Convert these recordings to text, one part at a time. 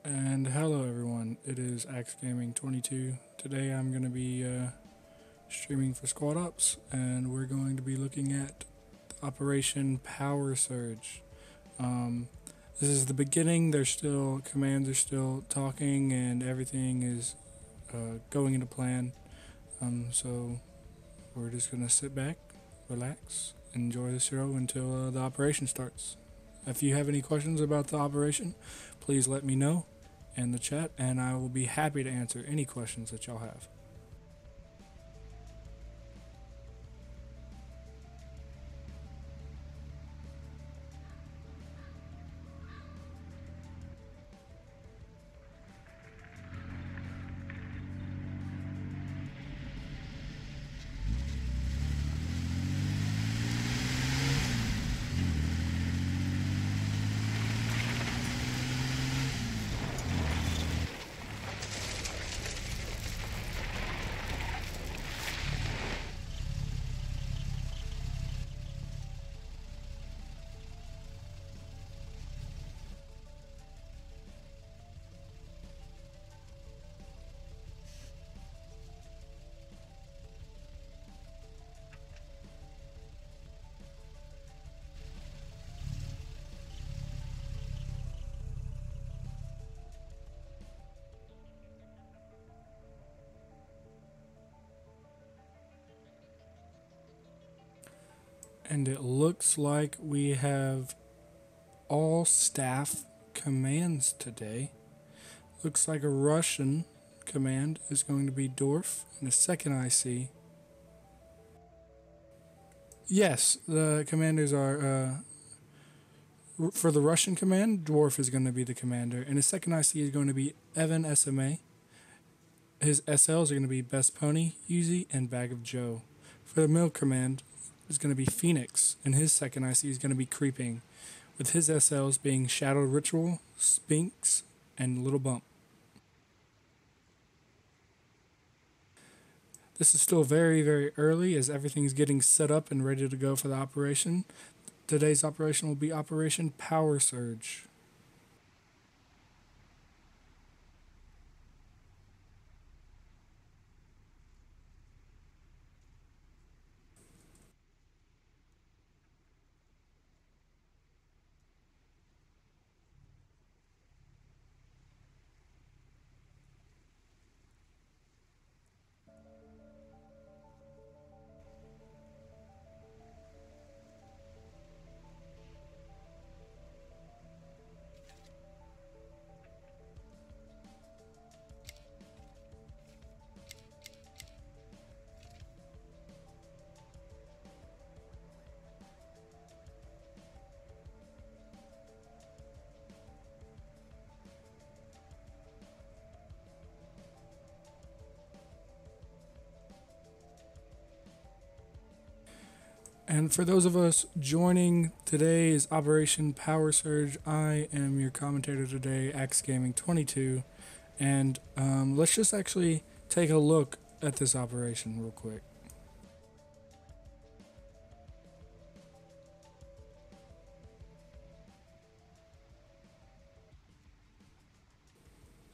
And hello everyone, it is AxeGaming22. Today I'm going to be streaming for Squad Ops, and we're going to be looking at Operation Power Surge. This is the beginning. Commands are still talking, and everything is going into plan. So we're just going to sit back, relax, enjoy the show until the operation starts. If you have any questions about the operation, please let me know in the chat, and I will be happy to answer any questions that y'all have. And it looks like we have all staff commands today. Looks like a Russian command is going to be Dorf, and a second IC. Yes, the commanders are, for the Russian command, Dwarf is going to be the commander, and his second IC is going to be Evan SMA. His SLs are going to be Best Pony, Uzi, and Bag of Joe. For the mill command is going to be Phoenix, and his second IC is going to be Creeping, with his SLs being Shadow Ritual, Spinks, and Little Bump. This is still very, very early as everything is getting set up and ready to go for the operation. Today's operation will be Operation Power Surge. And for those of us joining today's Operation Power Surge, I am your commentator today, AxeGaming22, and let's just actually take a look at this operation real quick.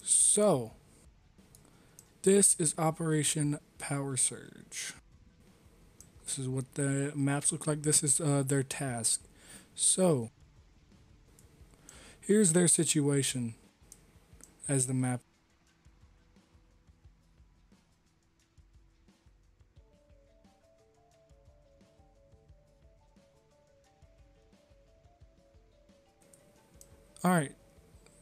So, this is Operation Power Surge. This is what the maps look like. This is their task. So, here's their situation as the map. Alright,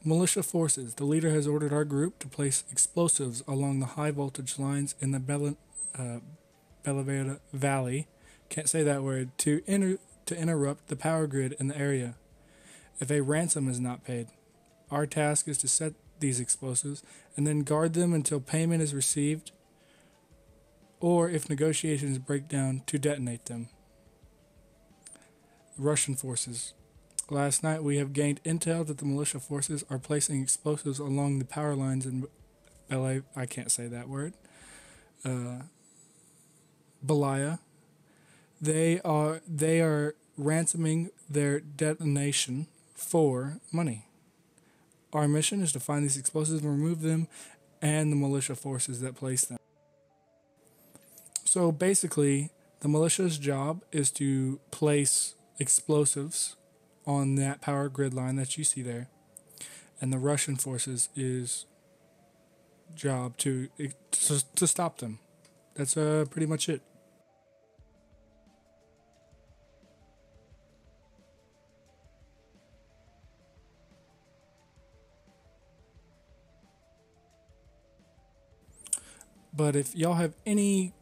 militia forces. The leader has ordered our group to place explosives along the high voltage lines in the Bellavera Valley, can't say that word, to interrupt the power grid in the area if a ransom is not paid. Our task is to set these explosives and then guard them until payment is received, or if negotiations break down, to detonate them. Russian forces. Last night we have gained intel that the militia forces are placing explosives along the power lines in I can't say that word. Belaya. They are ransoming their detonation for money. Our mission is to find these explosives and remove them and the militia forces that place them. So basically, the militia's job is to place explosives on that power grid line that you see there. And the Russian forces is job to stop them. That's pretty much it. But if y'all have any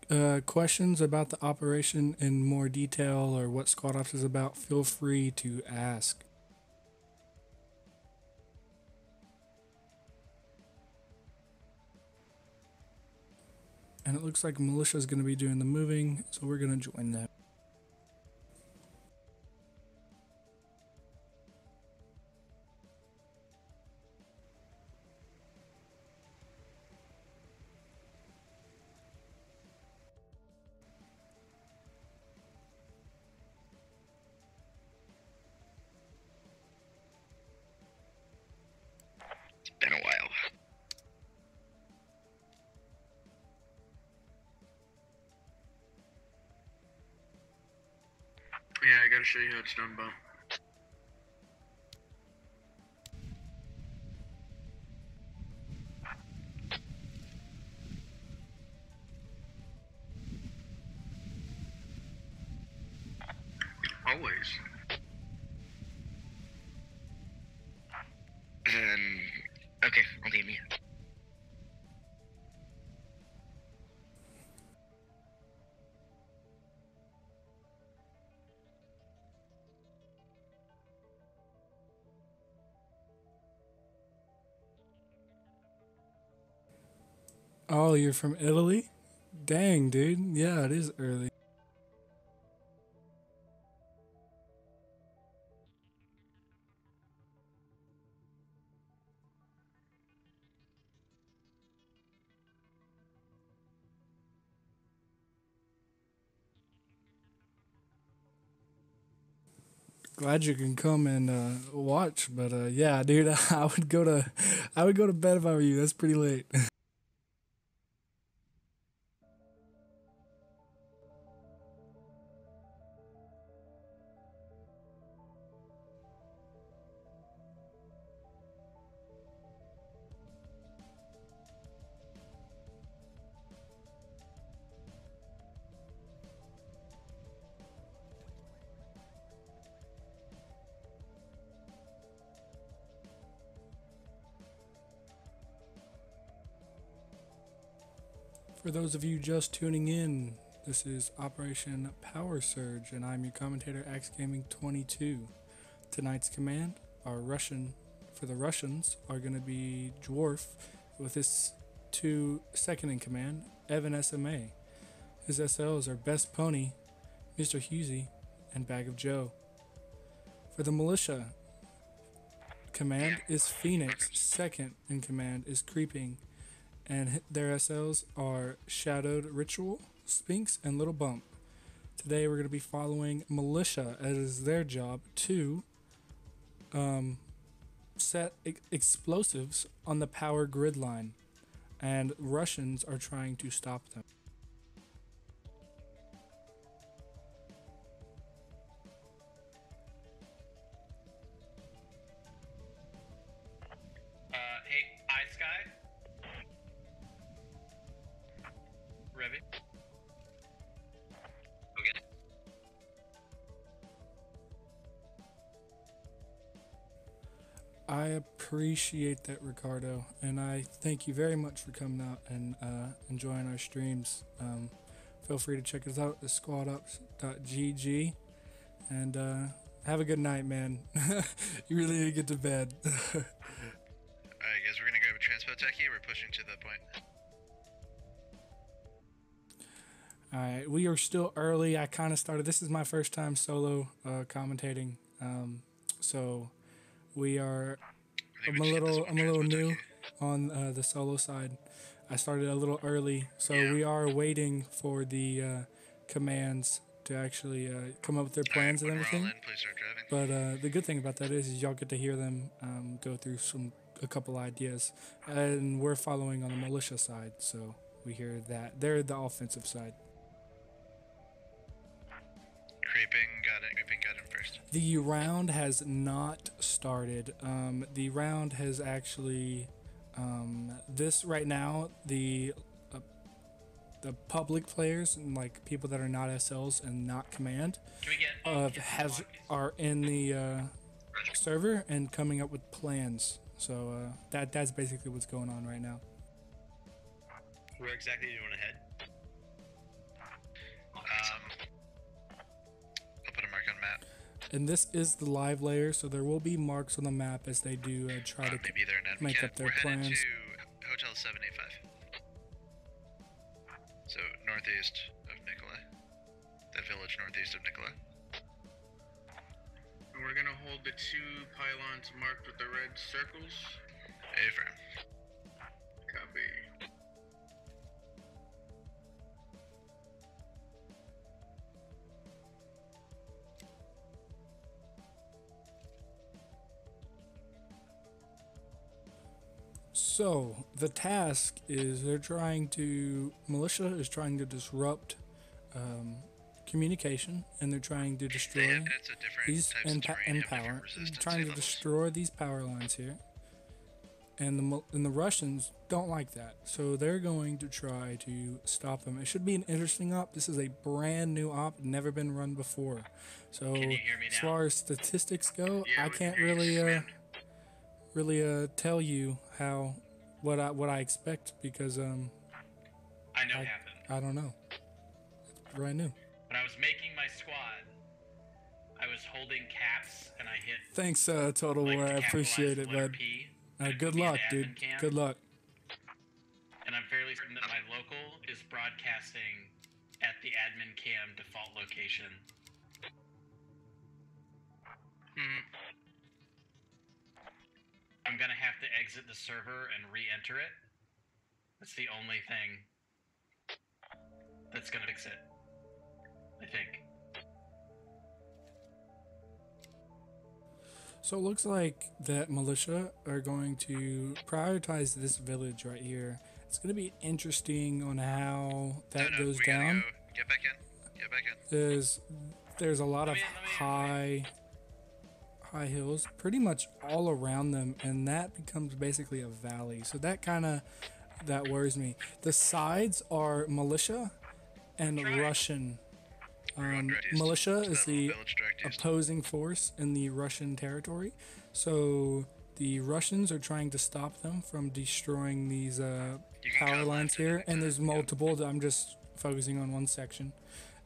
questions about the operation in more detail or what Squad Ops is about, feel free to ask. And it looks like militia is going to be doing the moving, so we're going to join them. It's been a while. Yeah, I gotta show you how it's done, bump. Always. Okay, I'll DM you. Oh, you're from Italy? Dang, dude. Yeah, it is early. Glad you can come and watch, but yeah, dude, I would go to bed if I were you. That's pretty late. For those of you just tuning in, this is Operation Power Surge, and I'm your commentator, AxeGaming22. Tonight's command, for the Russians, are going to be Dwarf, with his two second in command, Evan SMA. His SLs are Best Pony, Mr. Husey, and Bag of Joe. For the militia, command is Phoenix, second in command is Creeping, and their SLs are Shadowed Ritual, Spinks, and Little Bump. Today we're going to be following Militia, as is their job to set explosives on the power grid line, and Russians are trying to stop them. Hey, iSky? Revy? Okay. I appreciate that, Ricardo, and I thank you very much for coming out and enjoying our streams. Feel free to check us out at squadops.gg, and have a good night, man. You really need to get to bed. Alright, guys, we're gonna grab a transpo techie. We're pushing to the point. Alright, we are still early. I kind of started. This is my first time solo commentating, so we are. I'm a little new on the solo side. I started a little early, so we are waiting for the commands to actually come up with their plans and everything. Please start driving. But the good thing about that is y'all get to hear them go through some a couple ideas, and we're following on the militia side, so we hear that they're the offensive side. Creeping got him first. The round has not started. The round has actually, this right now, the public players and like people that are not SLs and not command, Can we get are in the server and coming up with plans. So that's basically what's going on right now. Where exactly do you want to head? I'll put a mark on the map. And this is the live layer, so there will be marks on the map as they do try to Maybe they're in make up their We're plans. headed to Hotel 785. So northeast of Nikolai. That village northeast of Nikolai. We're gonna hold the 2 pylons marked with the red circles. A-frame. Copy. So the task is militia is trying to disrupt communication, and they're trying to destroy It's a different these types and, of terrain, and have power. different resistance Trying to levels. destroy these power lines here, and the Russians don't like that, so they're going to try to stop them. It should be an interesting op. This is a brand new op, never been run before. So Can you hear me as now? far as statistics go, Yeah, I we can't can hear you, really man. tell you what I expect, because I know I- what happened. I don't know. It's brand new. When I was making my squad, I was holding caps and I hit Thanks, Total like War. the I appreciate it, capitalized letter bud. P, and it Good put me in luck, the admin dude. camp. Good luck. And I'm fairly certain that my local is broadcasting at the admin cam default location. I'm gonna have to exit the server and re-enter it. That's the only thing that's gonna fix it, I think. So it looks like that militia are going to prioritize this village right here. It's going to be interesting on how that goes we gotta down. go. Get back in. Get back in. There's a lot of Let me- high hills pretty much all around them, and that becomes basically a valley. So that worries me. The sides are militia and Russian. going direct east. Militia To is that the little village direct east. opposing force in the Russian territory. So the Russians are trying to stop them from destroying these can power cut lines left here, and and there's multiple. I'm just focusing on one section.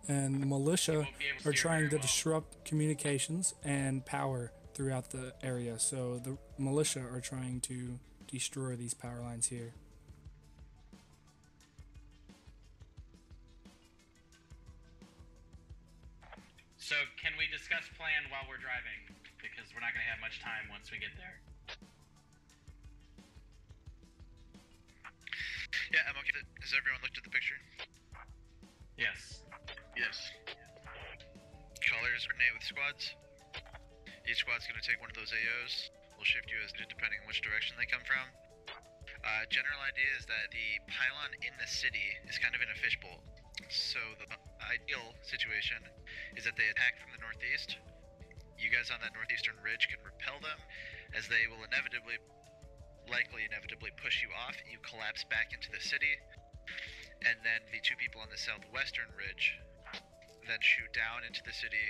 And the militia won't be able to are steer trying very to well. disrupt communications and power throughout the area. So the militia are trying to destroy these power lines here. So can we discuss plan while we're driving? Because we're not gonna have much time once we get there. Yeah, I'm okay. Has everyone looked at the picture? Yes. Yes. Colors coordinate with squads. Each squad's going to take one of those AOs. We'll shift you as depending on which direction they come from. General idea is that the pylon in the city is kind of in a fishbowl. So the ideal situation is that they attack from the northeast. You guys on that northeastern ridge can repel them, as they will likely inevitably push you off. You collapse back into the city, and then the 2 people on the southwestern ridge then shoot down into the city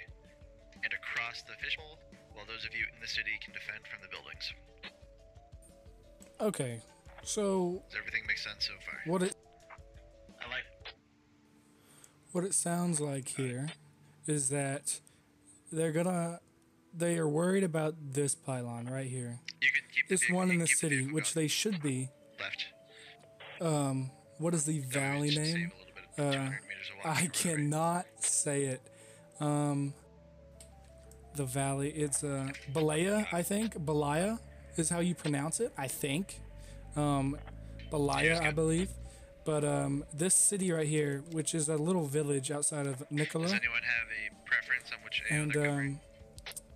and across the fishbowl, while those of you in the city can defend from the buildings. Okay, so Does everything make sense so far? what it sounds like here is that they are worried about this pylon right here. You can keep This one in the keep city, vehicle which going. they should be. Left. What is the valley Just name? save a little bit of 200 meters of walking I road, right? cannot say it. The valley, it's Balaya, I think. Balaya is how you pronounce it, I think. Balaya, I believe. But this city right here, which is a little village outside of Nikola, Does anyone have a preference on which AO and they're covering?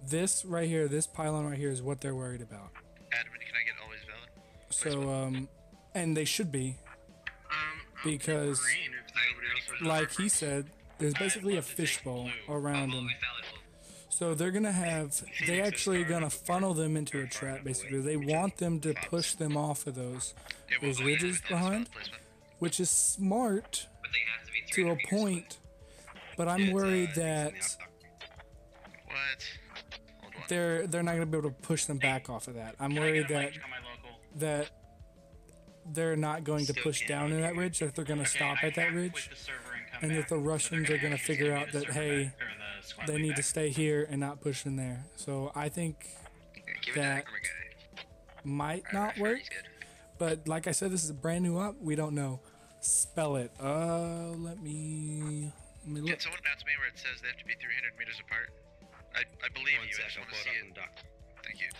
this right here, this pylon right here is what they're worried about. Admin, can I get always valid? So, and they should be, I'll keep because, green if nobody else has a like he preference. said, there's basically a fishbowl around them. So they're gonna have, they actually gonna funnel them into a trap. Basically, they want them to push them off of those ridges behind, which is smart But they have to be to a 300 meters away. point. But I'm worried that What? Hold on. they're not gonna be able to push them back off of that. I'm Can I worried get a that mic on my local? that they're not going to push down in that ridge. That they're gonna stop at that ridge, and that the Russians are gonna figure out that hey, they need to stay here and not push in there. So I think Give it to that the camera guy. might Alright, not sure, work. he's good. But like I said, this is a brand new op. We don't know. Spell it. Let me Can look. someone announce me where it says they have to be 300 meters apart? I believe One you. I just sec, I'll want to pull see it up it. in doc. Thank you.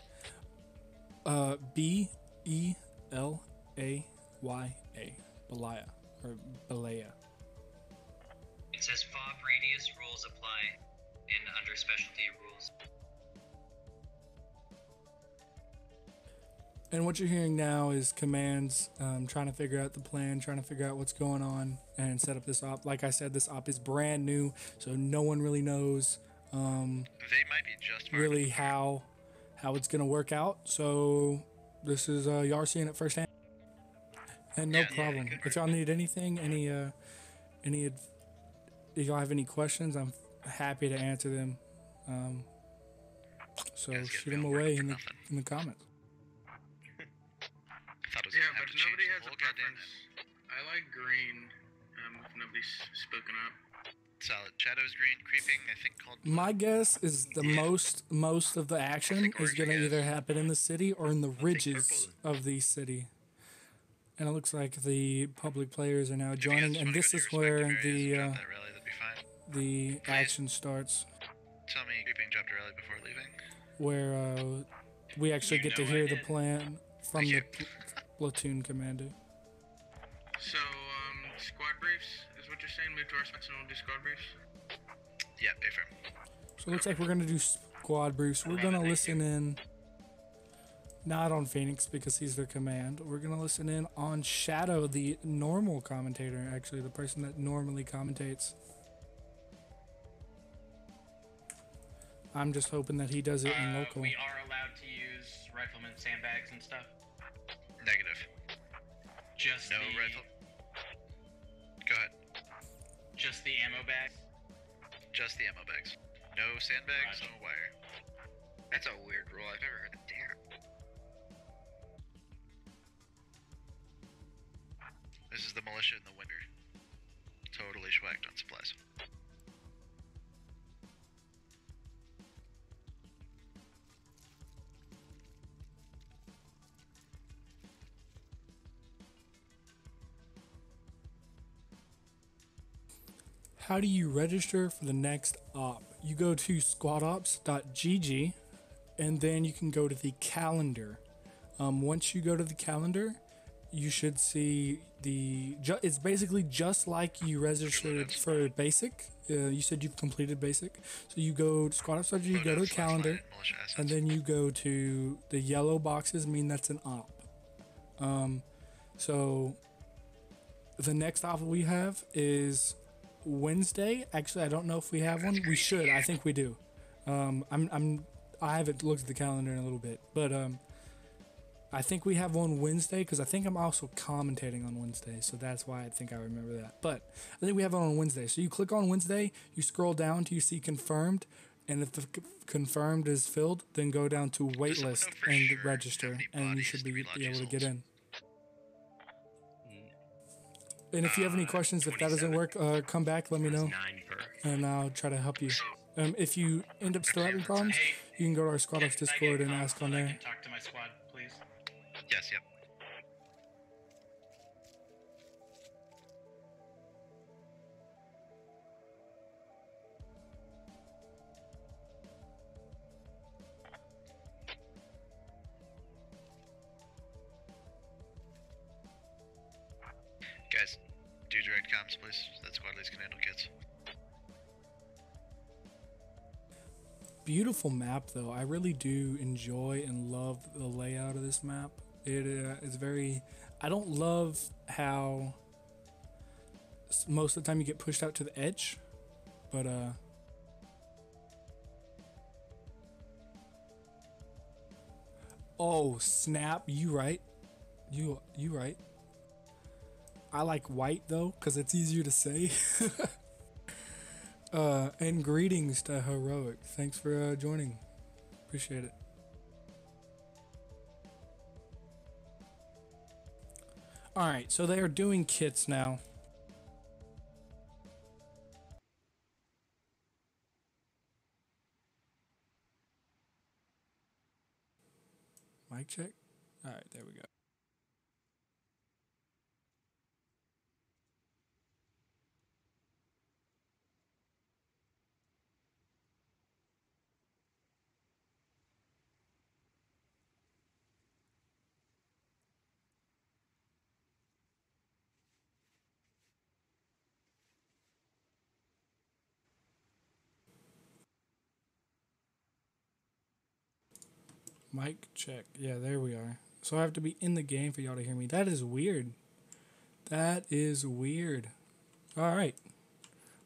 Belaya. Belaya. Or Belaya. It says fob radius rules apply in under specialty rules. And what you're hearing now is commands, trying to figure out the plan, trying to figure out what's going on, and set up this op. Like I said, this op is brand new, so no one really knows They might be just far. really how it's gonna work out. So this is y'all are seeing it firsthand. And no Yeah, problem. good If y'all need anything, if y'all have any questions, I'm happy to answer them. So Guys get shoot them me all away worked in for the nothing. comments. Thought it was Yeah, gonna have but to change nobody the has a whole goddamn preference. I like green. If nobody's spoken up. solid. Shadows green, creeping. I think called. My guess is the most of the action is gonna either happen in the city or in the ridges of the city. And it looks like the public players are now If you joining, guys and wanna go this to is your where respective areas and drop the that rally, that'd be fine. action starts, Tell me creeping dropped a rally before leaving. where we actually get to know I hear the did. plan from Thank the you. platoon commander. So, squad briefs is what you're saying? Move to our spots and we'll do squad briefs? Yeah, affirm. So it looks like we're gonna do squad briefs. We're gonna listen in, not on Phoenix because he's their command. We're gonna listen in on Shadow, the normal commentator, actually the person that normally commentates. I'm just hoping that he does it in local. We are allowed to use rifleman sandbags and stuff. Negative. Just No the, rifle. Go ahead. Just the ammo bags. Just the ammo bags. No sandbags, Roger. no wire. That's a weird rule. I've never heard that. Damn. This is the militia in the winter. Totally schwacked on supplies. How do you register for the next op? You go to squadops.gg and then you can go to the calendar. Once you go to the calendar, you should see it's basically just like you registered for basic. You said you've completed basic. So you go to squadops.gg, you go to the calendar, and then you go to the yellow boxes, mean that's an op. So the next op we have is Wednesday. Actually, I don't know if we have one. We should. I think we do. I haven't looked at the calendar in a little bit, but I think we have one Wednesday because I think I'm also commentating on Wednesday, so that's why I think I remember that. But I think we have it on Wednesday. So you click on Wednesday, you scroll down till you see confirmed, and if the confirmed is filled, then go down to waitlist for and sure how register, many and you bodies should three be able to lodges get in. Mm, And if you have any questions, if that doesn't work, come back, let me know, 9 per. and I'll try to help you. If you end up still having problems, you can go to our Squad Ops Can I Discord get and comms ask on so that I there. can talk to my squad, please. Yes, yep. Guys, do direct comms, please. That squad leads can handle kits. Beautiful map though. I really do enjoy and love the layout of this map. It is very. I don't love how most of the time you get pushed out to the edge, but oh snap! You right. You right. I like white though, cause it's easier to say. And greetings to Heroic. Thanks for joining. Appreciate it. Alright, so they are doing kits now. Mic check? Alright, there we go. Mic check. Yeah, there we are. So I have to be in the game for y'all to hear me. That is weird. That is weird. Alright.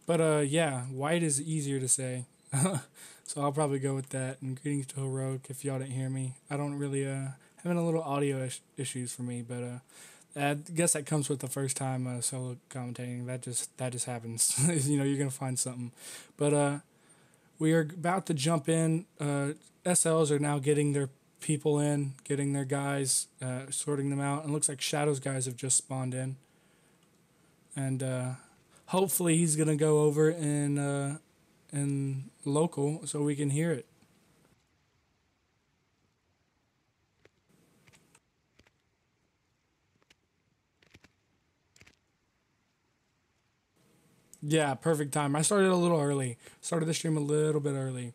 But yeah, white is easier to say. So I'll probably go with that. And greetings to Heroic if y'all didn't hear me. I don't really having a little audio issues for me, but I guess that comes with the first time solo commentating. That just happens. You know, you're gonna find something. But we are about to jump in. SLs are now getting their people in, getting their guys, sorting them out. And it looks like Shadow's guys have just spawned in. And hopefully he's gonna go over in local so we can hear it. Yeah, perfect time. I started a little early. Started the stream a little bit early.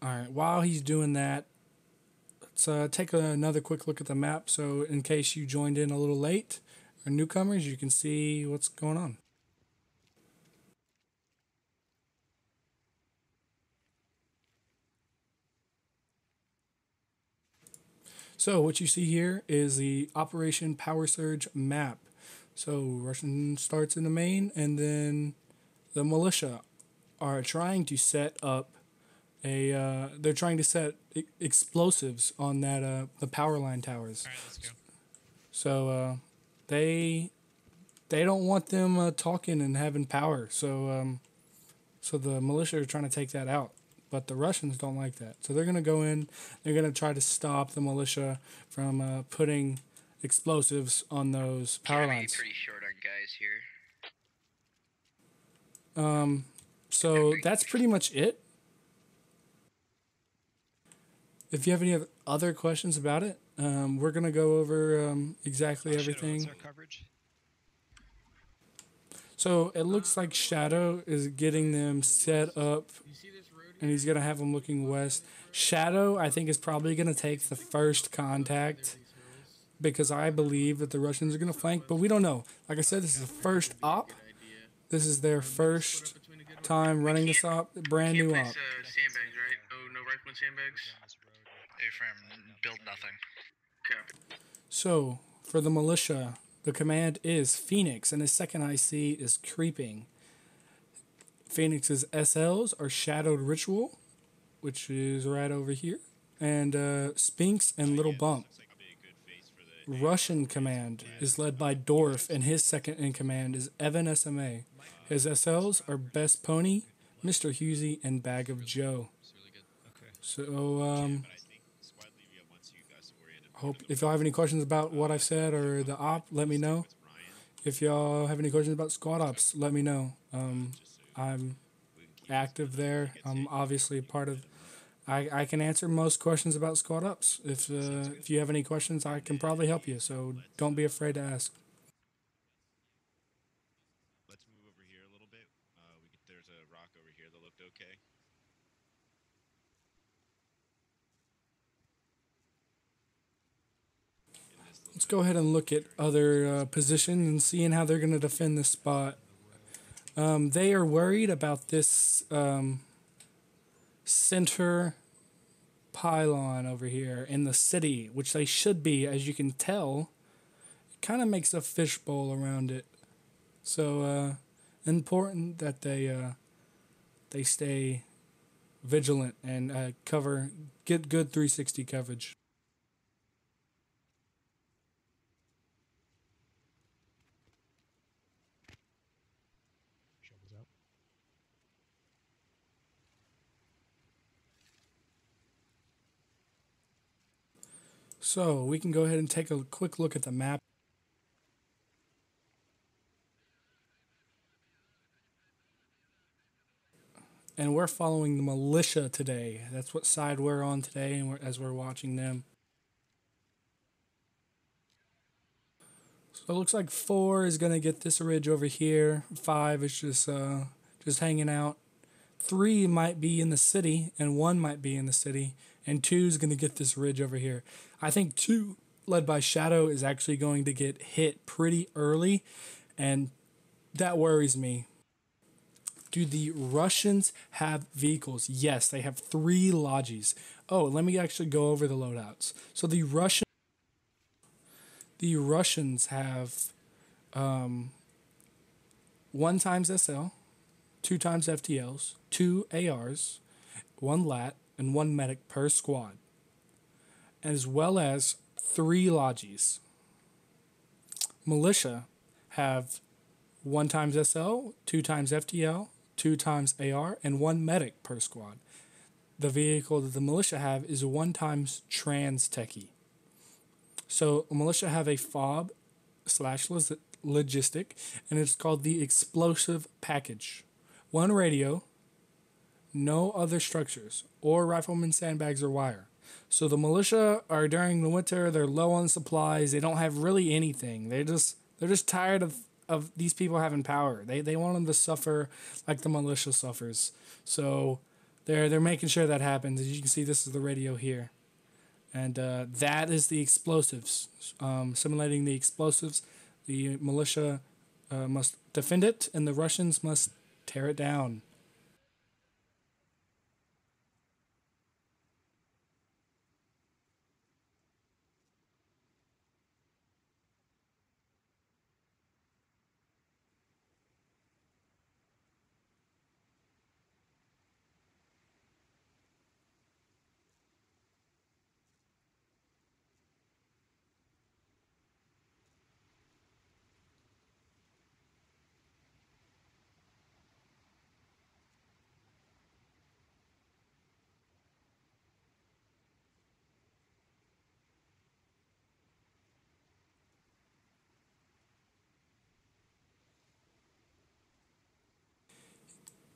Alright, while he's doing that, let's take another quick look at the map. So in case you joined in a little late, or newcomers, you can see what's going on. So what you see here is the Operation Power Surge map. So Russian starts in the main, and then the militia are trying to set up they're trying to set explosives on that the power line towers. All right, let's go. So they don't want them talking and having power. So so the militia are trying to take that out. But the Russians don't like that. So they're going to go in. They're going to try to stop the militia from putting explosives on those power lines. Pretty short on guys here. So that's pretty much it. If you have any other questions about it, we're going to go over exactly everything. What's our coverage? So it looks like Shadow is getting them set up, and he's going to have them looking west. Shadow, I think, is probably going to take the first contact, because I believe that the Russians are going to flank, but we don't know. Like I said, this is the first op. This is their first time running this op, brand new op. Sandbags, right? No rifle sandbags. From build nothing. Okay. So for the militia, the command is Phoenix, and his second IC is Creeping. Phoenix's SLs are Shadowed Ritual, which is right over here, and Spinks and Little Bump. Russian command is led by Dorf, and his second in command is Evan SMA. His SLs are Best Pony, Mr. Husey, and Bag of Joe. So hope if y'all have any questions about what I've said or the op, let me know. If y'all have any questions about squad ops, let me know. I'm active there. I'm obviously part of. I can answer most questions about squad ops. If you have any questions, I can probably help you. So don't be afraid to ask. Let's move over here a little bit. There's a rock over here that looked okay. Let's go ahead and look at other positions and seeing how they're going to defend this spot. They are worried about this center pylon over here in the city, which they should be, as you can tell. It kind of makes a fishbowl around it. So important that they stay vigilant and get good 360 coverage. Shovels out. So we can go ahead and take a quick look at the map. And we're following the militia today. That's what side we're on today, and as we're watching them. So it looks like 4 is gonna get this ridge over here. 5 is just hanging out. 3 might be in the city, and 1 might be in the city, and 2 is gonna get this ridge over here. I think 2, led by Shadow, is actually going to get hit pretty early, and that worries me. Do the Russians have vehicles? Yes, they have 3 lodges. Oh, let me actually go over the loadouts. So the Russians have 1 times SL, 2 times FTLs, 2 ARs, 1 LAT, and 1 medic per squad, as well as 3 lodges. Militia have 1 times SL, 2 times FTL, 2 times AR, and 1 medic per squad. The vehicle that the militia have is 1 times trans techie. So militia have a fob / logistic, and it's called the explosive package. 1 radio, no other structures, or rifleman sandbags or wire. So the militia are, during the winter, they're low on supplies. They don't have really anything. They're just tired of these people having power. They want them to suffer like the militia suffers. So they're making sure that happens. As you can see, this is the radio here. And that is the explosives. Simulating the explosives, the militia must defend it, and the Russians must tear it down.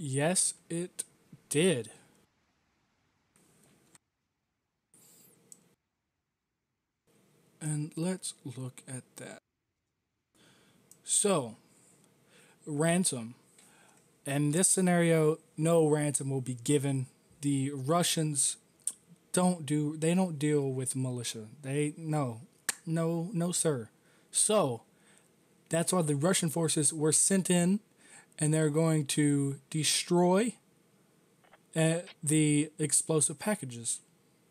Yes, it did. And let's look at that. So, ransom. In this scenario, no ransom will be given. The Russians don't deal with militia. No, sir. So, that's why the Russian forces were sent in, and they're going to destroy the explosive packages.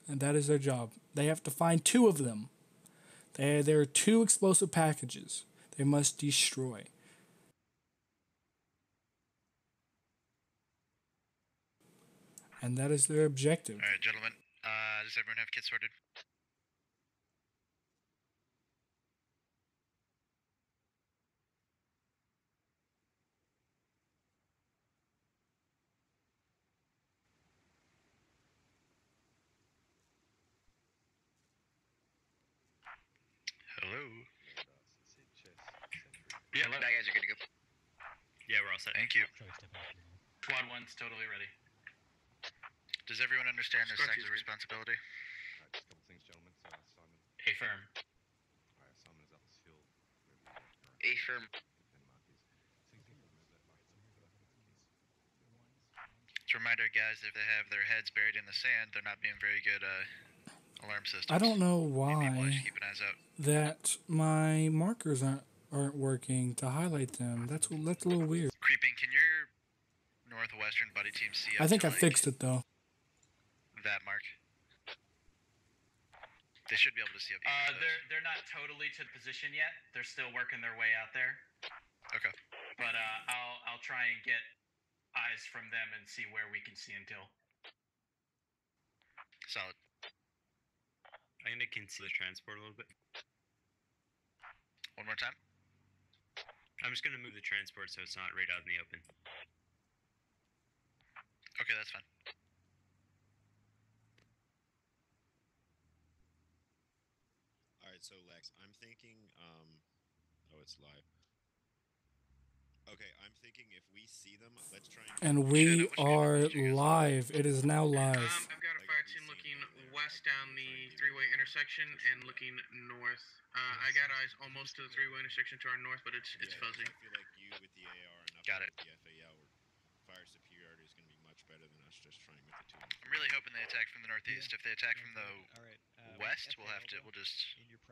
And that is their job. They have to find 2 of them. There are 2 explosive packages they must destroy. And that is their objective. All right, gentlemen. Does everyone have kits sorted? Hello. Yeah, That guys are good to go. Yeah, we're all set. Thank you. Try to step out here. Squad 1's totally ready. Does everyone understand their Squad sex two's of good. responsibility? Alright, just a couple things, gentlemen. So, Simon. Affirm. Alright, Simon is up this hill. A firm. Denmark is. So you think remove that light? Just a reminder, guys, if they have their heads buried in the sand, they're not being very good alarm systems. I don't know People why should keep an eyes out. that my markers aren't working to highlight them. That's a little weird. Creeping, can your northwestern buddy team see up I think to, I like, fixed it though. that mark? They should be able to see up. They're not totally to the position yet. They're still working their way out there. Okay. But I'll try and get eyes from them and see where we can see until. Solid. I'm gonna conceal the transport a little bit. One more time. I'm just gonna move the transport so it's not right out in the open. Okay, that's fine. All right, so Lex, I'm thinking. Oh, it's live. Okay, I'm thinking if we see them, let's try And we are live. It is now live. I've got a fire team looking west down the three-way intersection and looking north. I got eyes almost to the three-way intersection to our north, but it's fuzzy. I feel like you with the AR and up Got it. with the FAL, fire superiority is going to be much better than us just trying with the two. I'm really hoping they attack from the northeast. If they attack from the west, we'll just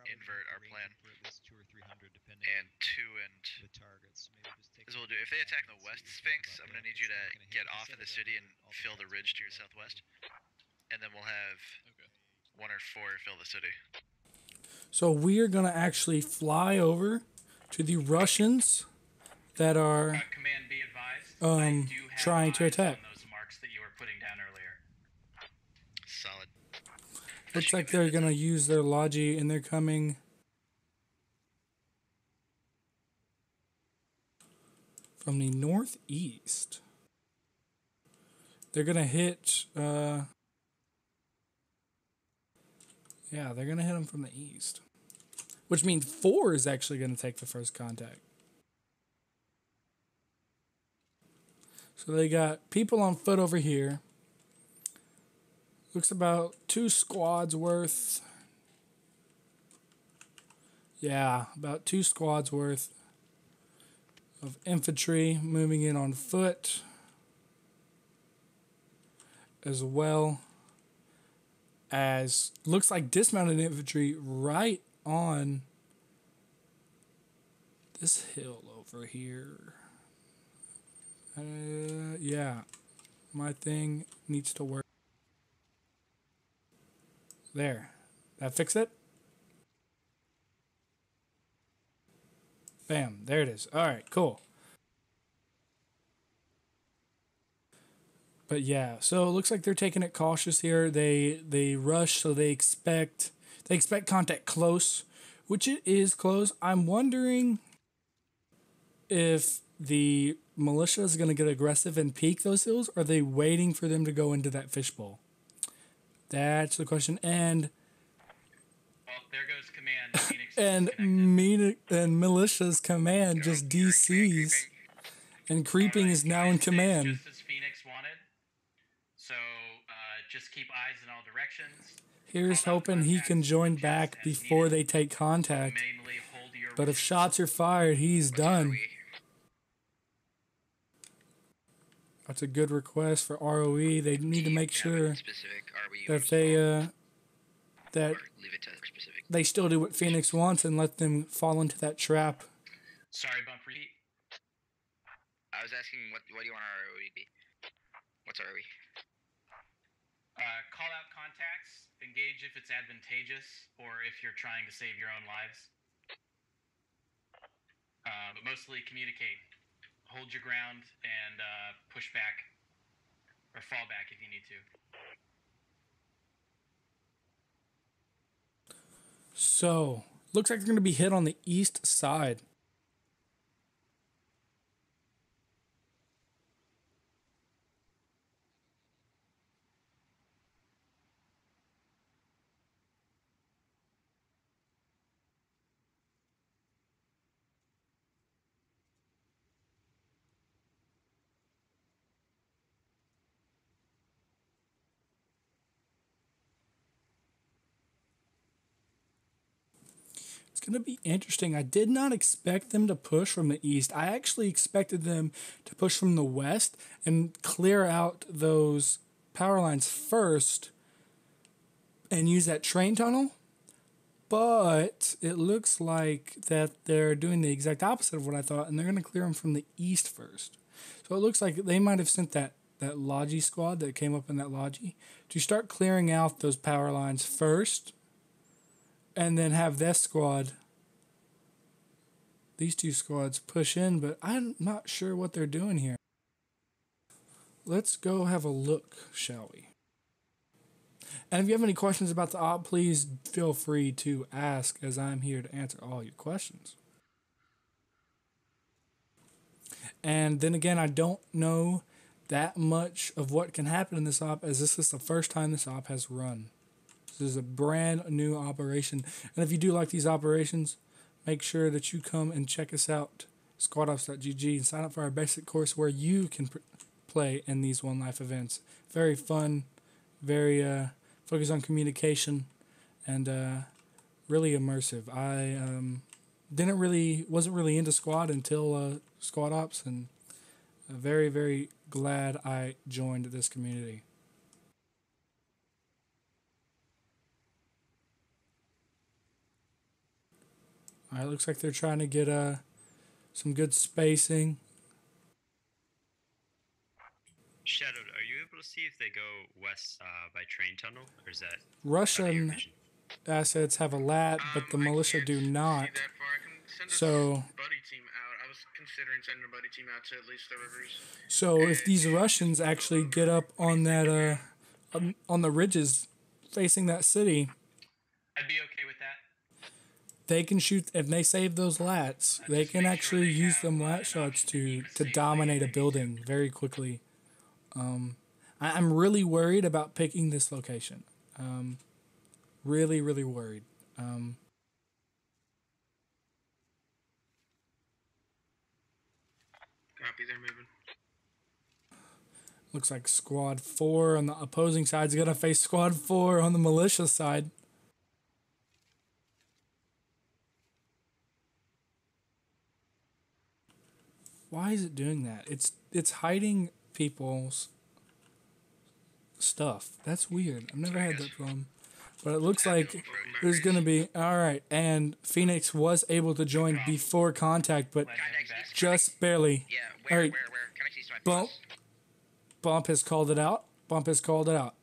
invert our plan. For at least 200 or 300, depending and the targets. Maybe just take as we'll do. If they attack the west Sphinx, I'm gonna need you to get off of the city and fill the ridge to your southwest, and then we'll have 1 or 4 fill the city. So we are going to actually fly over to the Russians that are Command, be advised. I do have trying to eyes attack. on those marks that you were putting down earlier. Solid. Looks like they're going to use their Logi, and they're coming from the northeast. They're going to hit... yeah, they're going to hit them from the east. Which means 4 is actually going to take the first contact. So they got people on foot over here. Looks about 2 squads worth. Yeah, about 2 squads worth of infantry moving in on foot. As well as looks like dismounted infantry right on this hill over here. Yeah, my thing needs to work. There, that fix it? Bam, there it is. All right, cool. But yeah, so it looks like they're taking it cautious here. They rush, so they expect contact close, which it is close. I'm wondering if the militia is going to get aggressive and peek those hills, or are they waiting for them to go into that fishbowl? That's the question. And Well, there goes command. Phoenix and militia's command just DCs, and creeping is now in command. Just as Phoenix wanted. So just keep eyes in all directions. Here's hoping he can join back before they take contact. Mainly hold your But if shots are fired, he's done. That's a good request for ROE. They need to make sure that they still do what Phoenix wants and let them fall into that trap. Sorry, bump repeat. I was asking what do you want our ROE to be? What's ROE? Call out contacts. Engage if it's advantageous or if you're trying to save your own lives. But mostly communicate. Hold your ground and push back or fall back if you need to. So, looks like they're going to be hit on the east side. It's going to be interesting. I did not expect them to push from the east. I actually expected them to push from the west and clear out those power lines first and use that train tunnel. But it looks like that they're doing the exact opposite of what I thought, and they're going to clear them from the east first. So it looks like they might have sent that Logi squad that came up in that Logi to start clearing out those power lines first. and then have this squad, these two squads push in, but I'm not sure what they're doing here. Let's go have a look, shall we? And if you have any questions about the op, please feel free to ask, as I'm here to answer all your questions. And then again, I don't know that much of what can happen in this op, as this is the first time this op has run. This is a brand new operation. And if you do like these operations, make sure that you come and check us out, squadops.gg, and sign up for our basic course where you can play in these One Life events. Very fun, very focused on communication, and really immersive. I wasn't really into squad until Squad Ops, and very, very glad I joined this community. Alright, looks like they're trying to get some good spacing. Shadow, are you able to see if they go west by train tunnel, or is that Russian assets have a lat, but the militia do not. So, buddy team out. I was considering sending a buddy team out to at least the rivers. so if these Russians actually get up on that on the ridges facing that city, I'd be okay with that. they can shoot. If they save those lats, they can actually use them lat shots to dominate a building very quickly. I'm really worried about picking this location. Really, really worried. Copy, they're moving. Looks like Squad 4 on the opposing side is going to face Squad 4 on the militia side. Why is it doing that? It's hiding people's stuff. That's weird. I've never had that problem. But it looks like there's going to be... Alright, and Phoenix was able to join before contact, but just barely. Yeah, where? Connect east to my Bump. place. Bump has called it out. Bump has called it out.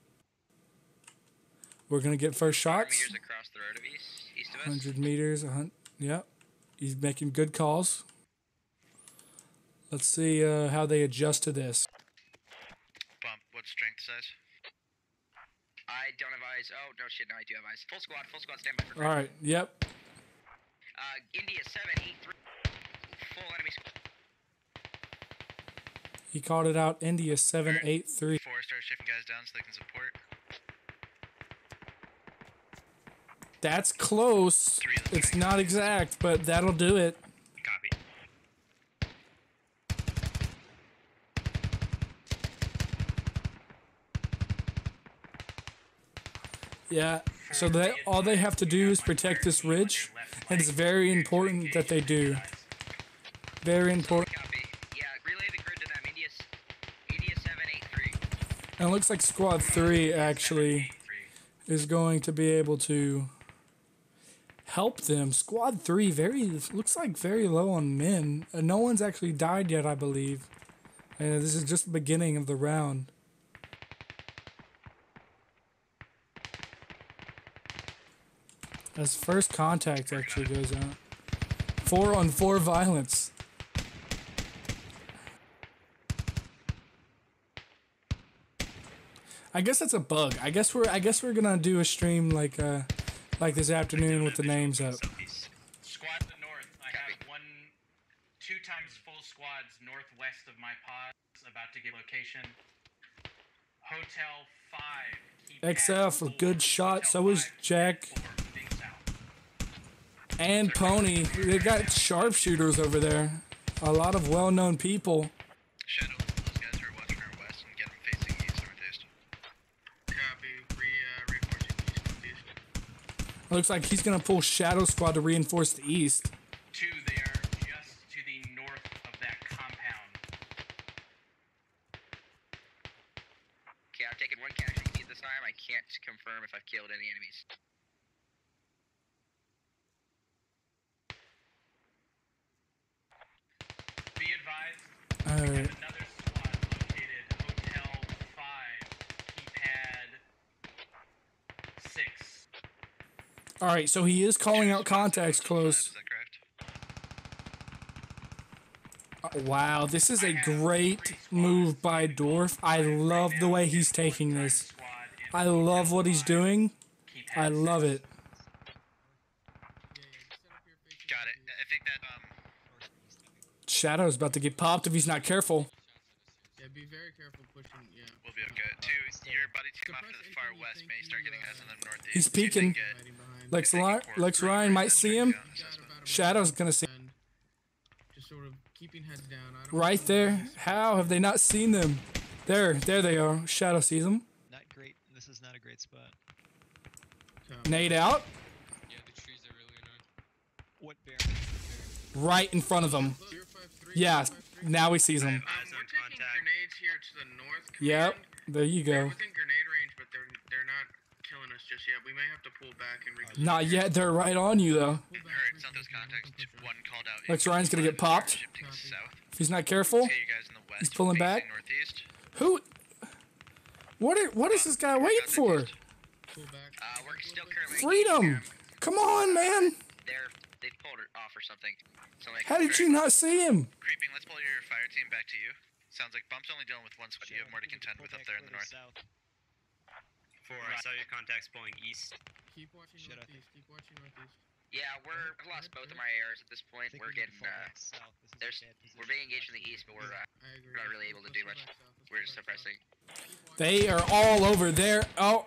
We're going to get first 100 shots. meters across the road of east of us. 100 meters. Yep. He's making good calls. Let's see how they adjust to this. Bump, what strength size? I don't have eyes. Oh, no shit, no, I do have eyes. Full squad, stand by for All right. Yep. India 783. Full enemy squad. He called it out. India 783. 4, start shifting guys down so they can support. That's close. It's not exact, but that'll do it. Copy. Yeah. So all they have to do is protect this ridge, and it's very important that they do. Very important. Copy. Yeah, relay the grid to them. India 783. And it looks like Squad 3 actually is going to be able to help them. Squad 3 looks like very low on men. No one's actually died yet, I believe. And this is just the beginning of the round. As first contact actually goes out. 4-on-4 violence. I guess that's a bug. I guess we're gonna do a stream like this afternoon with the names up. Squad to north. I have 2 times full squads northwest of my pods about to get location. Hotel 5. XF, a good shot. So is Jack. And Pony. They got sharpshooters over there. A lot of well-known people. Shadow, those guys are watching our west and get them facing east northeast. Copy, reinforcing east. Looks like he's gonna pull Shadow Squad to reinforce the east. 2, they are just to the north of that compound. Okay, I've taken 1 casualty this time. I can't confirm if I've killed any enemies. Be advised, Alright. another squad located Hotel 5, keypad 6. All right, so he is calling out contacts Is close. that correct? Wow, this is a great move by Dwarf. I love the way he's taking this. I love what he's doing. I love it. Got it. I think that Shadow's about to get popped if he's not careful. Yeah, be very careful pushing. Yeah. we'll be okay. Two, your buddy team off to the far west may start getting guys in the northeast. He's peeking. Lex Ryan might see him. Shadow's gonna see. And just sort of keeping heads down. I don't Right know there. what How have they not seen them? There they are. Shadow sees them. Not great. This is not a great spot. Nade out. Yeah, the trees are really annoying. What bear? Right in front of them. 053, Yeah, 053. now he sees them. Eyes We're on taking contact. grenades here to the north. Yep. Command. There you They're go. within grenade range, but they're not killing us just yet. We may have to pull back and regroup. Not yet. They're right on you though. Pull back, Heard some of regroup, those contacts. don't push One called out. Lex Ryan's gonna get popped. Shifting south. If he's not careful. Okay, you guys in the west. He's pulling facing back. Northeast. Who? What is this guy waiting for? it. Pull back. We're still currently Freedom! Come on, man! They've pulled it off or something. So like, How did you not see him? Creeping. Let's pull your fire team back to you. Sounds like Bump's only dealing with one squad. You have more to contend with up there in the north. South. 4, I saw your contacts pulling east. Keep watching Shut up. northeast. Keep watching northeast. Yeah, I've lost both of my ARs at this I point. think We're we need to getting fall back south. This is a there's bad position. we're being engaged in the east, but we're I agree. not really able to do much. We're just suppressing. They are all over there. Oh,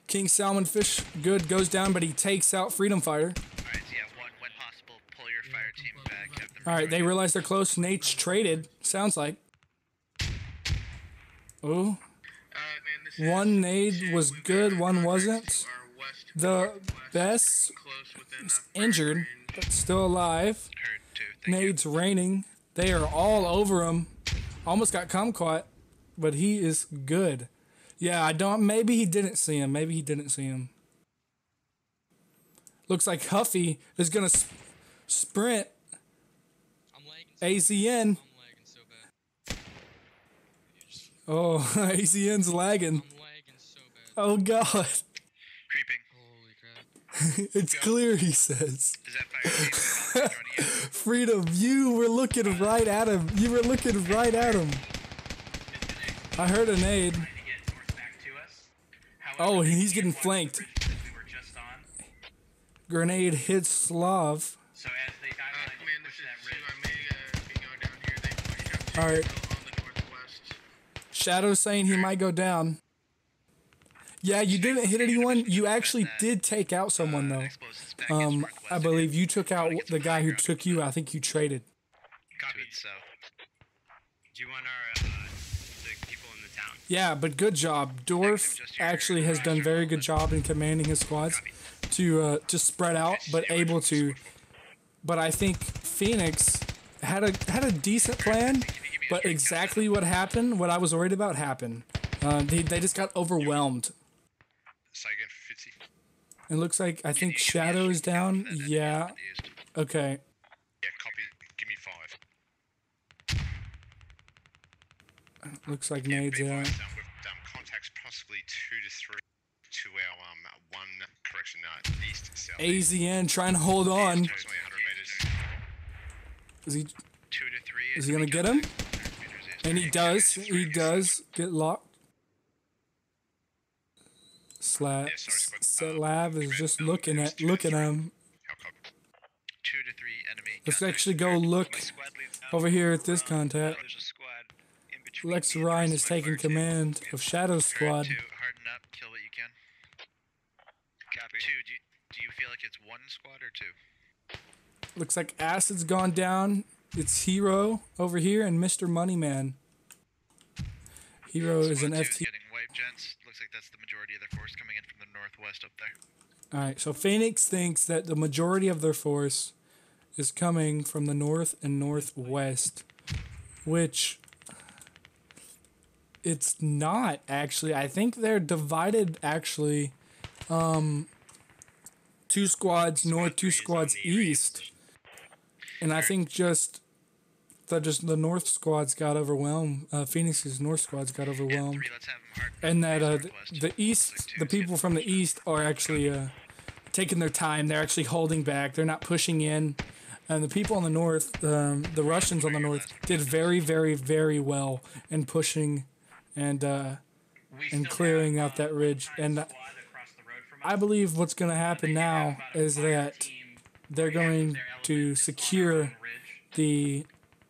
King Salmon Fish good goes down, but he takes out Freedom Fighter. Alright, so yeah, when possible, pull your fire team back. Have them All right, they rejoin you. realize they're close. Nate's traded. Sounds like. Oh, Man, this is one nade two. was We've good, got one contacts wasn't. to our west, The northwest, best close within is fire injured, range. but still alive. Heard too. Thank you. Nade's raining. They are all over him. Almost got kumquat, but he is good. Yeah, I don't. Maybe he didn't see him. Maybe he didn't see him. Looks like Huffy is gonna sprint. I'm lagging. AZN. I'm lagging so bad. Oh, AZN's lagging. I'm lagging so bad. Oh God, Creeping. Holy crap. it's clear. He says. Is that fire team in front of you? Freedom, you were looking right at him. You were looking right at him. I heard a nade. Trying to get north back to us. Oh, However, they he's can't getting watch the flanked. bridge that we were just on. Grenade hits Slav. So as they dive in, Man, push this that is ridge. two. I may be going down here. They push up to All right. on the northwest. Shadow's saying he might go down. Yeah, you didn't hit anyone. You actually did take out someone though. Explosives back against northwest. I believe you took out the guy who took you. I think you traded. To its south. Do you want our the people in the town? Yeah, but good job. Dwarf actually has done very good job in commanding his squads to spread out, but able to. But I think Phoenix had a decent plan, but exactly what happened, what I was worried about, happened. They just got overwhelmed. Saigon 50. It looks like I think Shadow is down. Yeah. Okay. Yeah, copy. Give me 5. Looks like Nade's out. With contacts possibly 2 to 3 to our 1 correction east south. AZN trying to hold on. Approximately 100 meters. Is he 2 to 3. is he gonna get him? And he does. He does get locked. Slav is just looking at him. How copy? 2 to 3 enemy. Let's contact. actually go look My squad leads out. over here at this contact. There's a squad in between Lex me and the Ryan rest is of my taking fire team. command of Shadow's Heard squad. 2, harden up, kill what you can. Copy. 2, do you feel like it's 1 squad or 2? Looks like Acid's gone down. It's Hero over here and Mr. Moneyman. Hero is Squad an 2 is FT. getting wiped, gents. Looks like that's the majority of their force coming in from the northwest up there. Alright, so Phoenix thinks that the majority of their force is coming from the north and northwest, which it's not actually. I think they're divided actually. 2 squads north, 2 squads east, and I think just the north squads got overwhelmed. Phoenix's north squads got overwhelmed. 3, let's have them hard. And that northwest. the east, the people from the east are actually taking their time. They're actually holding back. They're not pushing in. And the people on the north, the Russians on the north, did very, very, very well in pushing and clearing out that ridge. And I believe what's going to happen now is that they're going to secure the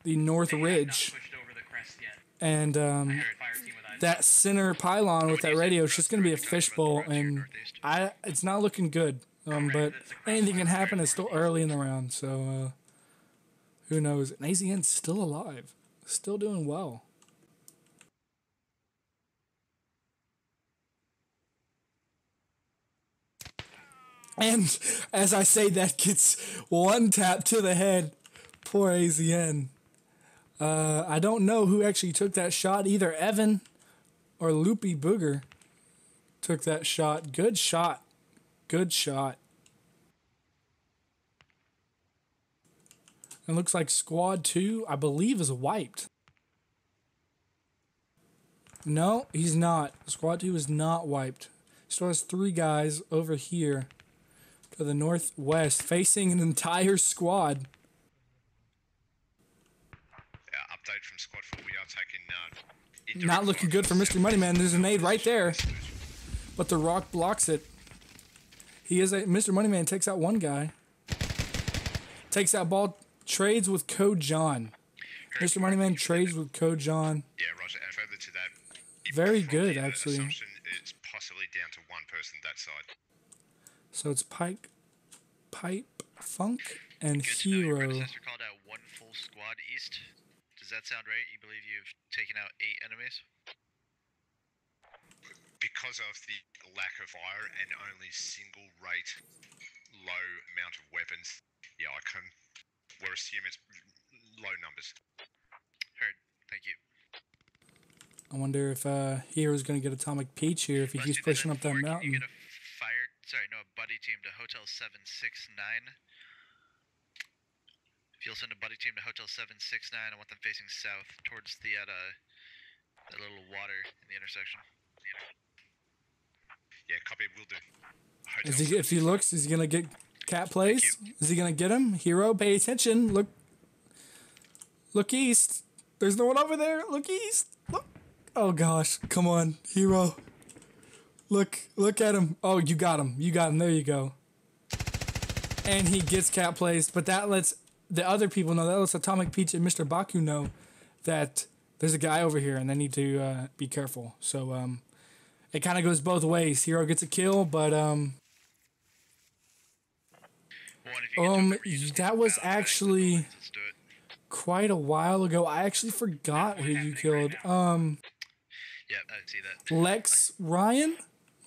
north ridge, and that center pylon with that radio is just going to be a fishbowl, and it's not looking good. But anything can happen. It's still early in the round, so who knows? And AZN's still alive, still doing well. And as I say, that gets one tap to the head. Poor AZN. I don't know who actually took that shot. Either Evan or Loopy Booger took that shot. Good shot. Good shot. It looks like Squad 2, I believe, is wiped. No, he's not. Squad 2 is not wiped. Still has 3 guys over here to the northwest, facing an entire squad. Yeah, update from Squad 4. We are taking... Not looking good for Mr. Moneyman. There's a nade right there, but the rock blocks it. Mr. Moneyman takes out one guy. Takes that ball, trades with Code John. Mr. Moneyman trades with Code John. Yeah, Roger. And further to that... Very good, actually. It's possibly down to one person that side. So it's Pipe, Funk, and Hero. Your predecessor called out 1 full squad east. Does that sound right? You believe you've taken out 8 enemies? Because of the lack of fire and only single rate low amount of weapons, yeah, we're assuming it's low numbers. Heard. Thank you. I wonder if Hero's going to get Atomic Peach here if he keeps pushing up that mountain. You get a buddy team to Hotel 769. If you'll send a buddy team to Hotel 769, I want them facing south towards the that little water in the intersection. Yeah, copy, will do. If he looks, is he gonna get Cat Plays? Is he gonna get him? Hero, pay attention. Look east. There's no one over there. Look east. Look. Oh gosh, come on, Hero. Look at him. Oh, you got him. You got him. There you go. And he gets Cat Plays, but that lets the other people know. That lets Atomic Peach and Mr. Baku know that there's a guy over here and they need to be careful. So it kind of goes both ways. Hero gets a kill, but that was actually quite a while ago. I actually forgot who you killed. Yeah, I see that. Lex Ryan?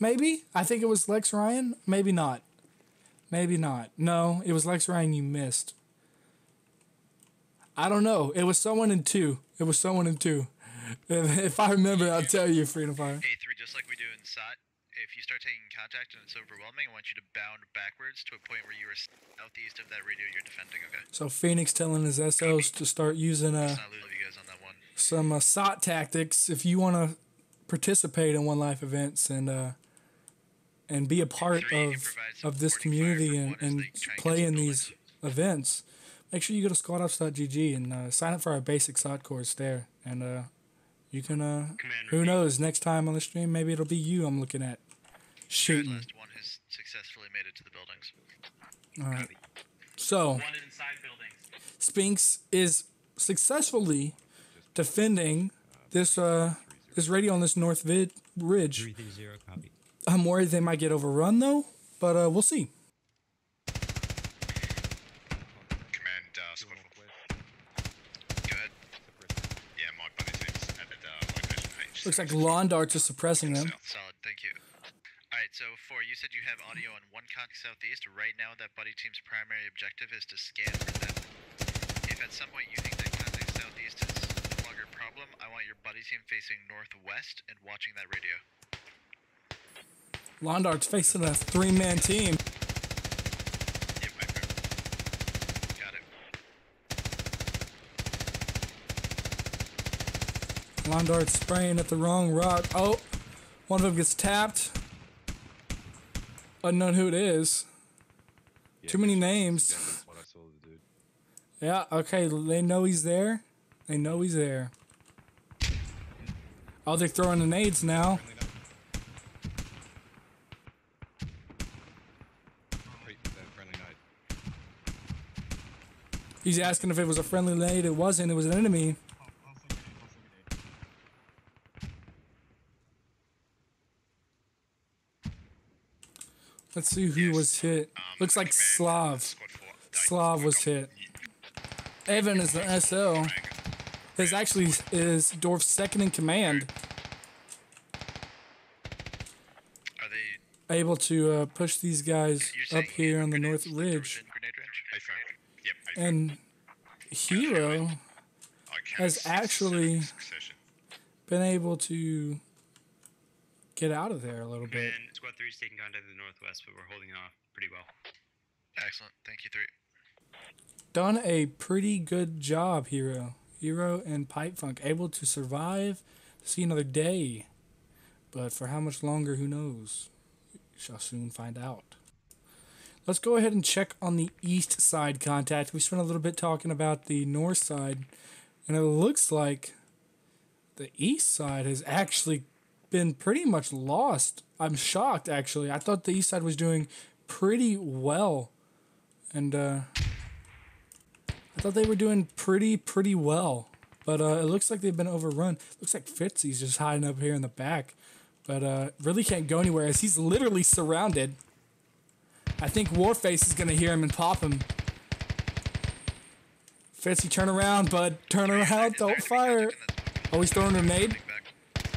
Maybe? I think it was Lex Ryan. Maybe not. Maybe not. No, it was Lex Ryan you missed. I don't know. It was someone in 2. It was someone in 2. If I remember, I'll tell you, Freedom Fire. A3, just like we do in SOT, if you start taking contact and it's overwhelming, I want you to bound backwards to a point where you are southeast of that radio you're defending, okay? So Phoenix telling his SOs to start using some SOT tactics if you want to participate in One Life events and be a part of this community and play in these events. Make sure you go to squadops.gg and sign up for our basic SOT course there. And you can, who knows, next time on the stream, maybe it'll be you I'm looking at shooting. Last one has successfully made it to the buildings. Alright. So, Spinks is successfully defending this radio on this north ridge. 330, copy. I'm worried they might get overrun though, but we'll see. Command, Squad 4. Go ahead. Yeah, my buddy team's at that location H. Looks like lawn darts are suppressing them. Solid, thank you. Alright, so 4, you said you have audio on 1 contact southeast. Right now, that buddy team's primary objective is to scan for them. If at some point you think that contact southeast is no longer a problem, I want your buddy team facing northwest and watching that radio. Lawn darts facing a 3-man team. Yep, right there. Got it. Lawn darts spraying at the wrong rock. Oh, one of them gets tapped. Unknown who it is. Too many names. That's what I saw the dude. Yeah, okay, they know he's there. They know he's there. Oh, they're throwing the nades now. Friendly nade. He's asking if it was a friendly nade. It wasn't. It was an enemy. Let's see who was hit. Looks like Slav. Slav was hit. Evan is the SL. His actually is Dorf's second in command. Are they Able to push these guys up here on the North Ridge. And Hero has actually been able to get out of there a little bit. And Squad 3 is taking contact in the northwest, but we're holding off pretty well. Excellent. Thank you, 3. Done a pretty good job, Hero. Hero and Pipe Funk able to survive to see another day. But for how much longer, who knows? We shall soon find out. Let's go ahead and check on the east side contact. We spent a little bit talking about the north side, and it looks like the east side has actually been pretty much lost. I'm shocked, actually. I thought the east side was doing pretty well, and I thought they were doing pretty well, but it looks like they've been overrun. Looks like Fitzy's just hiding up here in the back, but really can't go anywhere as he's literally surrounded. I think Warface is gonna hear him and pop him. Fitzy, turn around, bud. Turn around. Don't fire. Oh, he's throwing a grenade.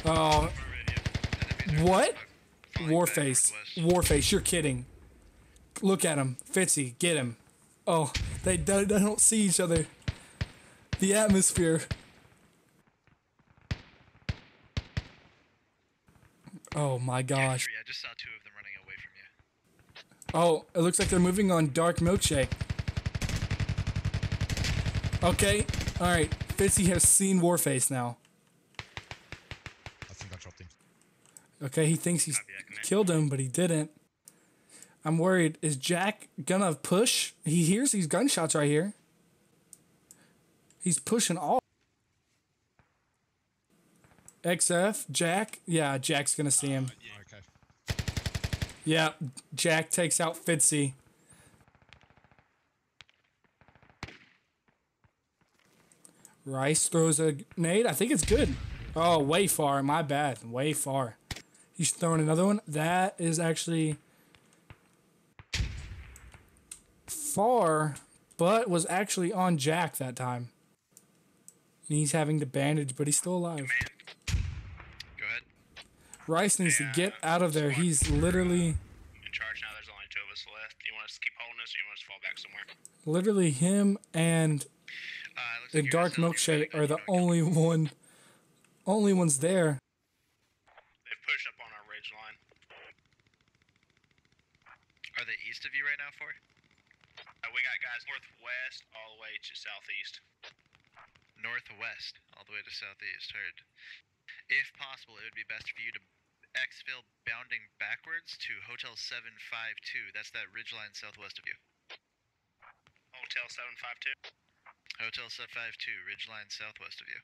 Oh. What? Warface. Warface, you're kidding. Look at him. Fitzy, get him. Oh, they don't see each other. The atmosphere. Oh my gosh. I just saw 2 of them running away from you. Oh, it looks like they're moving on Dark Milkshake. Okay, alright. Fitzy has seen Warface now. I think I dropped him. Okay, he thinks he's killed him, but he didn't. I'm worried. Is Jack gonna push? He hears these gunshots right here. He's pushing all. XF, Jack. Yeah, Jack's gonna see him. Okay. Yeah, Jack takes out Fitzy. Rice throws a nade. I think it's good. Oh, way far. My bad. Way far. He's throwing another one. That is actually far, but was actually on Jack that time. And he's having to bandage, but he's still alive. Go ahead. Rice needs to get out of there. He's literally In charge now. There's only 2 of us left. Do you want us to keep holding us, or you want us to fall back somewhere? literally him and the Dark Milkshake are the only ones there. They've pushed up on our ridge line. Are they east of you right now, 4? We got guys northwest all the way to southeast. Northwest, all the way to southeast, heard. If possible, it would be best for you to exfil bounding backwards to Hotel 752. That's that ridgeline southwest of you. Hotel 752? Hotel 752, ridgeline southwest of you.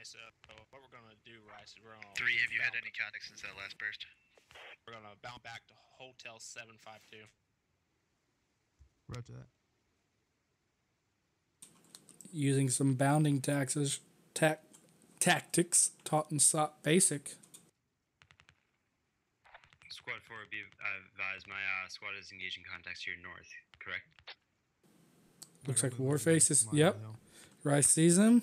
So what we're gonna do, Rice, is we're gonna 3, have you had any contact since that last burst? We're gonna bound back to Hotel 752. Roger that. Using some bounding tactics taught in SOP Basic. Squad 4, be advised, my squad is engaging contacts to your north, correct? Looks like Warface is, yep. Rice sees him.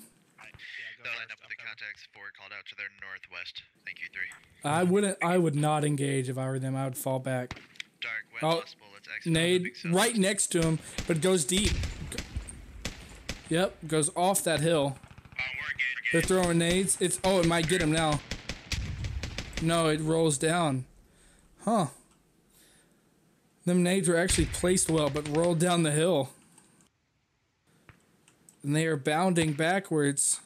They'll line up with the contacts. 4 called out to their northwest. Thank you, 3. I would not engage if I were them. I would fall back. Dark, when Oh, possible, let's exit nade right next to him, but goes deep. Yep, goes off that hill. They're throwing nades. It might get him now. No, it rolls down. Huh. Them nades were actually placed well, but rolled down the hill. and they are bounding backwards.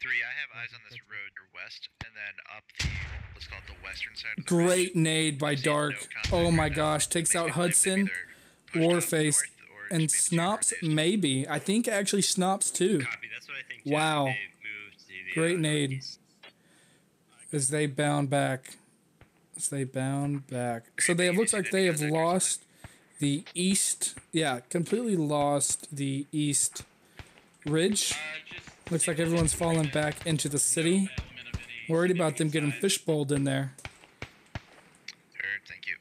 3, I have eyes on this road your west, and then up the, let's call it the western side of the Great ridge. nade by I see Dark. no contact Oh my right now. gosh, takes Makes me out believe they've Hudson, either pushed up Warface, north or and just maybe Snops reduced. maybe. I think actually Snops too. Copy. That's what I think. Too. Wow. They moved to the, Great nade. northeast. As they bound back. So they looks like they have lost the east. Yeah, completely lost the east ridge. Looks like everyone's fallen back into the city. Worried about them getting fishbowled in there. Heard, thank you.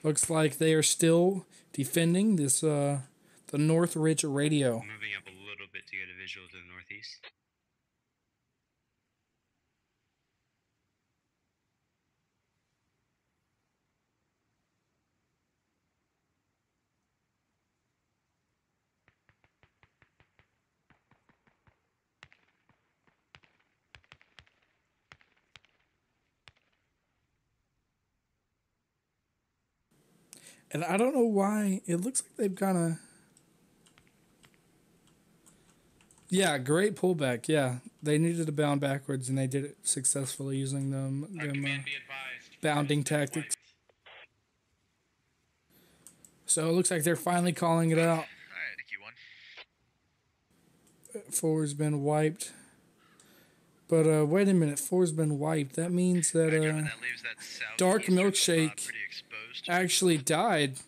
Looks like they are still defending this the North Ridge radio. Moving up a little bit to get a visual to the northeast. And I don't know why. It looks like they've kind of... Yeah, great pullback. Yeah, they needed to bound backwards, and they did it successfully using them bounding tactics. So it looks like they're finally calling it out. Alright, I think you won. 4's been wiped. But wait a minute, 4's been wiped. That means that that leaves that Dark southeastern spot Milkshake pretty exposed. actually died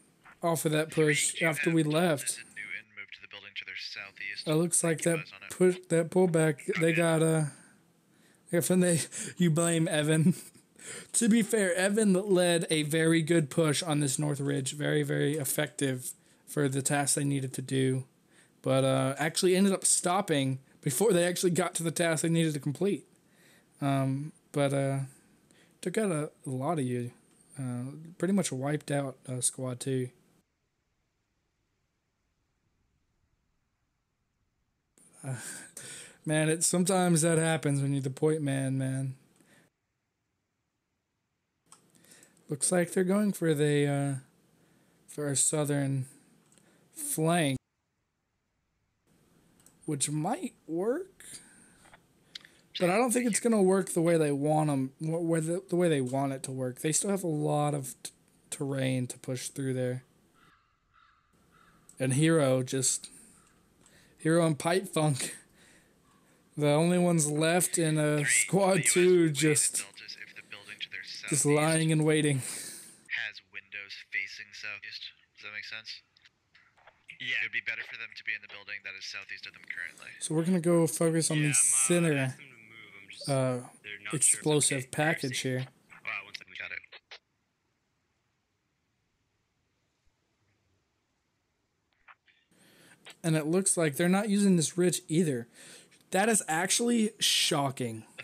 off of that push Do you after have we Dalton left. and Newton moved to the building to their southeast? It looks like Keep that eyes on it. push, that pullback, they got you blame Evan. To be fair, Evan led a very good push on this North Ridge, very, very effective for the task they needed to do, but actually ended up stopping before they actually got to the task they needed to complete. But took out a lot of you. Pretty much wiped out Squad 2. Man, sometimes that happens when you're the point man. Looks like they're going for a southern flank, which might work, but I don't think it's gonna work the way they want them, the way they want it to work. They still have a lot of terrain to push through there, and Hero and Pipe Funk, the only ones left in Squad 2, just lying and waiting. Has windows facing southeast. Does that make sense? Yeah. It would be better for them to be in the building that is southeast of them currently. So we're gonna go focus on the center Ask them to move. I'm just, they're not sure if it's explosive okay. package here. Wow, one second, we got it. And it looks like they're not using this ridge either. That is actually shocking. Be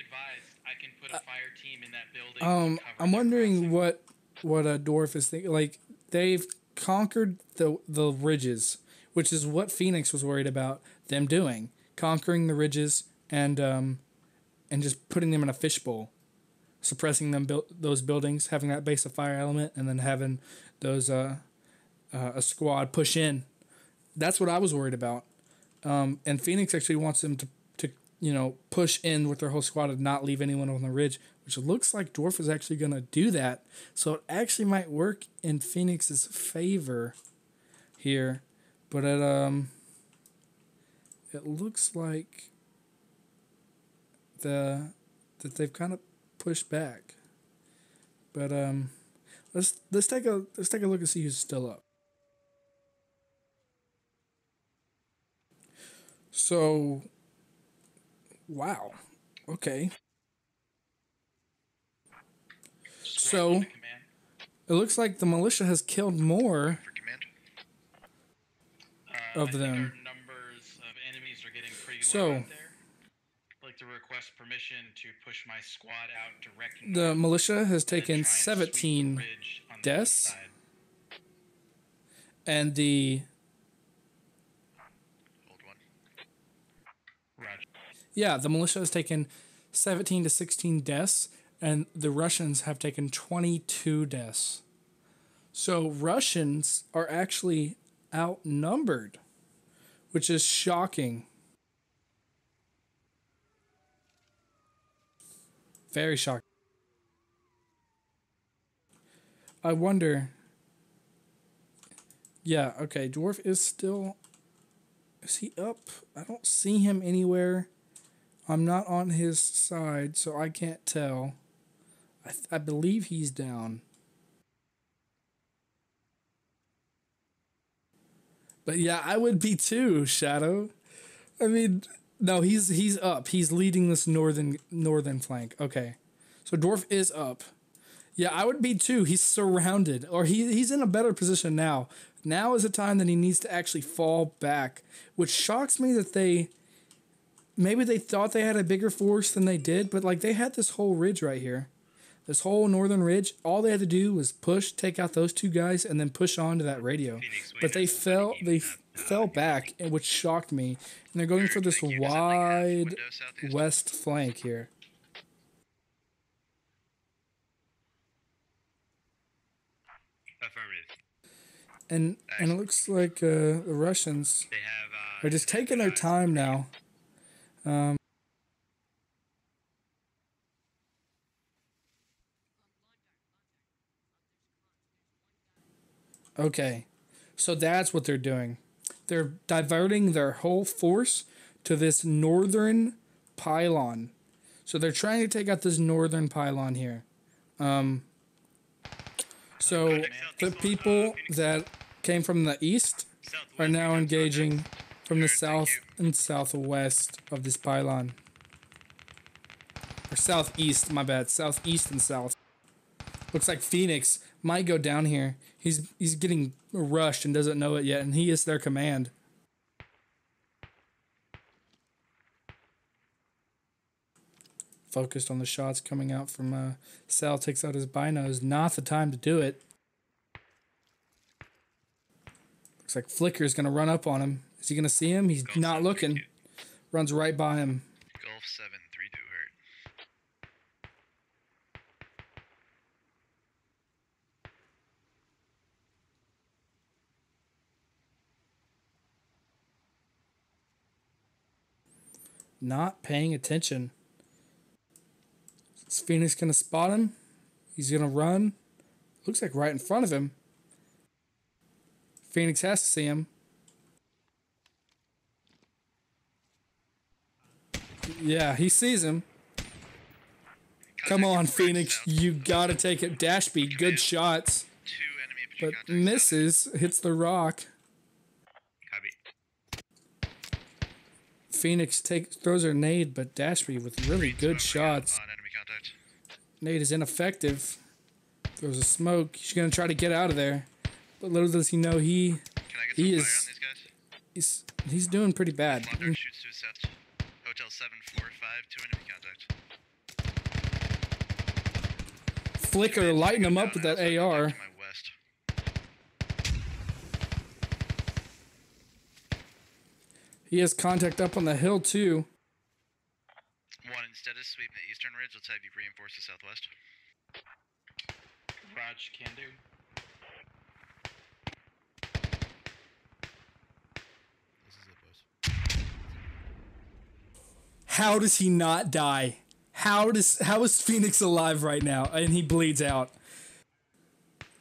advised, I can put a fire team in that building. I'm wondering what Dwarf is thinking. Like, they've conquered the ridges, which is what Phoenix was worried about them doing, conquering the ridges and just putting them in a fishbowl, suppressing them those buildings, having that base of fire element, and then having those a squad push in. That's what I was worried about. And Phoenix actually wants them to push in with their whole squad and not leave anyone on the ridge, which looks like Dwarf is actually going to do that. So it actually might work in Phoenix's favor here. But it looks like that they've kind of pushed back. But let's take a look and see who's still up. So, wow. Okay. So, it looks like the militia has killed more of them. Our numbers of enemies are getting pretty low So, out there. I'd like to request permission to push my squad out direct north. the militia has taken try and sweep the 17 ridge on the deaths, north side. and the the militia has taken 17 to 16 deaths, and the Russians have taken 22 deaths. So Russians are actually outnumbered, which is shocking. Very shocking. I wonder. Yeah, okay. Dwarf is still. Is he up? I don't see him anywhere. I'm not on his side, so I can't tell. I believe he's down. But yeah, I would be too, Shadow. I mean, no, he's up. He's leading this northern flank. Okay. So Dwarf is up. Yeah, I would be too. He's surrounded, or he's in a better position now. Now is the time that he needs to actually fall back, which shocks me that maybe they thought they had a bigger force than they did, but like they had this whole ridge right here. This whole northern ridge, all they had to do was push, take out those two guys, and then push on to that radio. But they fell back, which shocked me. And they're going for this wide west flank here. Affirmative. And it looks like the Russians are just taking their time now. Okay, so that's what they're doing. They're diverting their whole force to this northern pylon. So they're trying to take out this northern pylon here. So the people that came from the east are now engaging from the south and southwest of this pylon. Or southeast, my bad. Southeast and south. Looks like Phoenix might go down here. He's getting rushed and doesn't know it yet, and he is their command. Focused on the shots coming out from Sal, takes out his binos. Not the time to do it. Looks like Flicker's going to run up on him. Is he going to see him? He's not looking. Runs right by him. Golf 7, 3-2 hurt. Not paying attention. Is Phoenix going to spot him? He's going to run. Looks like right in front of him. Phoenix has to see him. Yeah, he sees him. Come on, Phoenix. You got to take it. Dash speed. Good shots. But misses. Hits the rock. Phoenix throws her nade, but Dashby with really good shots. Nade is ineffective. Throws a smoke. She's gonna try to get out of there, but little does he know he's doing pretty bad. Londo shoots to his south. Hotel 745, 2 enemy contact. Flicker lighting him up with that AR. He has contact up on the hill too. One, instead of sweeping the eastern ridge, let's have you reinforce the southwest. Raj, can do. How does he not die? How is Phoenix alive right now? And he bleeds out.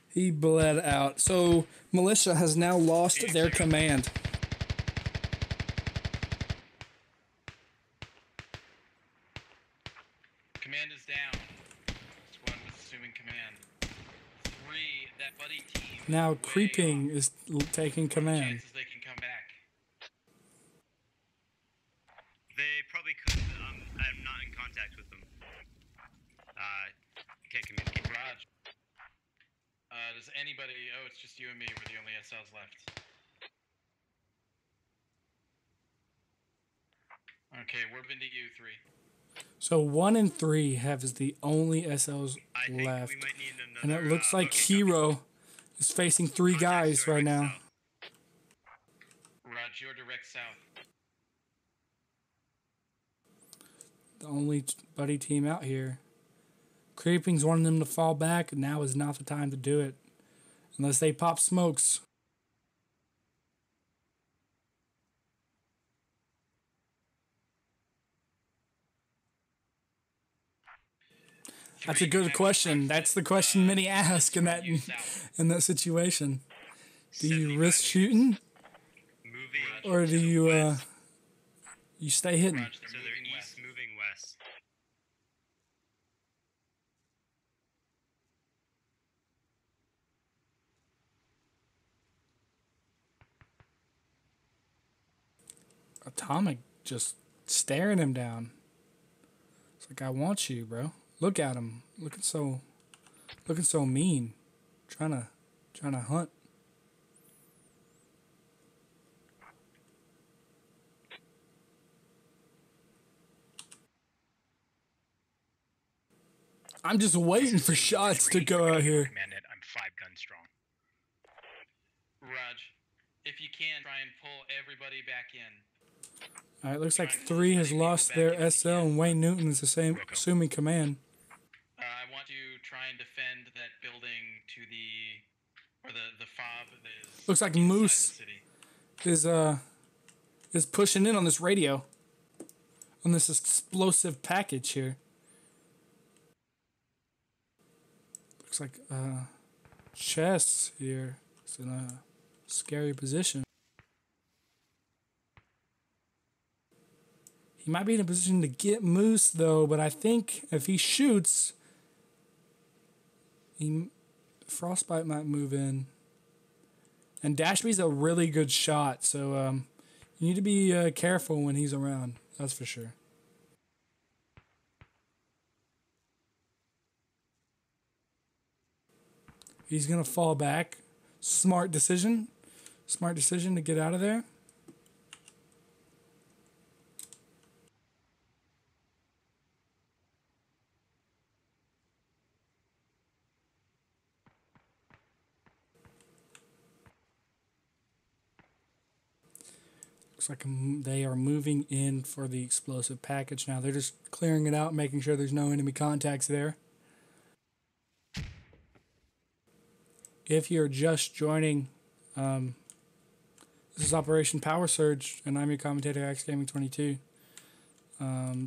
He bled out. So Militia has now lost their command. Command is down. Squad was assuming command. 3, that buddy team. Now Creeping is taking command. Chances they can come back. They probably could. I'm not in contact with them. Can't communicate. Raj. Does anybody... Oh, it's just you and me. We're the only SLs left. Okay, we're into you 3. So 1 and 3 have the only SLs left. And it looks like Hero is facing 3 guys right now. Raj, you're direct south. The only buddy team out here. Creeping's wanting them to fall back, and now is not the time to do it. Unless they pop smokes. That's a good question. That's the question many ask in that situation. Do you risk shooting, or do you you stay hidden? So they're east, moving west. Atomic just staring him down. It's like, I want you, bro. Look at him. Looking so mean. Trying to hunt. I'm just waiting for shots to go out here. Command it. I'm 5 guns strong. Raj, if you can, try and pull everybody back in. Alright, looks like 3 has lost their SL and Wayne Newton is the same, assuming command. I want to try and defend that building to the fob that is Looks like inside Moose the city. is pushing in on this radio. On this explosive package here. Looks like Chess here is in a scary position. He might be in a position to get Moose though, but I think if he shoots, Frostbite might move in. And Dashby's a really good shot, so you need to be careful when he's around. That's for sure. He's going to fall back. Smart decision. Smart decision to get out of there. Looks like they are moving in for the explosive package now. They're just clearing it out, making sure there's no enemy contacts there. If you're just joining, this is Operation Power Surge, and I'm your commentator, AxeGaming22.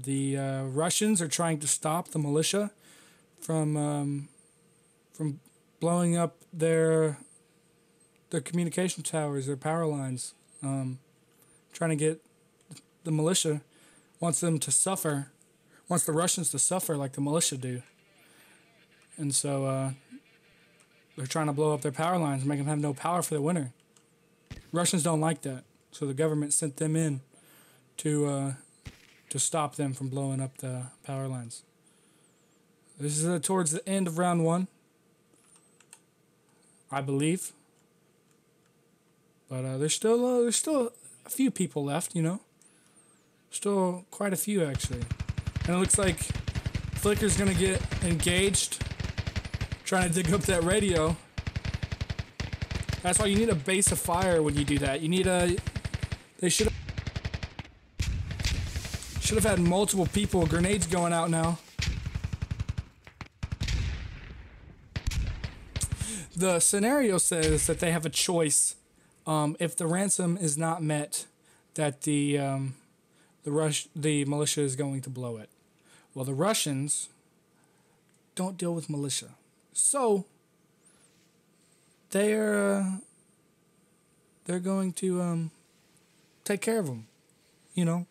The Russians are trying to stop the militia from blowing up their communication towers, their power lines. Trying to get the militia, wants the Russians to suffer like the militia do. And so they're trying to blow up their power lines, make them have no power for the winter. Russians don't like that, so the government sent them in to stop them from blowing up the power lines. This is towards the end of round 1, I believe. But there's still a few people left, you know. Still quite a few actually, and it looks like Flicker's gonna get engaged. Trying to dig up that radio. That's why you need a base of fire when you do that. You need they should have had multiple people. Grenades going out now. The scenario says that they have a choice. If the ransom is not met, that the militia is going to blow it. Well, the Russians don't deal with militia. So they're going to take care of them, you know.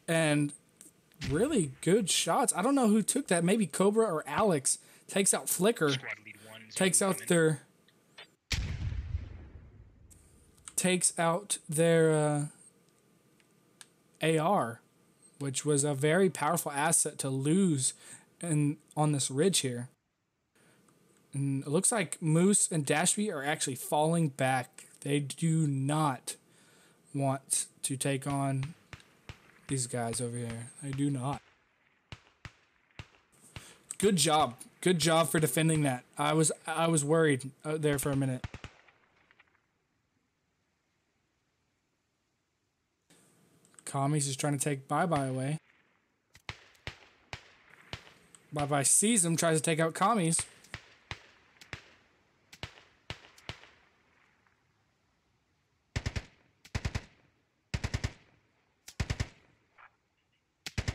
And really good shots. I don't know who took that. Maybe Cobra or Alex takes out Flicker. Takes out their AR, which was a very powerful asset to lose on this ridge here. And it looks like Moose and Dashby are actually falling back. They do not want to take on these guys over here. They do not. Good job. Good job for defending that. I was worried there for a minute. Commies is trying to take Bye-Bye away. Bye-bye sees him, tries to take out commies.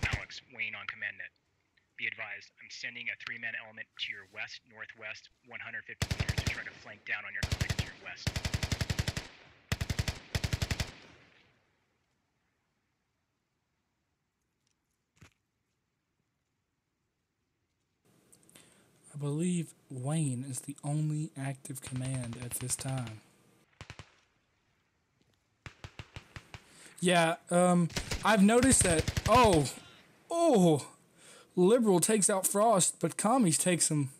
Alex, Wayne on command net. Be advised, I'm sending a 3-man element to your west, northwest, 150 meters to try to flank down on your contacts to your west. I believe Wayne is the only active command at this time. Yeah, I've noticed that. Oh, Liberal takes out Frost, but Commies takes him.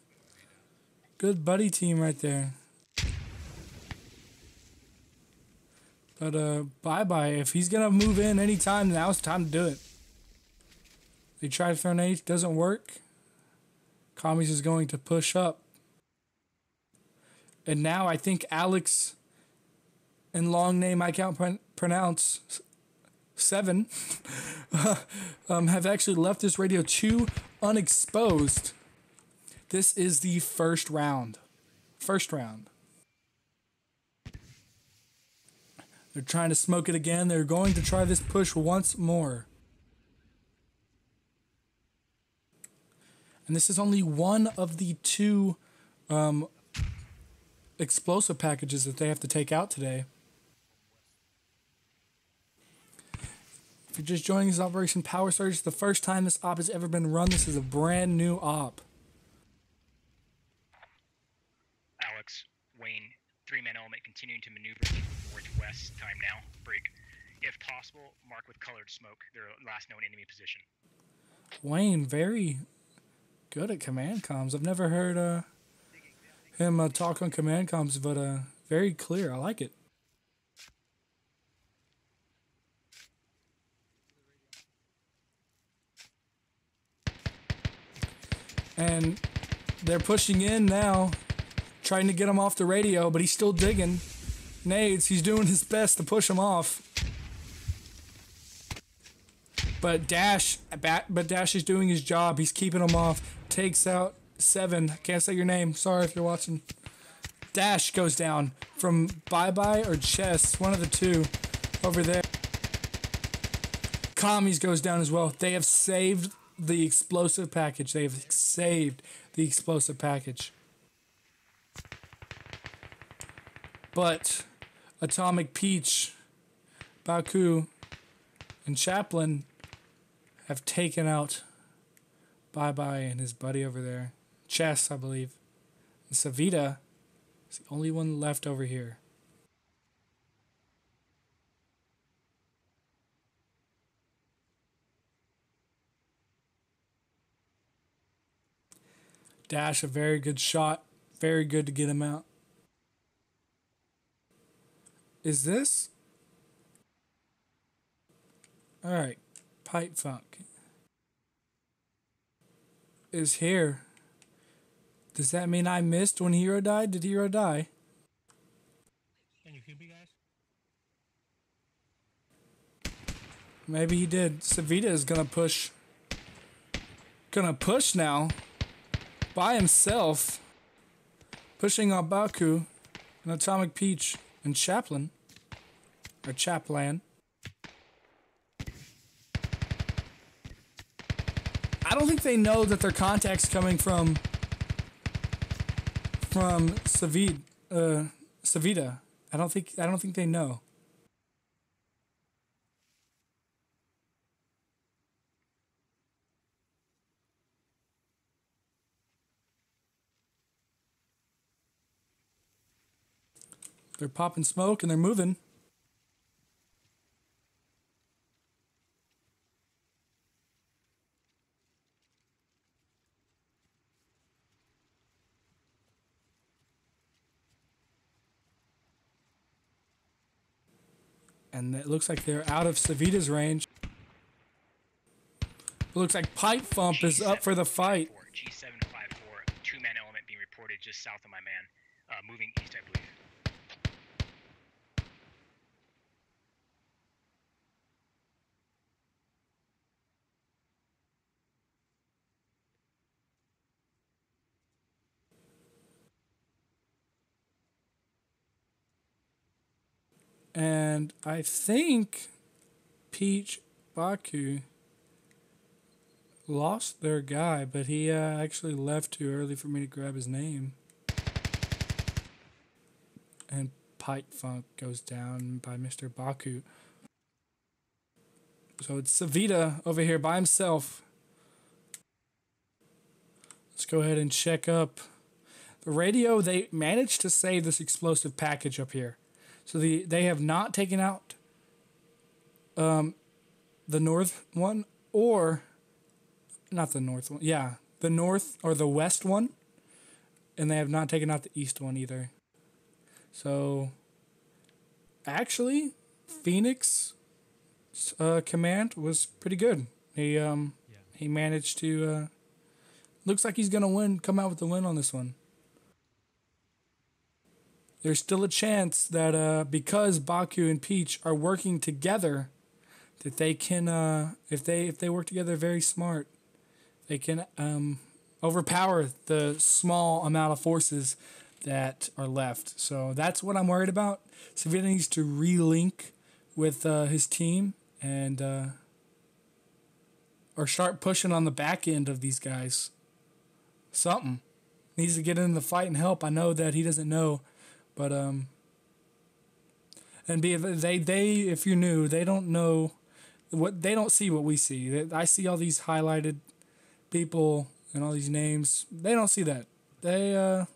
Good buddy team right there. But bye-bye. If he's gonna move in anytime, now's the time to do it. They try to throw an 8, doesn't work. Commies is going to push up. And now I think Alex and long name I can't pronounce 7 have actually left this radio 2 unexposed. This is the first round. They're trying to smoke it again. They're going to try this push once more. And this is only one of the 2 explosive packages that they have to take out today. If you're just joining this Operation Power Surge, it's the first time this op has ever been run. This is a brand new op. Alex, Wayne, 3-man element continuing to maneuver to the northwest. Time now. Break. If possible, mark with colored smoke their last known enemy position. Wayne, very good at command comms. I've never heard him talk on command comms, but very clear. I like it. And they're pushing in now, trying to get him off the radio, but he's still digging. Nades, he's doing his best to push him off. But Dash is doing his job. He's keeping him off. Takes out 7. Can't say your name. Sorry if you're watching. Dash goes down from Bye-Bye or Chess, one of the 2 over there. Commies goes down as well. They have saved the explosive package. They have saved the explosive package. But Atomic Peach, Baku, and Chaplin have taken out Bye-Bye and his buddy over there. Chess, I believe. And Savita is the only one left over here. Dash, a very good shot. Very good to get him out. Is this? Alright. Pipe Funk is here. Does that mean I missed when Hero died? Did Hero die? Can you hear me, guys? Maybe he did. Savita is gonna push. Gonna push now. By himself. Pushing on Baku and Atomic Peach and Chaplin. Or Chaplan. I don't think they know that their contact's coming from Savita. I don't think they know. They're popping smoke and they're moving. And it looks like they're out of Savita's range. It looks like Pipe Fump is up for the fight. G754, 2-man element being reported just south of my man. Moving east, I believe. And I think Peach Baku lost their guy, but he actually left too early for me to grab his name. And Pipe Funk goes down by Mr. Baku. So it's Savita over here by himself. Let's go ahead and check up the radio. They managed to save this explosive package up here. So they have not taken out the north one, or not the north one. Yeah, the north or the west one. And they have not taken out the east one either. So actually, Phoenix command was pretty good. He managed to looks like he's gonna win, come out with the win on this one. There's still a chance that because Baku and Peach are working together, that they can if they work together very smart, they can overpower the small amount of forces that are left. So that's what I'm worried about. Savita needs to relink with his team and or start pushing on the back end of these guys. Something needs to get in the fight and help. I know that he doesn't know, but and if you're new, they don't know what they don't see what we see. I see all these highlighted people and all these names. They don't see that. They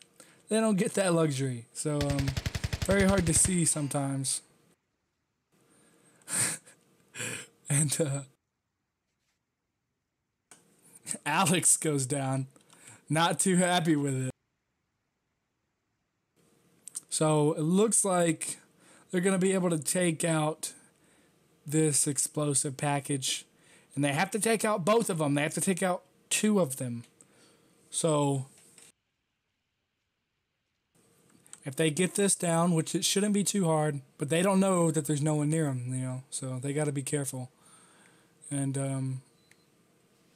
don't get that luxury. So very hard to see sometimes. And Alex goes down. Not too happy with it. So it looks like they're going to be able to take out this explosive package. And they have to take out both of them. They have to take out 2 of them. So if they get this down, which it shouldn't be too hard, but they don't know that there's no one near them, you know, so they got to be careful. And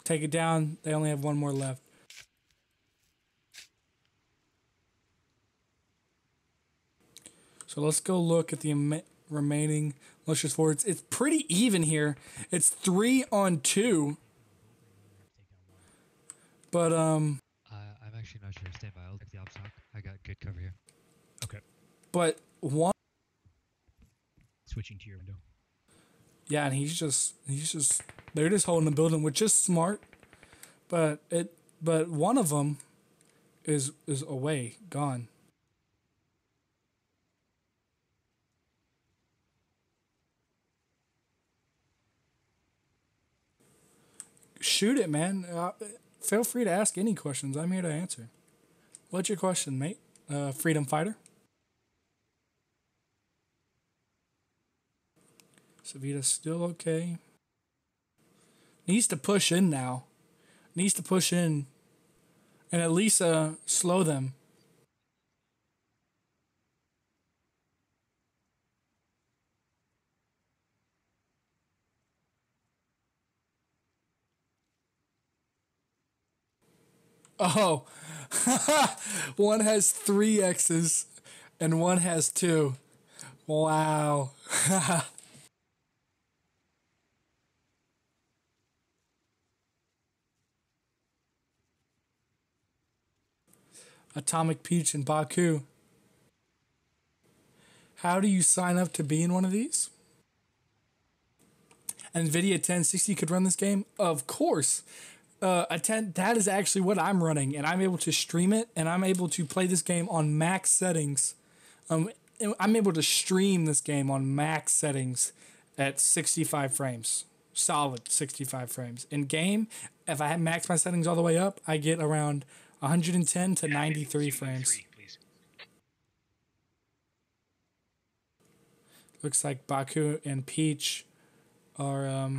take it down. They only have 1 more left. So let's go look at the remaining malicious forwards. It's pretty even here. It's 3 on 2. But I'm actually not sure. Stand by. I'll take the ops knock. I got good cover here. Okay. But one. Switching to your window. Yeah, and he's just they're just holding the building, which is smart. But one of them is away, gone. Shoot it, man. Feel free to ask any questions. I'm here to answer. What's your question, mate? Freedom fighter? Savita's still okay. Needs to push in now. Needs to push in. And at least slow them. Oh, one has 3 X's and one has 2. Wow. Atomic Peach and Baku. How do you sign up to be in one of these? NVIDIA 1060 could run this game? Of course. That is actually what I'm running, and I'm able to stream it, and I'm able to play this game on max settings. I'm able to stream this game on max settings at 65 frames. Solid 65 frames. In game, if I max my settings all the way up, I get around 110 to 93 frames. Looks like Baku and Peach are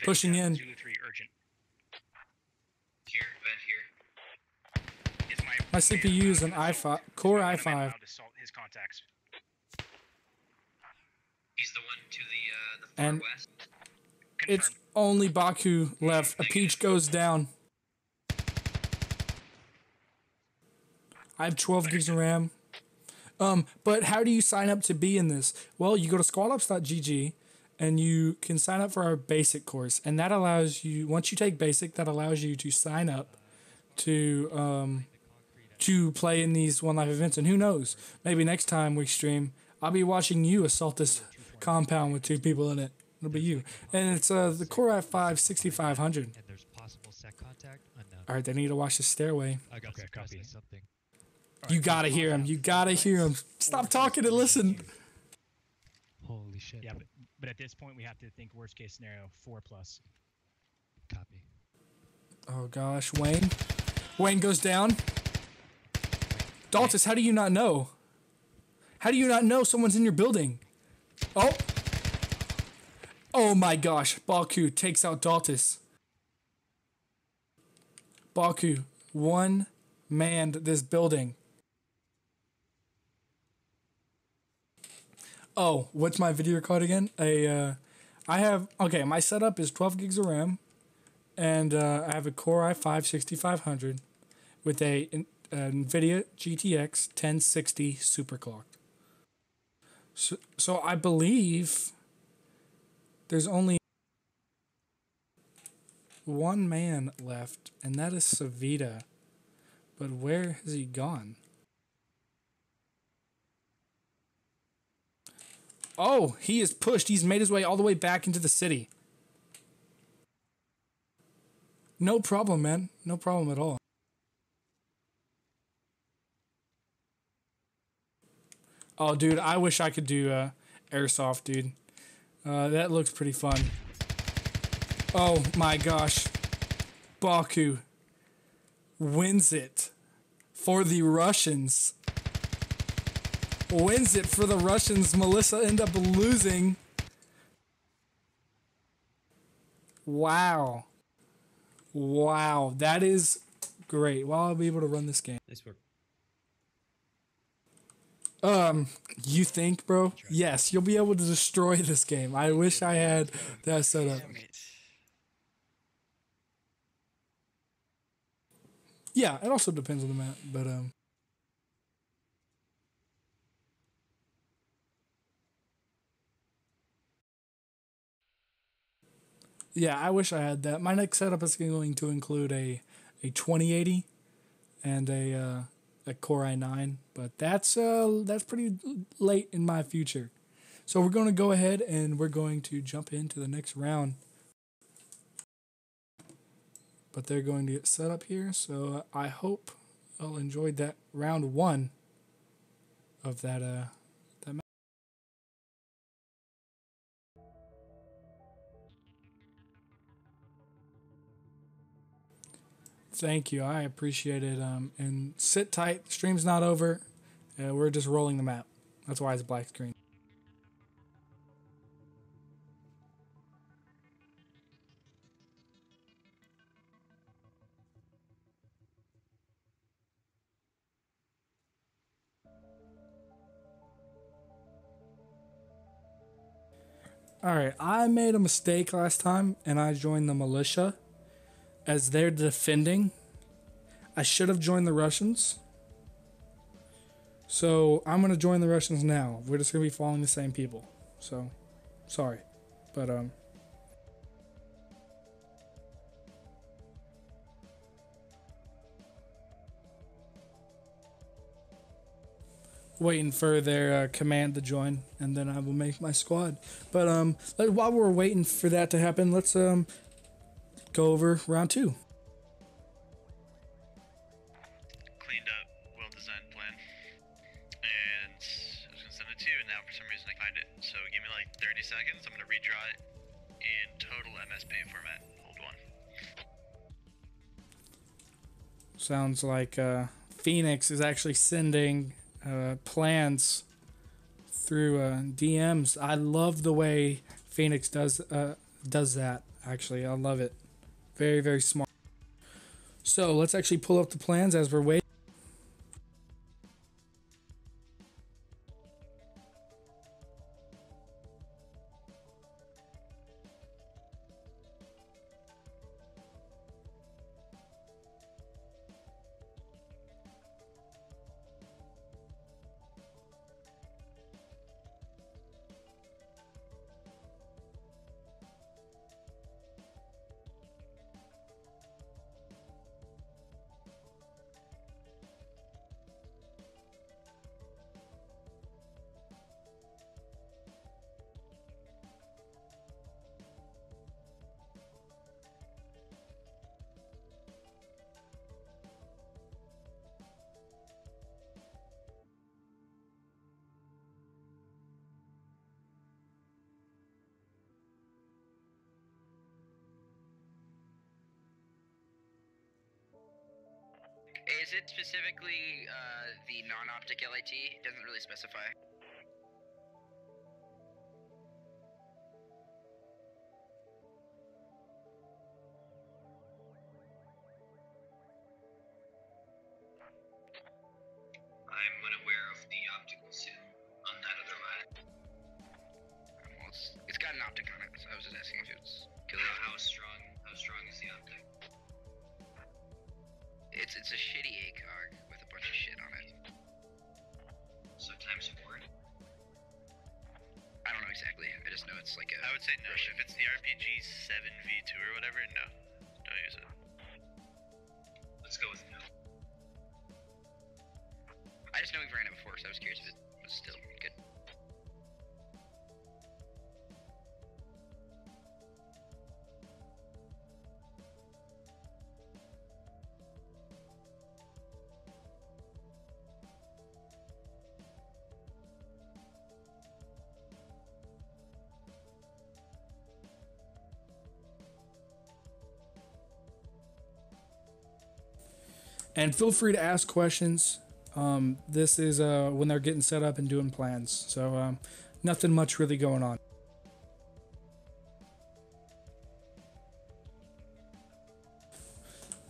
pushing in. Zulu 3 urgent. Here, vent here. Is My CPU is an i5 Core i5. allowed to assault his contacts. He's the one to the far And west. it's only Baku left. A Peach goes down. I have 12 gigs of RAM. But how do you sign up to be in this? Well, you go to squadops.gg and you can sign up for our basic course. And that allows you, once you take basic, that allows you to sign up to play in these One Life events. And who knows, maybe next time we stream, I'll be watching you assault this compound with 2 people in it. It'll be you. And it's the Core i5 6500. And there's possible set contact unknown. All right, they need to watch the stairway. I got Okay, copy. something. You gotta hear him. You gotta hear him. Stop talking and listen. Holy shit. Yeah, but at this point we have to think worst case scenario 4+. Copy. Oh gosh, Wayne. Wayne goes down. Daltus, how do you not know? How do you not know someone's in your building? Oh. Oh my gosh. Baku takes out Daltus. Baku one-manned this building. Oh, what's my video card again? My setup is 12 gigs of RAM, and I have a Core i5 6500 with a NVIDIA GTX 1060 superclocked. So I believe there's only one man left, and that is Savita. But where has he gone? Oh, he is pushed. He's made his way all the way back into the city. No problem, man. No problem at all. Oh, dude, I wish I could do airsoft, dude. That looks pretty fun. Oh my gosh. Baku wins it for the Russians. Wins it for the Russians. Melissa ended up losing. Wow. Wow. That is great. Well, I'll be able to run this game. Nice work. You think, bro? Yes, you'll be able to destroy this game. I wish I had that set up. Yeah, it also depends on the map, but yeah, I wish I had that. My next setup is going to include a 2080 and a Core i9, but that's pretty late in my future. So we're going to go ahead and we're going to jump into the next round. But they're going to get set up here, so I hope I'll enjoy that round 1 of that map. Thank you, I appreciate it. And sit tight, stream's not over. We're just rolling the map. That's why it's black screen. Alright, I made a mistake last time and I joined the militia as they're defending. I should have joined the Russians. So I'm going to join the Russians now. We're just going to be following the same people. So, sorry. But, waiting for their command to join, and then I will make my squad. But while we're waiting for that to happen, let's go over round 2. Cleaned up, well-designed plan. And I was gonna send it to you, and now for some reason I find it. So give me like 30 seconds. I'm gonna redraw it in total MS Paint format. Hold on. Sounds like Phoenix is actually sending plans through DMs. I love the way Phoenix does that. Actually, I love it. Very, very smart. So let's actually pull up the plans as we're waiting. it specifically the non-optic LIT? It doesn't really specify. I'm unaware of the optical suit on that other line. Well, it's got an optic on it, so I was just asking if it was killer. How strong is the optic? It's a shitty ACOG with a bunch of shit on it. So times 4? I don't know exactly. I just know it's like a. I would say no. If it's the RPG 7v2 or whatever, no. Don't use it. Let's go with no. I just know we've ran it before, so I was curious if it was still good. And feel free to ask questions. This is when they're getting set up and doing plans. So nothing much really going on.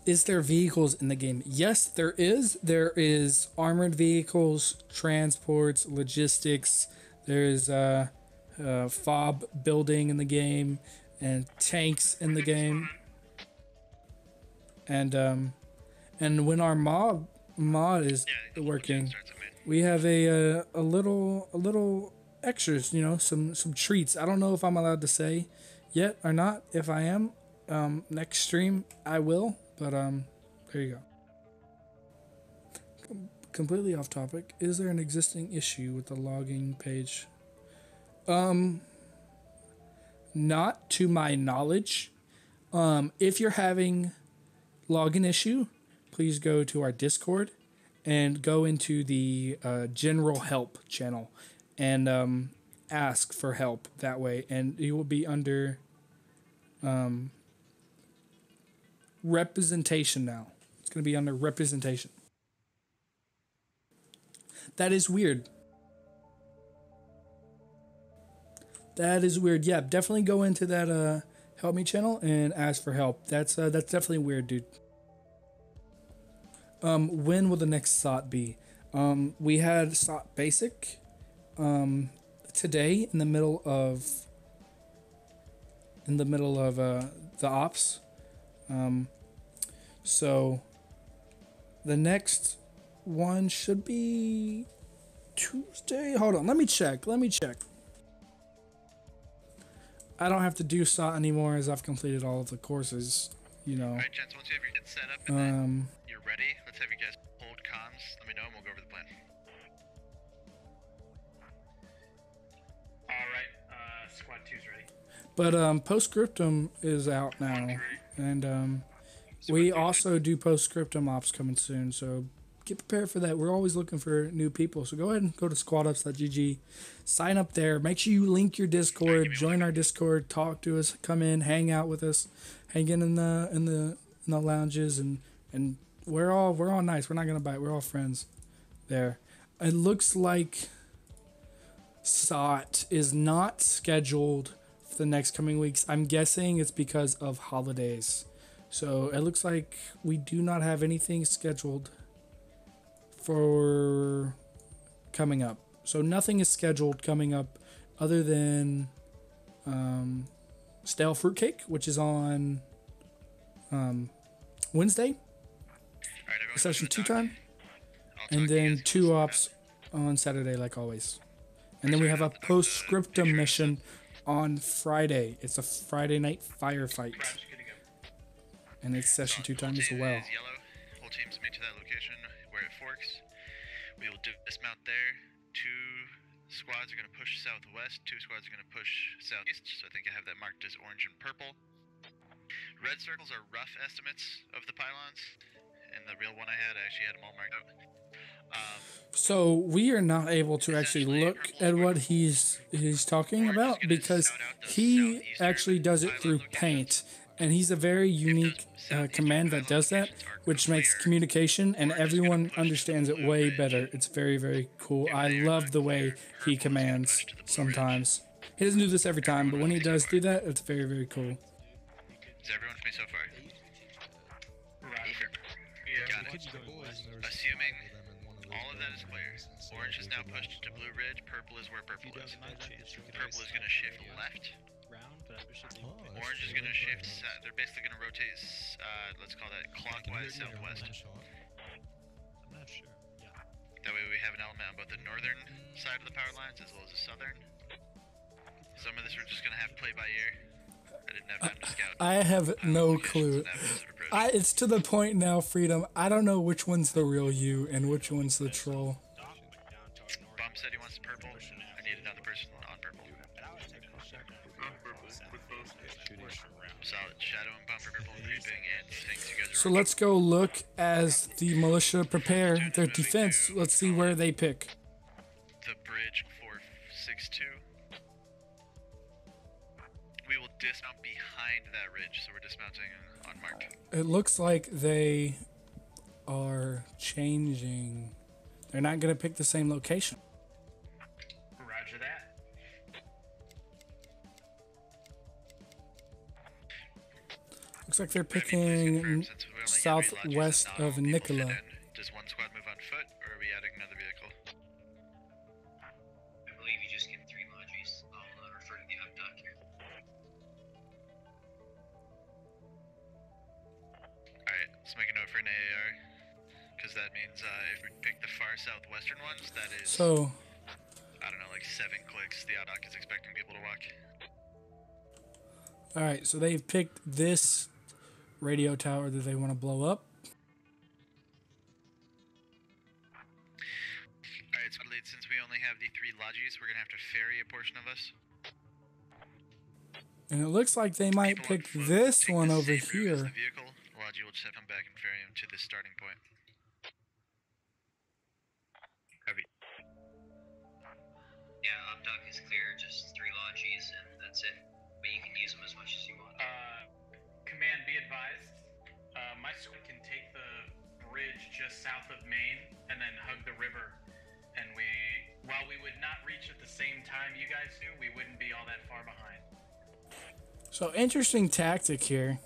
Is there vehicles in the game? Yes, there is. There is armored vehicles, transports, logistics. There's fob building in the game and tanks in the game. And when our mod is working, we have a little extras, you know, some treats. I don't know if I'm allowed to say yet or not. If I am, next stream I will. But there you go. Completely off topic. Is there an existing issue with the logging page? Not to my knowledge. If you're having login issue, please go to our Discord and go into the general help channel and ask for help that way. And you will be under representation now. It's going to be under representation. That is weird. That is weird. Yeah, definitely go into that help me channel and ask for help. That's definitely weird, dude. When will the next SOT be? We had SOT Basic today in the middle of the ops. So the next one should be Tuesday. Hold on, let me check. I don't have to do SOT anymore as I've completed all of the courses, you know. Alright, gents, once you have your get set up and then you're ready, let's have you guys hold comms. Let me know and we'll go over the plan. Alright, squad 2's ready. But Postscriptum is out now, and we also do Postscriptum ops coming soon, so get prepared for that. We're always looking for new people, so go ahead and go to squadups.gg, sign up there. Make sure you link your Discord, join our Discord, talk to us, come in, hang out with us, hang in the lounges, and we're all nice. We're not gonna bite. We're all friends there. It looks like SOT is not scheduled for the next coming weeks. I'm guessing it's because of holidays. So it looks like we do not have anything scheduled for coming up. So nothing is scheduled coming up other than Stale Fruitcake, which is on Wednesday, session 2 time, and then 2 ops on Saturday like always. And then we have a Postscriptum mission on Friday. It's a Friday night firefight. And it's session 2 time as well. Yellow. Whole team's made to that location where it forks. We will dismount there. 2 squads are going to push southwest. 2 squads are going to push southeast. So I think I have that marked as orange and purple. Red circles are rough estimates of the pylons. And the real one I actually had them all marked out. So we are not able to actually look at what he's talking about because he actually does it through paint, And he's a very unique command that does that, which makes communication and everyone understands it way better. It's very, very cool. I love the way he commands sometimes. He doesn't do this every time, but when he does do that, it's very, very cool. Is everyone with me so far? Roger. Got it. Assuming all of that is clear, orange is now pushed to Blue Ridge, purple is where purple is. Purple is going to shift left. Orange is going to shift, they're basically going to rotate, let's call that clockwise southwest. I'm not sure. Yeah. That way we have an element on both the northern side of the power lines as well as the southern. Some of this we're just going to have to play by ear. I didn't have time to scout. I have no clue. It's to the point now, Freedom. I don't know which one's the real you and which one's the troll. Bump said he wants purple. I need another person on purple. Solid. Shadow and Bump are purple creeping in. Sphinx, you guys are So let's go look as the militia prepare their defense. Let's see where they pick. the bridge 462. We will dismount behind that ridge, so we're dismounting unmarked. It looks like they are changing. They're not going to pick the same location. Roger that. Looks like they're picking southwest of Nicola. Does one squad move on foot, or are we adding another vehicle? I believe you just get 3 lodges. I'll refer to the up dock here. Alright, let's make a note for an AAR. Because that means if we pick the far southwestern ones, that is, So, I don't know, like 7 clicks. The out dock is expecting people to walk. alright, so they've picked this radio tower that they want to blow up. Alright, so since we only have the 3 lodges, we're going to have to ferry a portion of us. And it looks like they might pick this one over here. The vehicle, lodge will just have to come back and ferry him to the starting point. Heavy. Yeah, up dock is clear, just 3 lodges, and that's it. But you can use them as much as you want. Command, be advised. My squad can take the bridge just south of Maine and then hug the river. And while we would not reach at the same time you guys do, we wouldn't be all that far behind. So, interesting tactic here.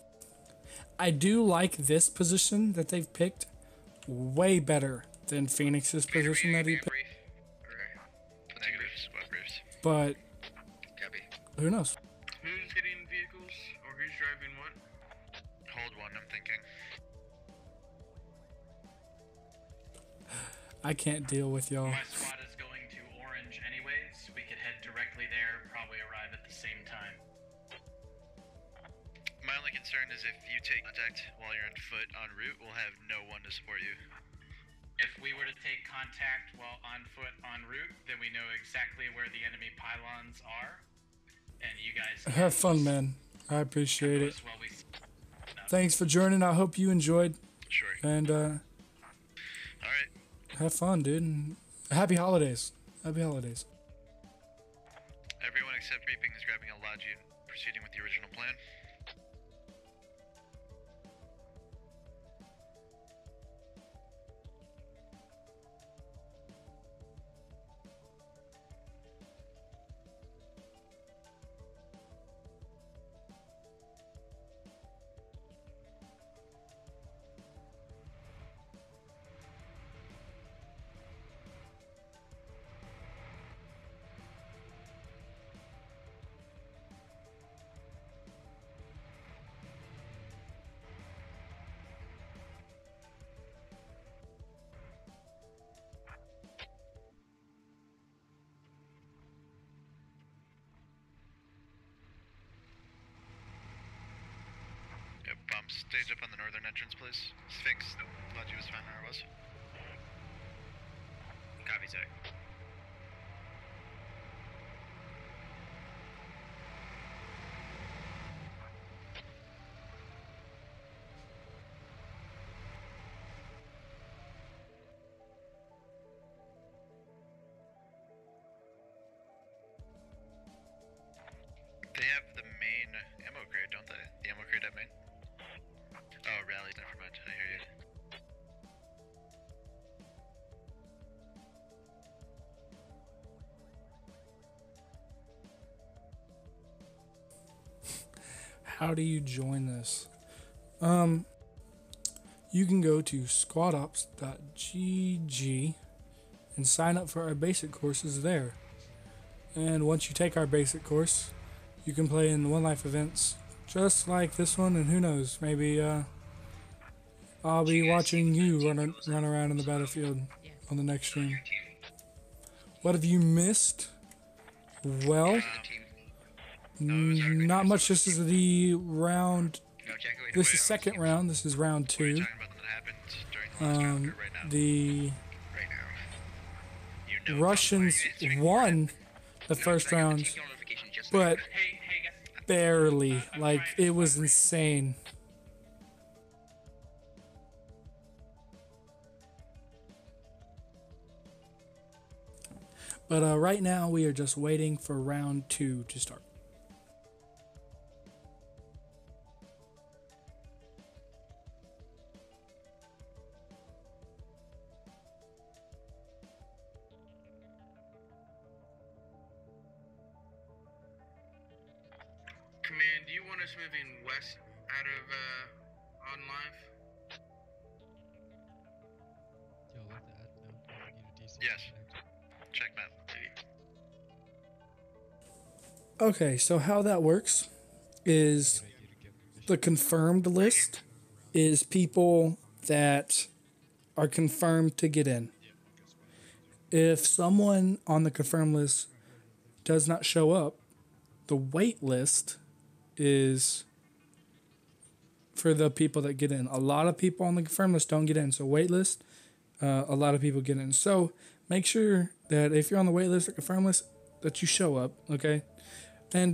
I do like this position that they've picked way better than Phoenix's position that he picked. Negative, squad briefs. But, who knows? Who's getting vehicles, or who's driving what? Hold one, I'm thinking. I can't deal with y'all. My squad is going to Orange anyways. We could head directly there, probably arrive at the same time. My only concern is if you take contact while you're on foot en route, we'll have no one to support you. If we were to take contact while on foot en route, then we know exactly where the enemy pylons are. And you guys Have fun, man. I appreciate it. while we Thanks for joining. I hope you enjoyed. Sure. And Alright. have fun, dude. And happy holidays. Happy holidays. Everyone except Reaping is grabbing a lodge and proceeding with the original plan. Bump, stage up on the northern entrance, please. Sphinx, lodge was fine where I was. Copy, sir. They have the main ammo crate, don't they? The ammo crate at main? how do you join this? You can go to squadops.gg and sign up for our basic courses there. And once you take our basic course, you can play in One Life events just like this one, and who knows, maybe I'll be watching you run around in the battlefield on the next stream. What have you missed? Well, not much. This is the round. This is second round. This is round 2. The Russians won the first round, but barely. Like, it was insane. But right now we are just waiting for round 2 to start. Command, do you want us moving west out of on live? Yo, let the ad know if you need a DC. Yes. Check map. Okay, so how that works is the confirmed list is people that are confirmed to get in. If someone on the confirmed list does not show up, the wait list is for the people that get in. A lot of people on the confirmed list don't get in, so wait list, a lot of people get in. So make sure that if you're on the wait list or confirmed list, that you show up, okay? And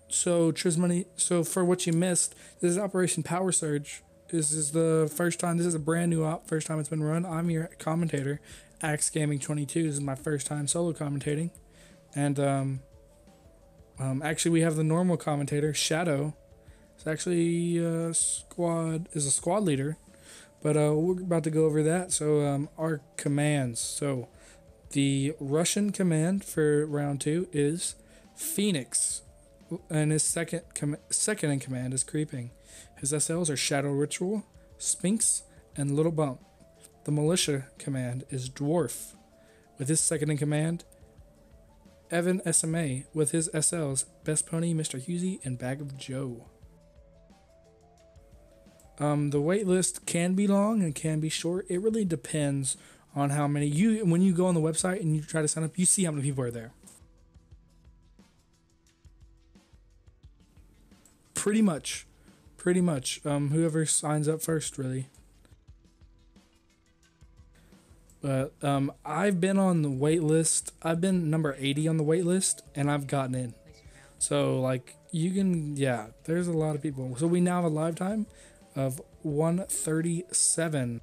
so Trismoney, so for what you missed, this is Operation Power Surge. This is the first time. This is a brand new op. First time it's been run. I'm your commentator. AxeGaming22. This is my first time solo commentating, and actually we have the normal commentator Shadow. It's actually a squad leader, but we're about to go over that. So our commands. So the Russian command for round 2 is Phoenix, and his second in command is Creeping. His SLs are Shadow Ritual, Sphinx, and Little Bump. The militia command is Dwarf, with his second in command Evan SMA, with his SLs Best Pony, Mr. Husey, and Bag of Joe. The wait list can be long and can be short. It really depends on how many when you go on the website and you try to sign up, you see how many people are there. Pretty much. Whoever signs up first, really. But I've been on the wait list. I've been number 80 on the wait list, and I've gotten in. So, like, you can, yeah, there's a lot of people. So we now have a live time of 1:37.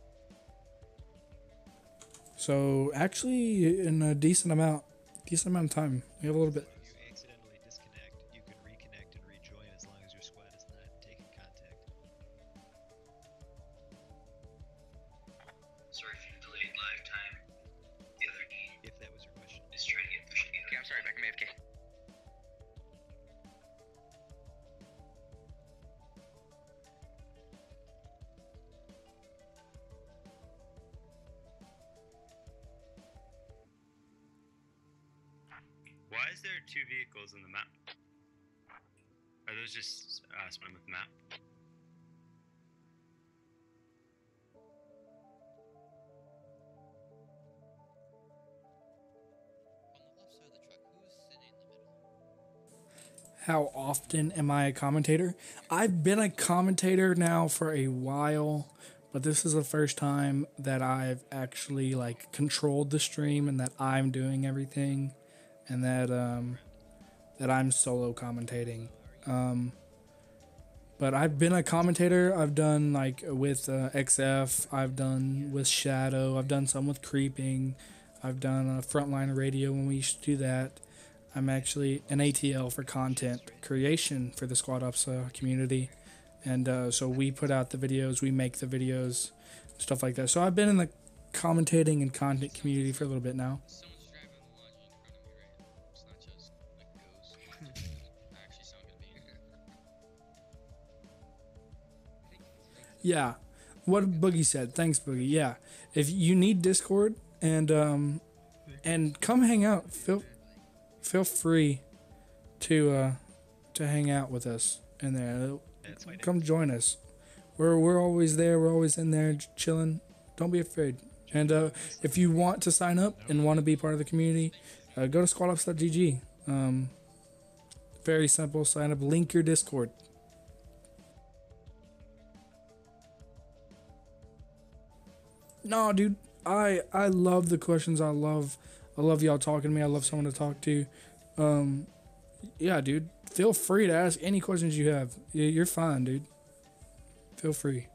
So actually, in a decent amount of time, we have a little bit. If you accidentally disconnect, you can reconnect and rejoin as long as your squad is not taking contact. Sorry for the delayed live time. The other game If that was your question. is trying to get pushed together. Okay, I'm sorry, back in AFK. Why is there 2 vehicles in the map? Are those just spun with the map? How often am I a commentator? I've been a commentator now for a while, but this is the first time that I've actually like controlled the stream and that I'm doing everything, and that I'm solo commentating. But I've been a commentator. I've done like with XF. I've done with Shadow. I've done some with Creeping. I've done a Frontline Radio when we used to do that. I'm actually an ATL for content creation for the Squad Ops community. And so we put out the videos, we make the videos, stuff like that. So I've been in the commentating and content community for a little bit now. Yeah, what Boogie said. Thanks, Boogie. Yeah, if you need Discord and come hang out, feel free to hang out with us in there. Come join us. We're always there. We're always in there chilling. Don't be afraid. And if you want to sign up and want to be part of the community, go to squadops.gg. Very simple. Sign up. Link your Discord. No, dude. I love the questions. I love y'all talking to me. I love someone to talk to. Yeah, dude. Feel free to ask any questions you have. You're fine, dude. Feel free.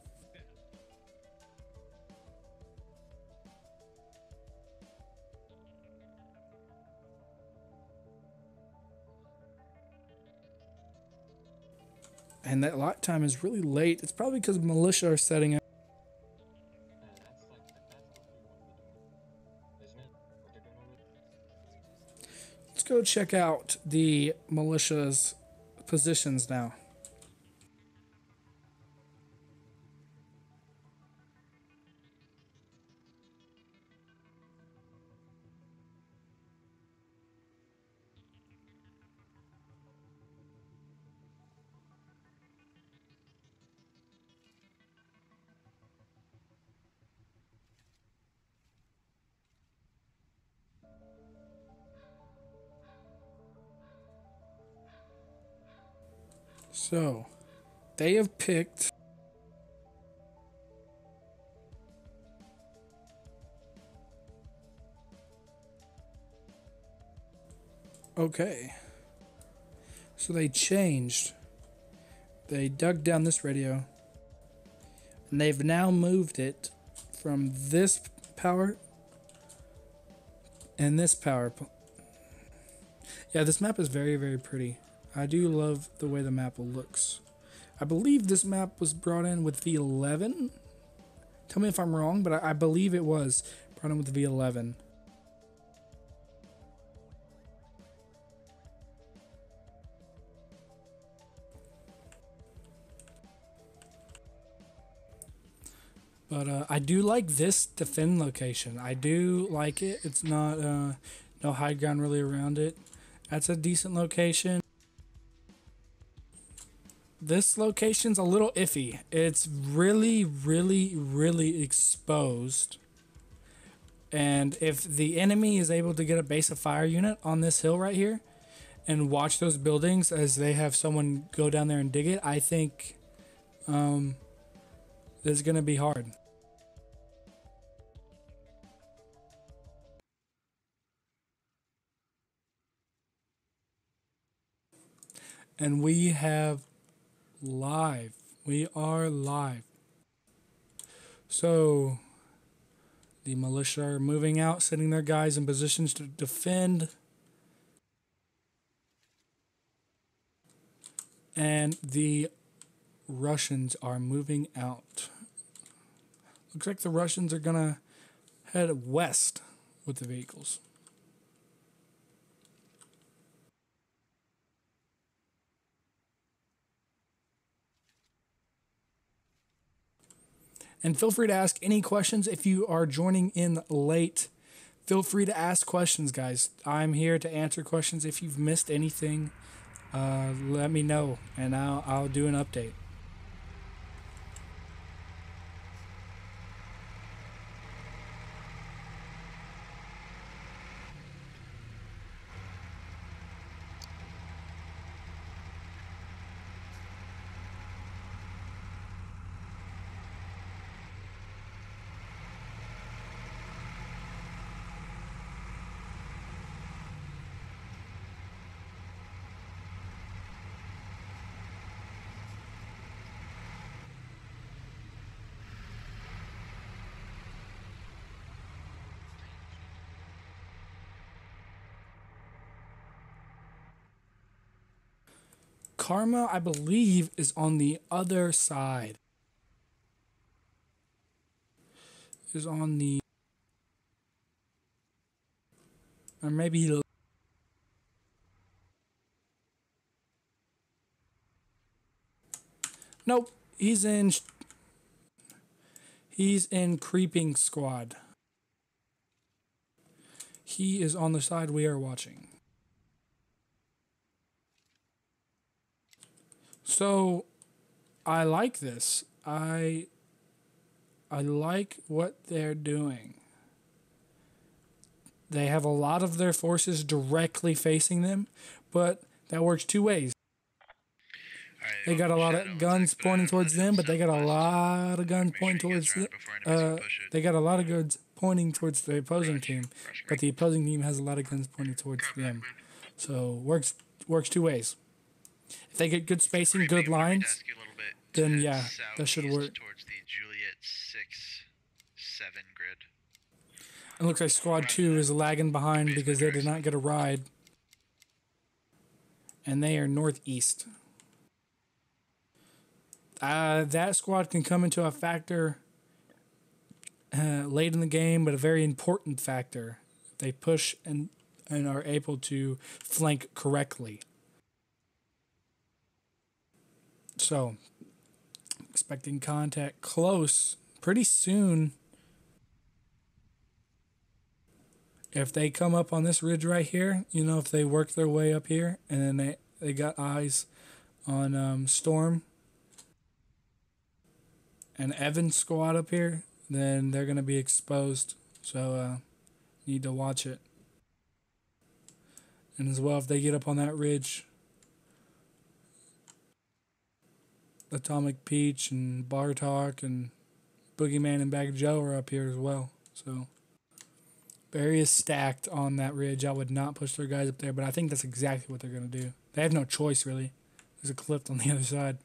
And that light time is really late. It's probably because militia are setting up. Let's go check out the militia's positions now. So, they have picked okay. So they changed. They dug down this radio. And they've now moved it from this power and this power. Yeah, this map is very, very pretty. I do love the way the map looks. I believe this map was brought in with V11. Tell me if I'm wrong, but I believe it was brought in with V11. But I do like this defend location. I do like it. It's not no high ground really around it. That's a decent location. This location's a little iffy. It's really, really, really exposed. And if the enemy is able to get a base of fire unit on this hill right here and watch those buildings as they have someone go down there and dig it, I think it's going to be hard. And we have live. We are live. So the militia are moving out, setting their guys in positions to defend. And the Russians are moving out. Looks like the Russians are gonna head west with the vehicles. And feel free to ask any questions if you are joining in late. Feel free to ask questions, guys. I'm here to answer questions. If you've missed anything, let me know, and I'll do an update. Karma, I believe, is on the other side. Is on the... Or maybe... Nope, he's in He's in creeping squad. He is on the side we are watching. So, I like this. I like what they're doing. They have a lot of their forces directly facing them, but that works two ways. They got a lot of guns pointing towards them, but they got a lot of guns pointing towards they got a lot of guns pointing towards the opposing team, but the opposing team has a lot of guns pointing towards them. So works two ways. If they get good spacing, good lines, then yeah, that should work. Towards the Juliet 6-7 grid. It looks like Squad 2 is lagging behind because they did not get a ride. And they are northeast. That squad can come into a factor late in the game, but a very important factor. They push and are able to flank correctly. So, expecting contact close pretty soon. If they come up on this ridge right here, you know, if they work their way up here, and then they got eyes on Storm and Evan's squad up here, then they're going to be exposed. So, need to watch it. And as well, if they get up on that ridge, Atomic Peach and Bartok and Boogeyman and Bag Joe are up here as well. So, Barry is stacked on that ridge. I would not push their guys up there, but I think that's exactly what they're going to do. They have no choice, really. There's a cliff on the other side.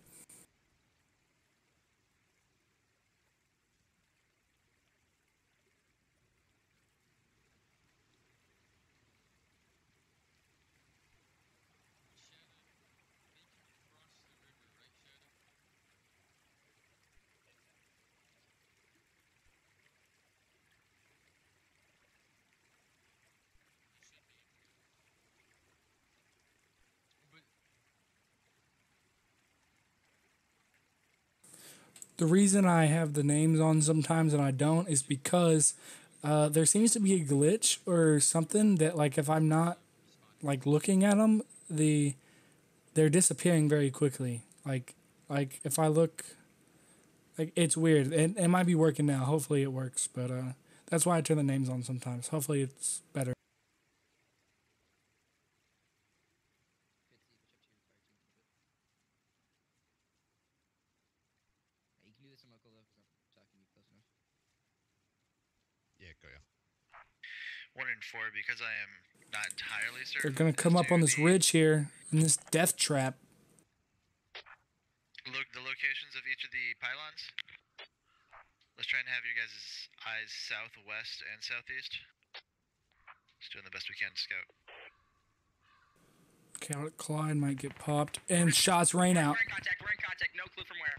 The reason I have the names on sometimes and I don't is because there seems to be a glitch or something that, like, if I'm not like looking at them, they're disappearing very quickly. Like if I look, like, it's weird. It might be working now. Hopefully it works, but that's why I turn the names on sometimes. Hopefully it's better. Yeah, go ya. 1 and 4, because I am not entirely certain. They're gonna come up on this ridge here in this death trap. Look, the locations of each of the pylons. Let's try and have your guys' eyes southwest and southeast. Just doing the best we can to scout. Okay, Clyde might get popped, and shots rain out. We're in contact, no clue from where.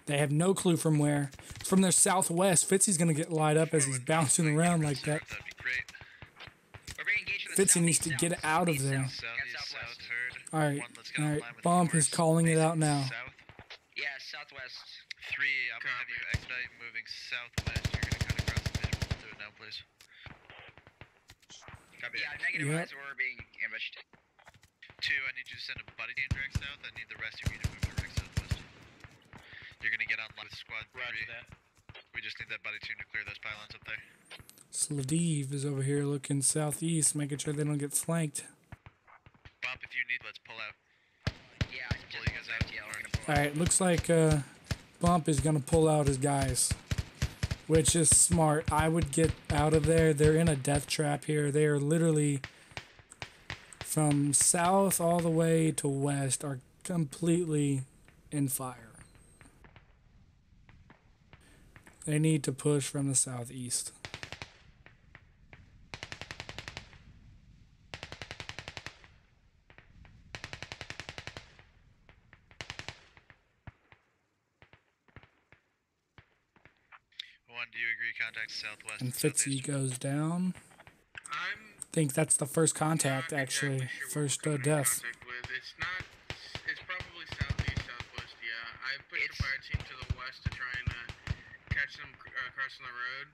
They have no clue from where. It's from their southwest. Fitzy's gonna get light up as he's bouncing around like that. That'd be great. Fitzy needs to get out of there. Alright, Bomb is calling it out now. Yeah, southwest. 3, I'm gonna have you expedite moving southwest. You're gonna cut across the vision. Do it now, please. Copy. Yeah, negative eyes, we're being ambushed. 2, I need you to send a buddy team direct south. I need the rest of you to move direct southwest. You're gonna get on with squad 3. We just need that buddy team to clear those pylons up there. Sladiv is over here looking southeast, making sure they don't get flanked. Bump, if you need, let's pull out. Yeah, I pull you guys out. Yeah, we're gonna pull out. Alright, looks like Bump is gonna pull out his guys, which is smart. I would get out of there. They're in a death trap here. They are literally from south all the way to west are completely in fire. They need to push from the southeast. Do you agree? Contact southwest. And Fitzy goes down. I think that's the first contact, actually. First death. It's not. It's probably southeast, southwest. Yeah, I pushed a fire team to the west to try and catch them crossing the road,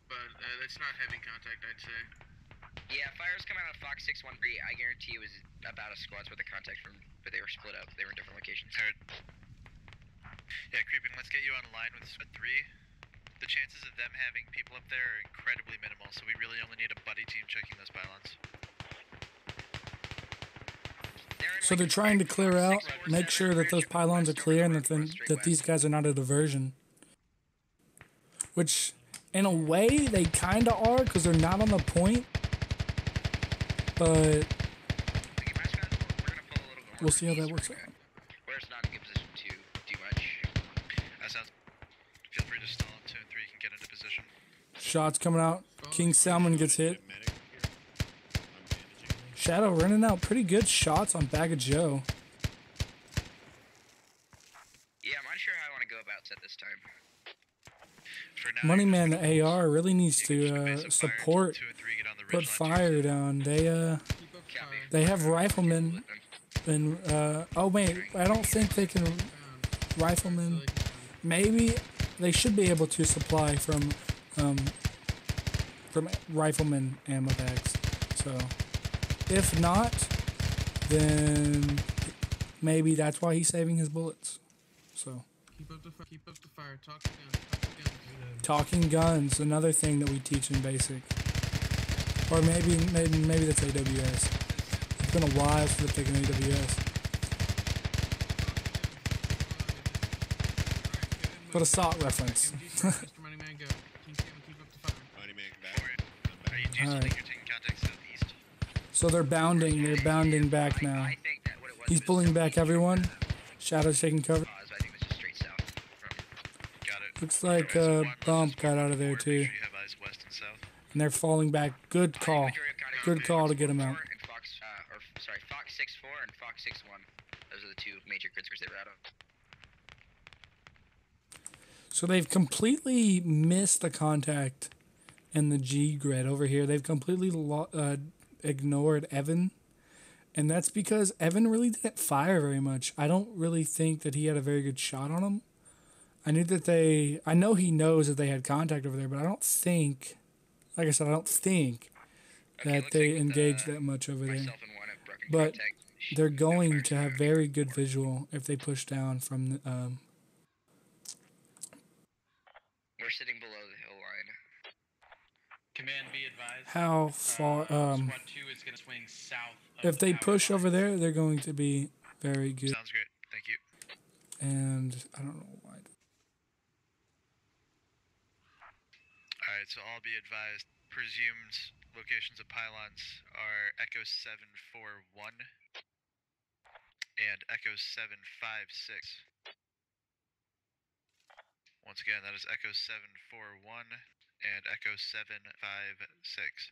but it's not heavy contact, I'd say. Yeah, fires come out of Fox 613. I guarantee it was about a squad's worth of contact from, but they were split up. They were in different locations. Heard. Yeah, Creeping, let's get you on a line with Squad 3. The chances of them having people up there are incredibly minimal, so we really only need a buddy team checking those pylons. So they're trying to clear out, make sure that those pylons are clear and that these guys are not a diversion. Which, in a way, they kind of are because they're not on the point. But we'll see how that works out. Where's not in a good position to do much. That sounds. Feel free to stall 2 and 3 can get into position. Shots coming out. King Salmon gets hit. Shadow running out pretty good shots on Bag of Joe. Yeah, I'm unsure how I want to go about set this time. Moneyman, the AR, really needs to support, put fire down. They have riflemen, and oh wait, I don't think they can riflemen. Maybe they should be able to supply from rifleman ammo bags. So if not, then maybe that's why he's saving his bullets. So Keep up the fire. talking guns, another thing that we teach in basic, or maybe that's AWS. It's been a while since I've taken AWS. But assault reference. Alright. So they're bounding back now. He's pulling back everyone. Shadow's taking cover. Looks like Bump got out of there too. And they're falling back. Good call. Good call to get him out. Fox 64 and Fox 61. Those are the two major critters they were out of. So they've completely missed the contact in the G grid over here. They've completely ignored Evan. And that's because Evan really didn't fire very much. I don't really think that he had a very good shot on him. I know he knows that they had contact over there, but I don't think, like I said, I don't think that they engaged that much over there. But they're going to have very good visual if they push down from the, We're sitting below the hill line. Command be advised. how far, Squad 2 is going to swing south. if they push over there, they're going to be very good. Sounds great. Thank you. And I don't know why. Alright, so all be advised. Presumed locations of pylons are Echo 741 and Echo 756. Once again, that is Echo 741 and Echo 756.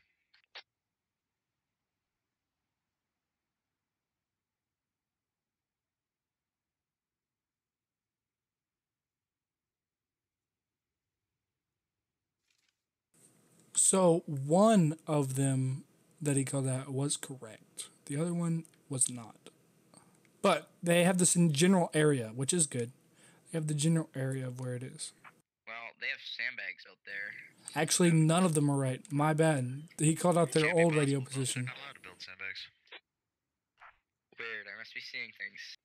So one of them that he called out was correct. The other one was not. But they have this in general area, which is good. They have the general area of where it is. Well, they have sandbags out there. Actually, none of them are right. My bad. He called out their old radio position. Not allowed to build sandbags. Weird, I must be seeing things.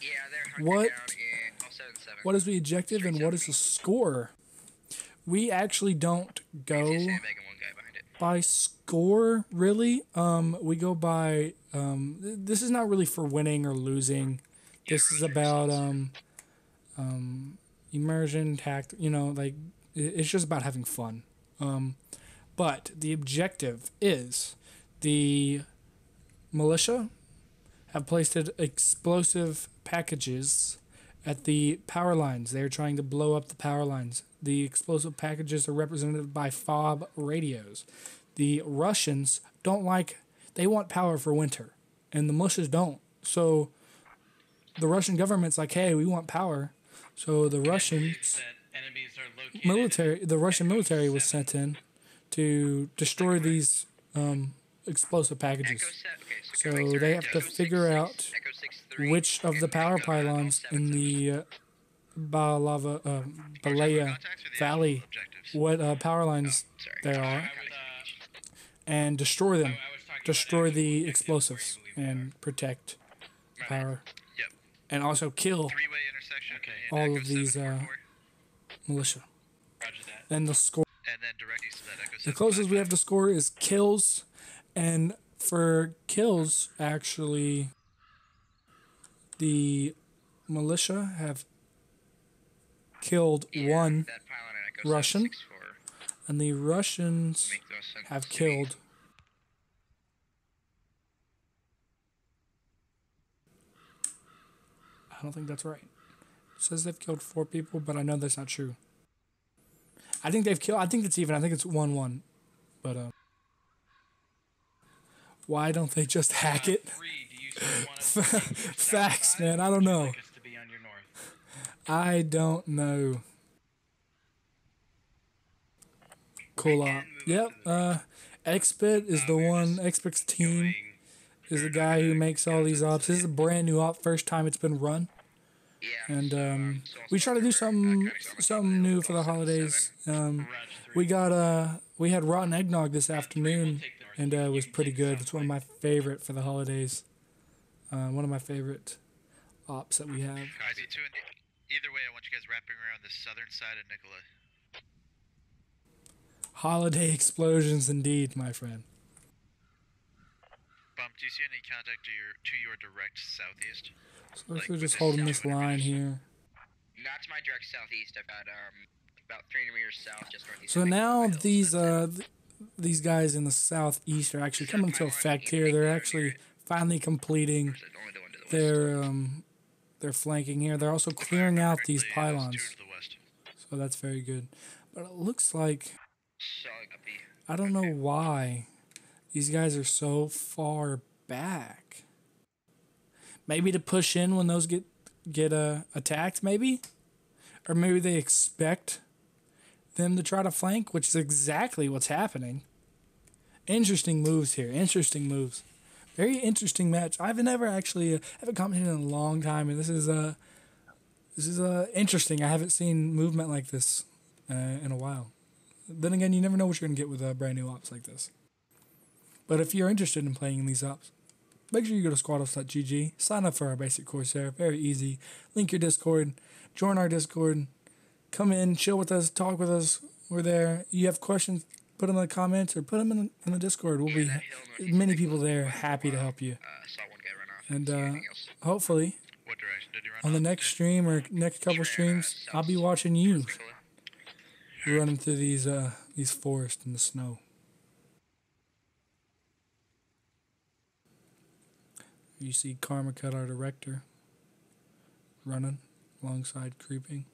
Yeah, they're hunkered What? down in 7-7. What is the objective and what is the score? We actually don't go by score, really. We go by, this is not really for winning or losing. This is about immersion, tact, like, it's just about having fun. But the objective is the militia have placed explosive packages at the power lines. They're trying to blow up the power lines. The explosive packages are represented by fob radios. The Russians they want power for winter, and the militias don't. So the Russian government's like, hey, we want power. So the Russian military was sent in to destroy these explosive packages. So they have to figure out which of the power pylons in the Balava, Balea Valley, what power lines there are, and destroy them. Destroy the explosives and protect the power. Yep. And also kill Three-way intersection. all of these militia. Then the score. And then direct east of that, Echo The closest we have to score is kills, and for kills, actually, the militia have killed one Russian, and the Russians have killed I don't think that's right. It says they've killed 4 people, but I know that's not true. I think they've killed. I think it's even. I think it's 1-1. But why don't they just hack it? Facts, man. I don't know. I don't know. Cool op. Yep. Xbit is the one. Xbit's team is the guy who makes all these ops. This is a brand new op. First time it's been run. And we try to do something new for the holidays. We had rotten eggnog this afternoon, and it was pretty good. It's one of my favorite for the holidays. One of my favorite ops that we have. Either way, I want you guys wrapping around the southern side of Nicola. Holiday explosions, indeed, my friend. Bump, do you see any contact to your direct southeast? So we're just holding this line here. Not to my direct southeast. I've got about 300 meters south, just northeast. So now these guys in the southeast are actually coming to effect here. They're actually finally completing their flanking here. They're also clearing out these pylons. So that's very good. But it looks like I don't know why these guys are so far back. Maybe to push in when those get attacked, maybe? Or maybe they expect them to try to flank, which is exactly what's happening. Interesting moves here. Interesting moves. Very interesting match. I've never actually haven't commented in a long time, and this is interesting. I haven't seen movement like this in a while. Then again, you never know what you're gonna get with brand new ops like this. But if you're interested in playing in these ops, make sure you go to squadops.gg, sign up for our basic course there. Very easy. Link your Discord, join our Discord, come in, chill with us, talk with us. We're there. You have questions, put them in the comments or put them in the Discord. We'll be many people there, happy to help you. And hopefully, on the next stream or next couple streams, I'll be watching you running through these forests in the snow. You see Karma Cut, our director, running alongside creeping.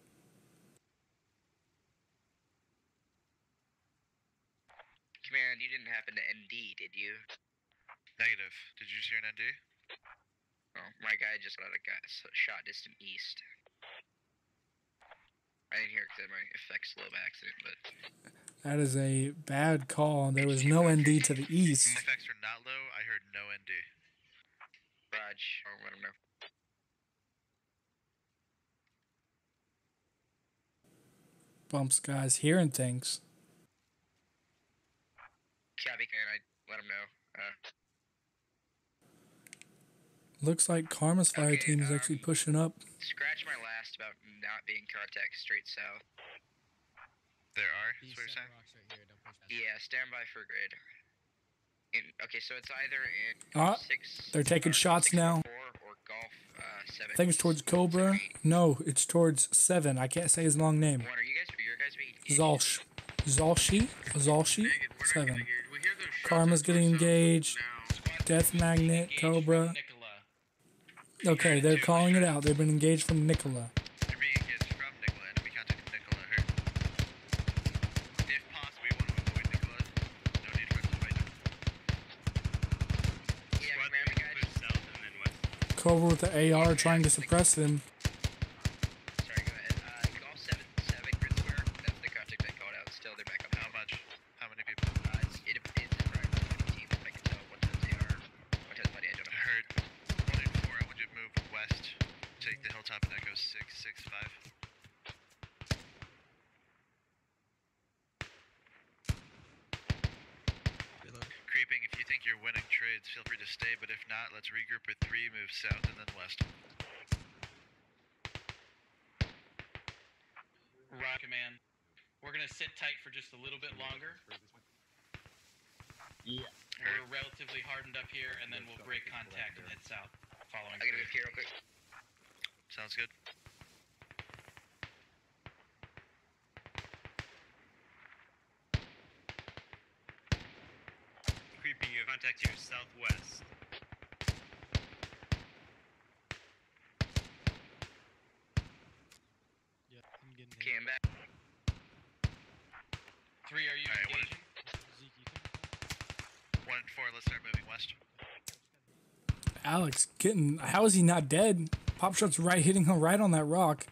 Command, you didn't happen to ND, did you? Negative. Did you see an ND? Oh, my guy just got a shot distant east. I didn't hear it because my effects low by accident, but... That is a bad call. There was no ND to the east. My effects were not low. I heard no ND. Raj, I'll let him know. Bumps guys hearing things. Copy, can I let him know? Looks like Karma's fire team is actually pushing up. Scratch my last about not being contact straight south. There are? That's what you're saying? Yeah, stand by for grid. Okay, so it's either in they're taking shots now. Or golf 7. I think it's towards Cobra. No, it's towards 7. I can't say his long name. Are you guys Zalsh. Zalshi? 7. Karma's getting engaged. Death Magnet, Cobra. Okay, they're calling it out. They've been engaged from Nicola. They're being engaged from Nicola, and we contact Nicola. If possible, we want to avoid Nicola. No need for us to fight them. Cobra with the AR trying to suppress them. Sorry, go ahead. Golf 7, grid square. That's the contact I called out. Still, they're back up. How much? How many people? It depends on the team. If I can tell what times they are. What times buddy I don't know. I heard 1 and 4. I want you to move west. Take the hilltop and Echo 665. feel free to stay, but if not, let's regroup with 3, move south, and then west. Rock command. We're gonna sit tight for just a little bit longer. Yeah. We're relatively hardened up here, and then we'll break contact and head south. Following. I gotta go here real quick. Sounds good. Creeping you, contact you southwest. Yeah, I'm getting hit. Okay, I'm back. 3, are you Alright, engaging? Zeke, you can 1 and 4, let's start moving west. Alex, getting. How is he not dead? Pop shot's right hitting him right on that rock.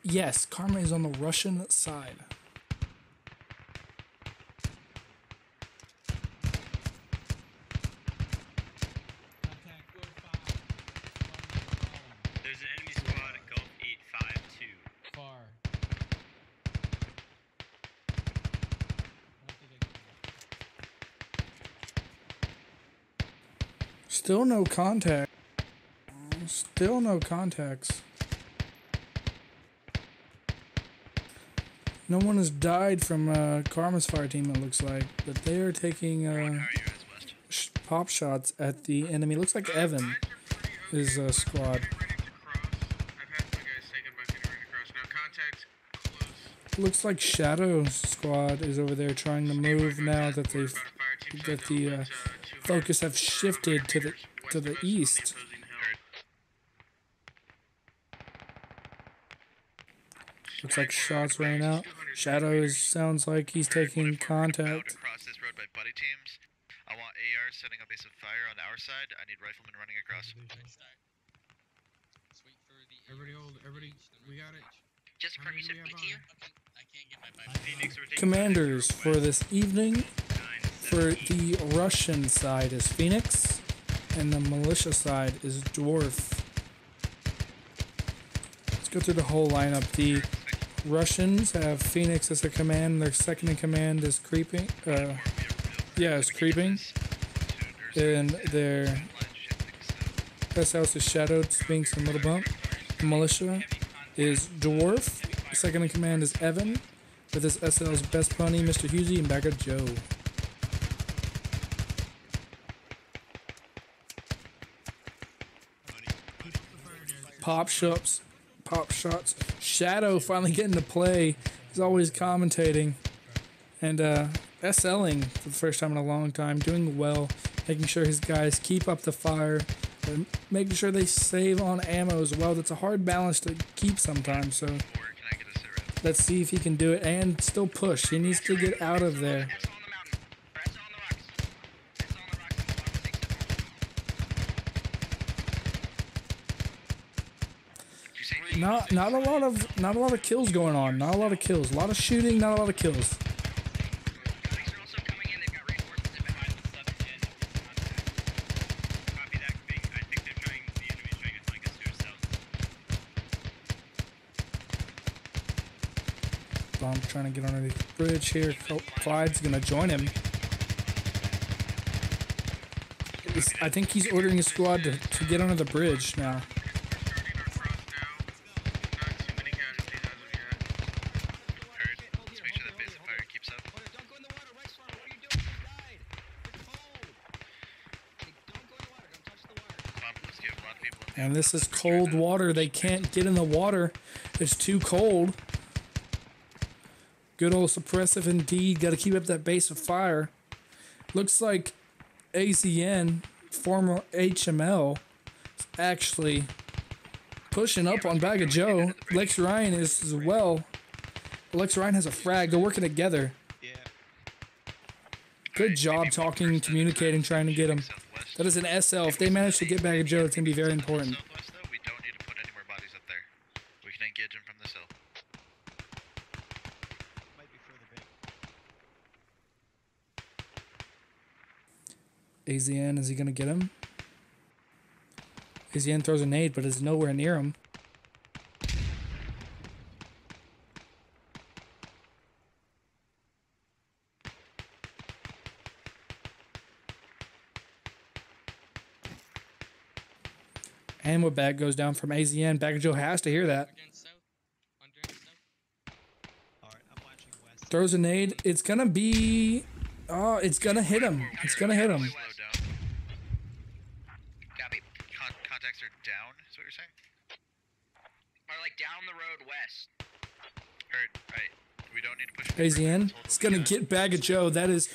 Yes, Karma is on the Russian side. There's an enemy squad at Gulf 852. Far. Still no contact. Still no contacts. No one has died from Karma's fire team, it looks like. But they are taking pop shots at the enemy. Looks like Evan is squad. Looks like Shadow's squad is over there trying to move now that the focus have shifted to the east. Looks like shots ran out. Shadow sounds like he's taking contact. Across this road by buddy teams. I want AR setting up base of fire on our side. I need riflemen running across. Everybody, we got it. Just from you said BTU? Commanders for this evening, for the Russian side is Phoenix, and the militia side is Dwarf. Let's go through the whole lineup. The Russians have Phoenix as a command. Their second in command is Creeping. Is Creeping. And their best house is Shadowed, Sphinx, and Little Bump. The militia is Dwarf. Second in command is Evan, with his SL's Best Bunny, Mr. Husey, and Bagger Joe. Pop shots. Shadow finally getting to play. He's always commentating. And SLing for the first time in a long time. Doing well. Making sure his guys keep up the fire. And making sure they save on ammo as well. That's a hard balance to keep sometimes. So let's see if he can do it and still push. He needs to get out of there. Not a lot of kills going on. Not a lot of kills. A lot of shooting, not a lot of kills. Bomb's trying to get underneath the bridge here. Clyde's gonna join him. I think he's ordering his squad to get under the bridge now. And this is cold water. They can't get in the water. It's too cold. Good old suppressive indeed. Got to keep up that base of fire. Looks like AZN, former HML, is actually pushing up on Bag of Joe. Lex Ryan is as well. Lex Ryan has a frag. They're working together. Good job talking, communicating, trying to get him. That is an SL. If they manage to get Bag of Joe, it's going to be very important. We don't need to put any more bodies up there. We can engage them from this hill. Might be further back. AZN, is he going to get him? AZN throws a nade, but is nowhere near him. And what bag goes down from AZN. Bag of Joe has to hear that. Throws a nade. It's gonna be. Oh, it's gonna hit him. It's gonna hit him. Copy. Contacts are down, is what you're saying? Or like down the road west. Heard. Right. We don't need to push. AZN. It's gonna get Bag of Joe. That is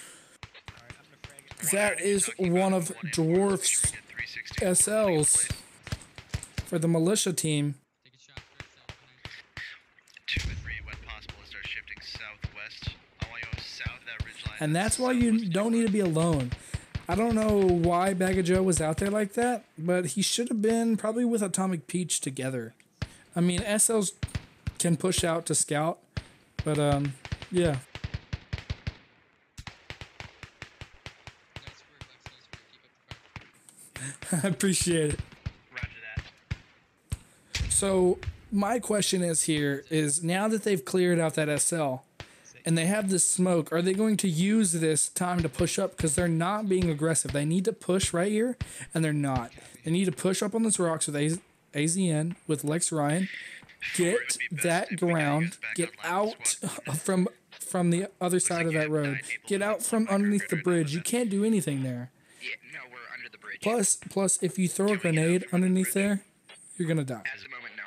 one of Dwarf's SLs for the militia team. 2 and 3 when possible and start shifting southwest. I want you to go south of that ridge line. And that's why you don't need to be alone. I don't know why Bag of Joe was out there like that, but he should have been probably with Atomic Peach together. I mean, SLs can push out to scout, but yeah. I appreciate it. Roger that. So my question is now that they've cleared out that SL and they have this smoke, are they going to use this time to push up? Because they're not being aggressive. They need to push right here, and they're not. They need to push up on this rocks with AZN, with Lex Ryan, get that ground, get out from the other side of that road, get out from underneath the bridge. You can't do anything there. Yeah, no, we're under the bridge. Plus, if you throw a grenade underneath there, you're gonna die. At the moment, no.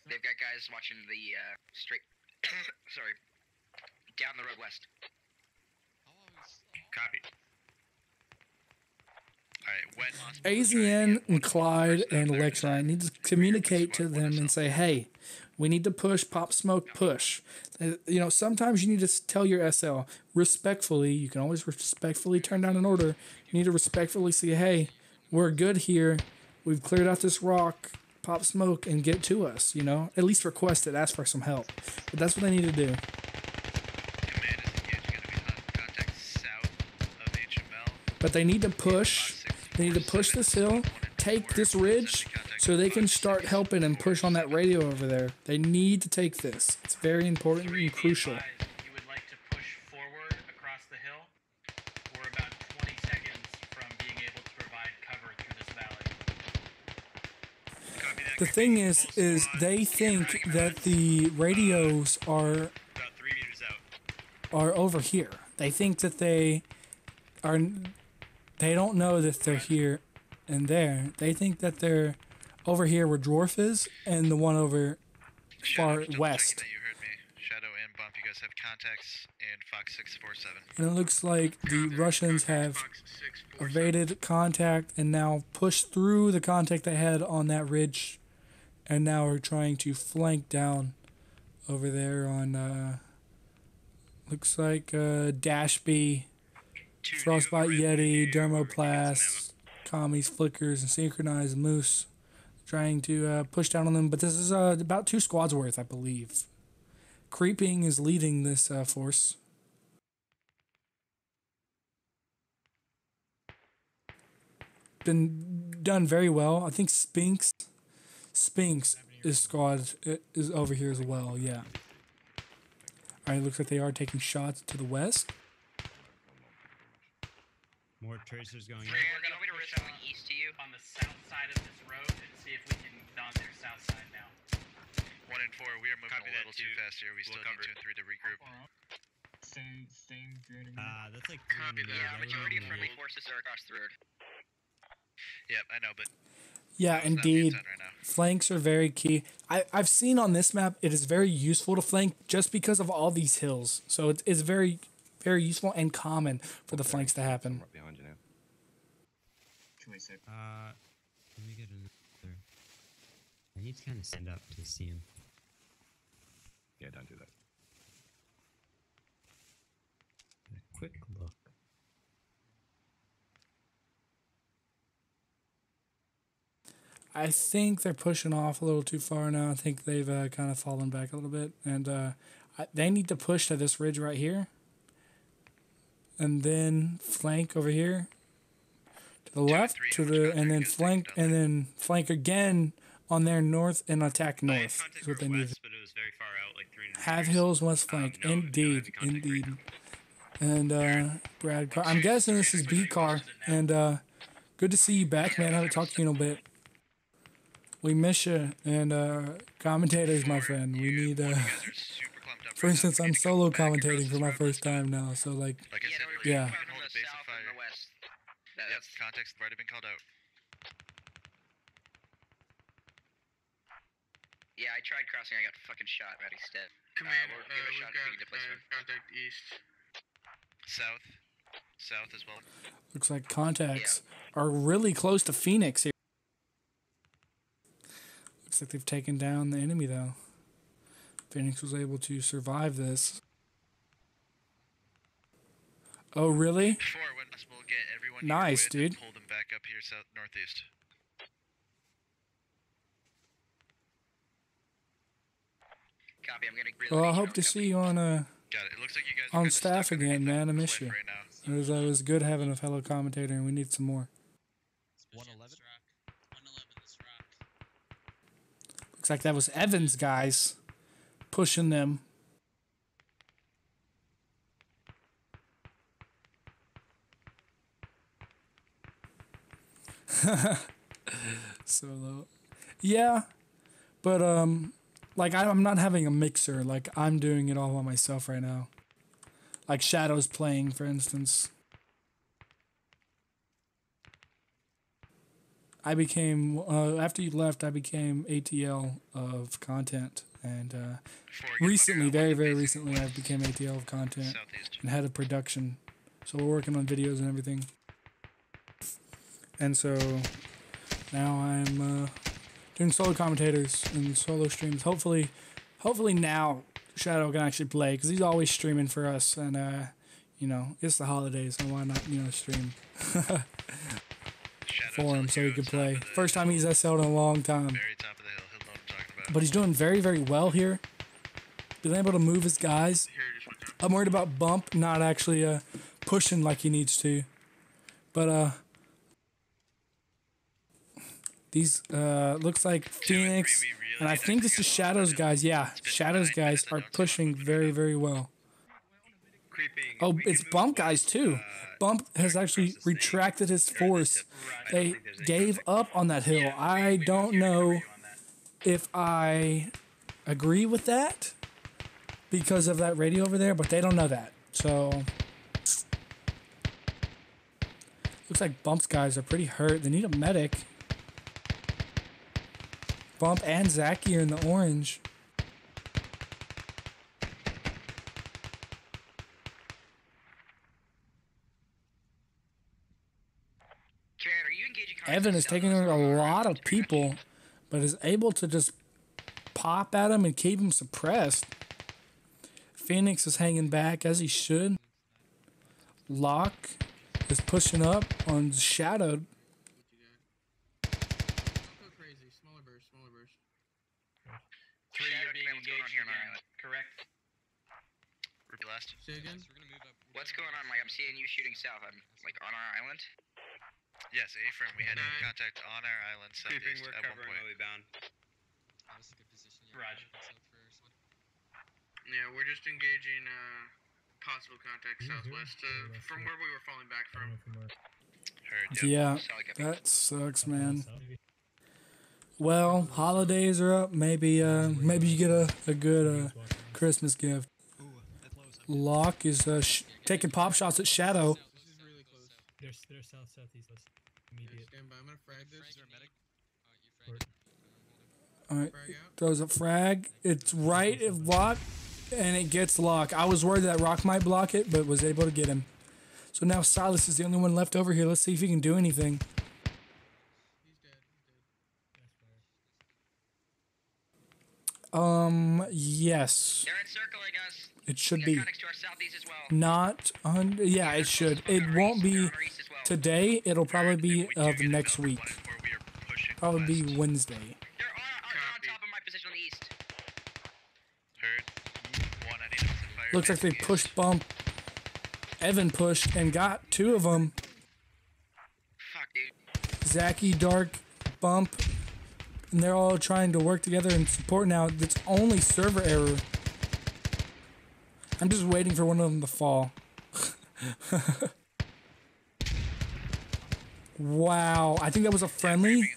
They've got guys watching the straight. Sorry, down the road west. Copy. AZN and Clyde and Lex Ryan need to communicate to them and say, hey, we need to push, pop smoke, push. You know, sometimes you need to tell your SL respectfully. You can always respectfully turn down an order. You need to respectfully say, hey, we're good here. We've cleared out this rock, pop smoke, and get to us, you know? At least request it, ask for some help. But that's what they need to do. But they need to push. They need to push this hill, take this ridge, so they can start helping and push on that radio over there. They need to take this. It's very important and crucial. You would like to push forward across the hill. We're about 20 seconds from being able to provide cover through this valley. The thing is they think that the radios are over here. They think that they don't know that they're here and there. They think that they're over here where Dwarf is and the one over far west. That you heard me. Shadow and Bump, you guys have contacts in Fox 647. And it looks like the Russians have evaded contact and now pushed through the contact they had on that ridge and now are trying to flank down over there on looks like Dash B, Frostbite Yeti, Dermoplast, Commies, Flickers, and Synchronized Moose, trying to push down on them. But this is about 2 squads worth, I believe. Creeping is leading this force. Been done very well. I think Spinks is squad is over here as well. Yeah. All right. Looks like they are taking shots to the west. More tracers going We're gonna risk going east to you on the south side of this road and see if we can knock their south side now. 1 and 4, we are moving a little too fast here. We still need 2 and 3 to regroup. Same journey. That's like Copy that. Yeah, majority of friendly forces are across the road. Yep, I know, but yeah, indeed. Flanks are very key. I've seen on this map it is very useful to flank just because of all these hills. So it's very, very useful and common for the flanks to happen. Right behind you now. Let me get another. I need to kind of stand up to see him. Yeah, don't do that. A quick look. I think they're pushing off a little too far now. I think they've kind of fallen back a little bit. And they need to push to this ridge right here. And then flank over here. To the left, and then flank again on their north and attack north. Is what they need. Have hills, west flank. Indeed. And Brad Carr. I'm guessing this is B Car. And good to see you back, man. I haven't talked to you in a bit. We miss you, and commentators, my friend. We need. For instance, I'm solo commentating for my first time now, so like, Like I said, yeah. you can hold a base of fire. Yep, context already been called out. Yeah, I tried crossing. I got fucking shot. Maddie dead. Commander, We'll give a we've shot got at taking placement. contact east. South. South as well. Looks like contacts are really close to Phoenix here. Looks like they've taken down the enemy, though. Phoenix was able to survive this. Oh, really? When possible, get everyone nice, here with dude. and pull them back up here south northeast. Copy. I'm getting Well, I hope to see you on Got it. It looks like you guys on staff again, man. I miss you. It was good having a fellow commentator, and we need some more. 111. Looks like that was Evans, guys, pushing them. Solo. Yeah, but like I'm not having a mixer. Like I'm doing it all by myself right now. Like Shadow's playing, for instance. I became after you left, I became ATL of content, and recently, very recently, I became ATL of content and head of production. So we're working on videos and everything. And so now I'm doing solo commentators and solo streams. Hopefully now Shadow can actually play, because he's always streaming for us, and you know, it's the holidays, so why not, you know, stream for him so he can play. First time he's SL'd in a long time. But he's doing very well here. Been able to move his guys. I'm worried about Bump not actually pushing like he needs to. But these looks like Phoenix, and I think this is Shadow's guys. Yeah, Shadow's guys are pushing very well. Oh, it's Bump guys too. Bump has actually retracted his force. They gave up on that hill. I don't know if I agree with that because of that radio over there, but they don't know that. So looks like Bump's guys are pretty hurt. They need a medic. Bump and Zachy are in the orange. Evan is taking a lot of people, but is able to just pop at him and keep him suppressed. Phoenix is hanging back as he should. Locke is pushing up on Shadow. Shadow Command, what's going on here on our island? Correct. Repeat last. Say again? What's going on? Like, I'm seeing you shooting south. I'm like on our island. Yes, A-frame. We had contact on our island southeast at one point. bound. Roger. Yeah, we're just engaging possible contact southwest from where we were falling back from. Heard, Yeah, that sucks, man. Well, holidays are up. Maybe maybe you get a good Christmas gift. Locke is taking pop shots at Shadow. They're southeast. Immediate. Stand by. I'm gonna frag this. Is there a medic? Alright, throws a frag. It's right at Rock, and it gets Locke. I was worried that Rock might block it, but was able to get him. So now Silas is the only one left over here. Let's see if he can do anything. Yes. They're encircling us. It should be. To our southeast as well. Not on. Yeah, it should. It won't be today. It'll probably be of next week. Probably be Wednesday. They're on top of my position on the east. Heard. One, I need some fire. Looks like they pushed Bump. Evan pushed and got two of them. Fuck, dude. Zachy, Dark, Bump, and they're all trying to work together and support now. It's only server error. I'm just waiting for one of them to fall. Wow, I think that was a friendly.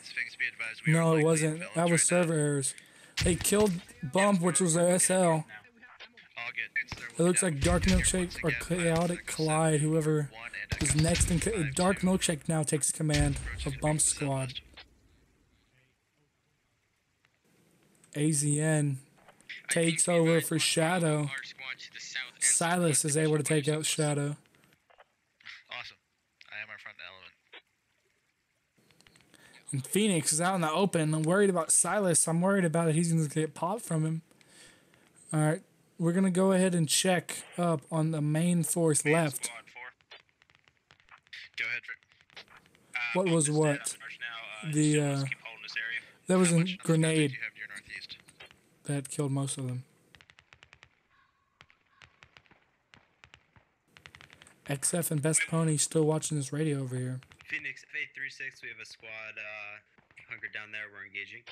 No, it wasn't. That was server errors. They killed Bump, which was their SL. It looks like Dark Milkshake or Chaotic Collide, whoever is next in. Dark Milkshake now takes command of Bump's squad. AZN takes over for Shadow. Silas is able to take out Shadow. Awesome. I am our front element. And Phoenix is out in the open. I'm worried about Silas. I'm worried about it. He's going to get popped from him. All right. We're going to go ahead and check up on the main force left. Go ahead. What was what? The, that was a grenade that killed most of them. XF and Best Pony still watching this radio over here. Phoenix F836, we have a squad hunkered down there. We're engaging.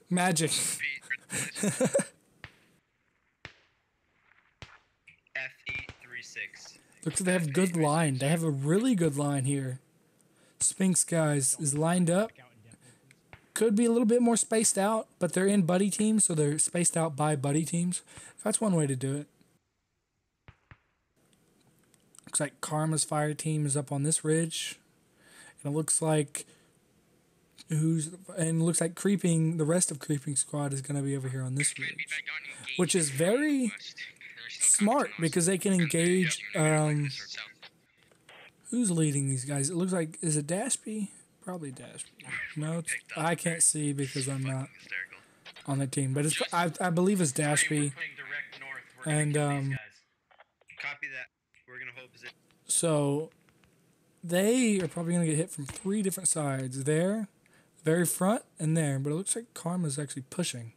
Magic. F836. Looks like they have a good line. They have a really good line here. Sphinx, guys, is lined up. Could be a little bit more spaced out, but they're in buddy teams, so they're spaced out by buddy teams. That's one way to do it. Looks like Karma's fire team is up on this ridge. And it looks like it looks like the rest of Creeping Squad is going to be over here on this ridge. Which is very smart because they can engage. Who's leading these guys? It looks like, is it Dashby? Probably Dashby. No, I can't see because I'm not on the team. But it's, I believe it's Dashby. And Copy that. We're gonna hold position. So they are probably going to get hit from 3 different sides. There, very front, and there. But it looks like Karma's actually pushing.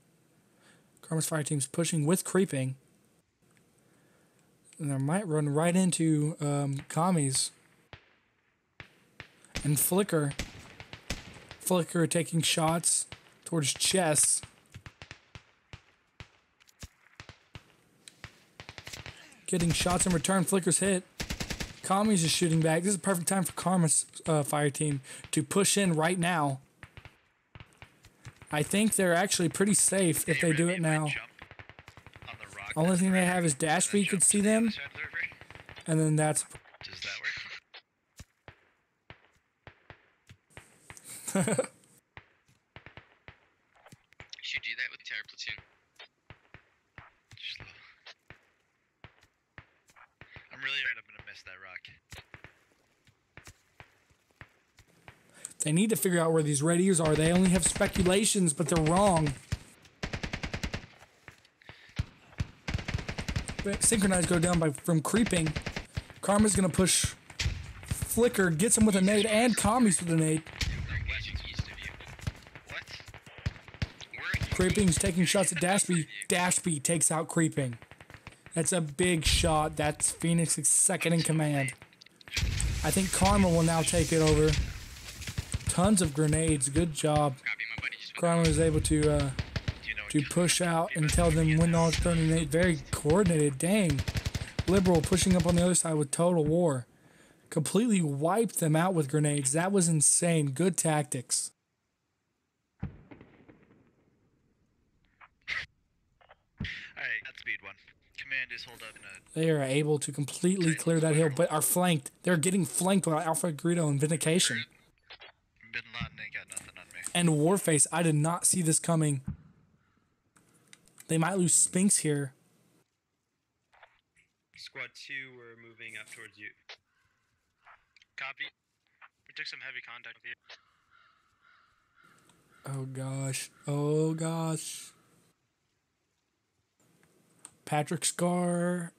Karma's fire team's pushing with creeping. And they might run right into Kami's. And Flicker. Flicker taking shots towards Chess. Getting shots in return. Flicker's hit. Kami's just shooting back. This is a perfect time for Karma's fire team to push in right now. I think they're actually pretty safe if they do it now. Only thing they have is Dashby could see them. And then that's... Does that work? You should do that with Terror Platoon. I'm really afraid I'm gonna miss that rock. They need to figure out where these radios are. They only have speculations, but they're wrong. Synchronized go down from creeping. Karma's gonna push Flicker, gets him with a nade, and Kami's with a nade. Creeping's taking shots at Dashby. Dashby takes out Creeping. That's a big shot. That's Phoenix's second in command. I think Karma will now take it over. Tons of grenades. Good job. Karma was able to push out and tell them when all to grenade. Very coordinated. Dang. Liberal pushing up on the other side with Total War. Completely wiped them out with grenades. That was insane. Good tactics. Alright, that's speed 1. Command is hold up in a... They are able to completely clear that hill, but are flanked. They're getting flanked by Alpha Greedo and Vindication. Bin Laden ain't got nothing on me. And Warface. I did not see this coming. They might lose Spinks here. Squad 2, we're moving up towards you. Copy. We took some heavy contact with you. Oh gosh. Oh gosh. Patrick Star.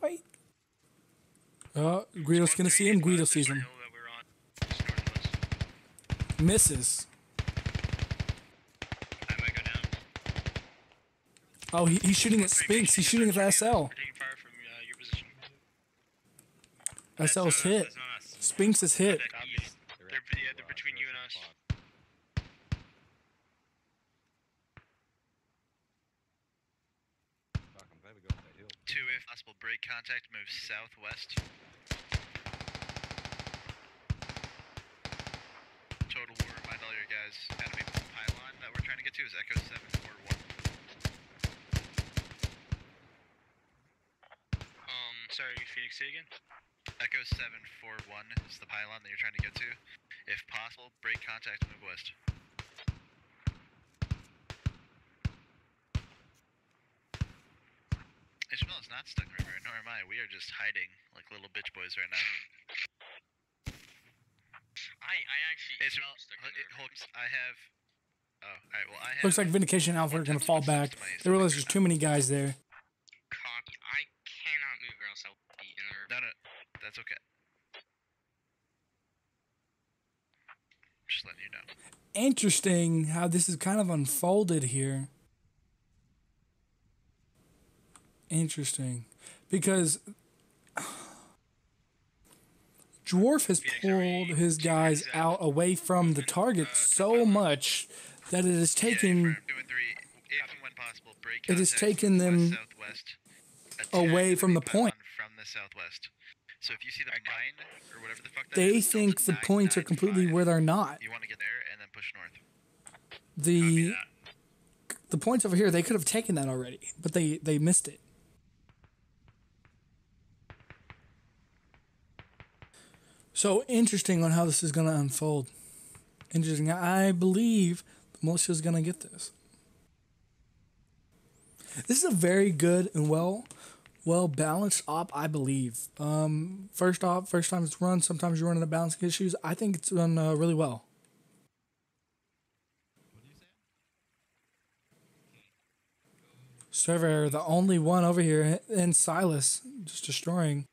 Wait. Guido's gonna see him. Guido sees him. Misses. Oh, he's shooting at Spinks. He's shooting at the SL. SL's hit. Spinks is hit. They're between you and us. 2, if possible, break contact, move southwest. total will remind all your guys, enemy pylon that we're trying to get to is Echo 741. Sorry, Phoenix, say again? Echo 741 is the pylon that you're trying to get to. If possible, break contact and move west. Ishmael is not stuck in the river, nor am I. We are just hiding like little bitch boys right now. I actually Ishmael, I have... Oh, alright, well I have... Looks like Vindication Alpha are going to fall back. They realize there's too many guys there. Copy. I cannot move or else I will be in the river. No, that's okay. Just letting you know. Interesting how this is kind of unfolded here. Interesting. Because Dwarf has pulled his guys out away from the target so much that it has taken them away from the point. From the southwest. So if you see the mine or whatever the fuck that They is, think the points are completely where they're not. you want to get there and then push north. The points over here, they could have taken that already, but they missed it. So interesting on how this is going to unfold. Interesting. I believe the militia is going to get this. This is a very good and well balanced op, I believe. First time it's run, sometimes you're running into balancing issues. I think it's done really well. Surveyor, the only one over here, and Silas, just destroying.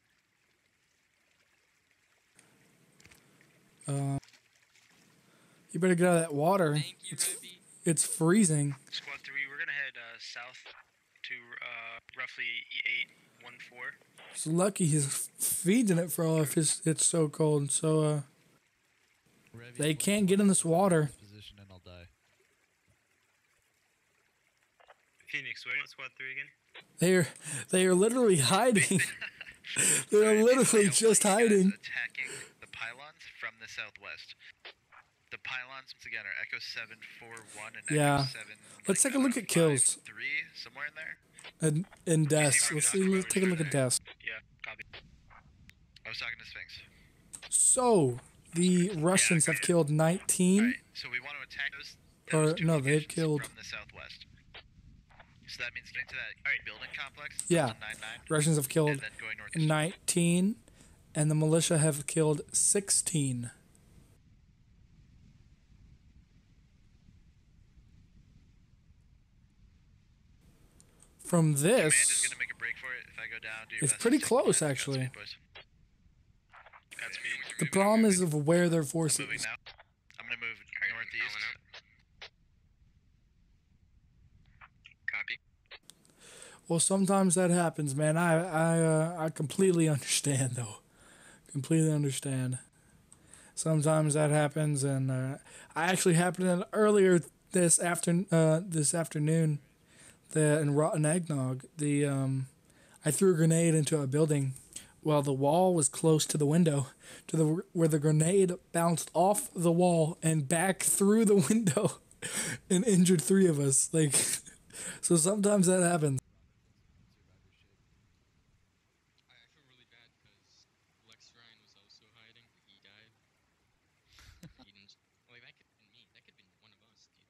You better get out of that water. It's freezing. Squad 3, we're gonna head south to roughly E814. It's lucky he's feeding it for all if it's so cold. So they can't get in this water. Position and I'll die. Phoenix, where is Squad 3 again? They are literally hiding. They're literally just hiding. Attacking the pylons from the southwest. The pylons once again are Echo 741 and Yeah. Echo 7. Let's take a look at kills. 3 somewhere in there. And deaths. Let's take a look at deaths. Yeah, copy. I was talking to Sphinx. So the Russians have killed 19. So we want to attack those Or two no, they've locations killed. from the southwest. So that means getting to that building complex. Yeah, building 99, Russians have killed and then going northeast. 19, and the militia have killed 16. From Command is this, gonna make a break for it. If I go down, do your it's best pretty to take close that. actually. Godspeed, boys. Godspeed. The problem is of where their I'm forces. moving now. I'm gonna move northeast. Copy. Well, sometimes that happens, man. I completely understand though. Completely understand. Sometimes that happens, and I actually happened earlier this afternoon. In Rotten Eggnog, I threw a grenade into a building. Well, the wall was close to the window, where the grenade bounced off the wall and back through the window, and injured 3 of us. Like, so sometimes that happens. I feel really bad because Lex Ryan was also hiding, but he died. He didn't. Like that could have been me. That could have been one of us, dude.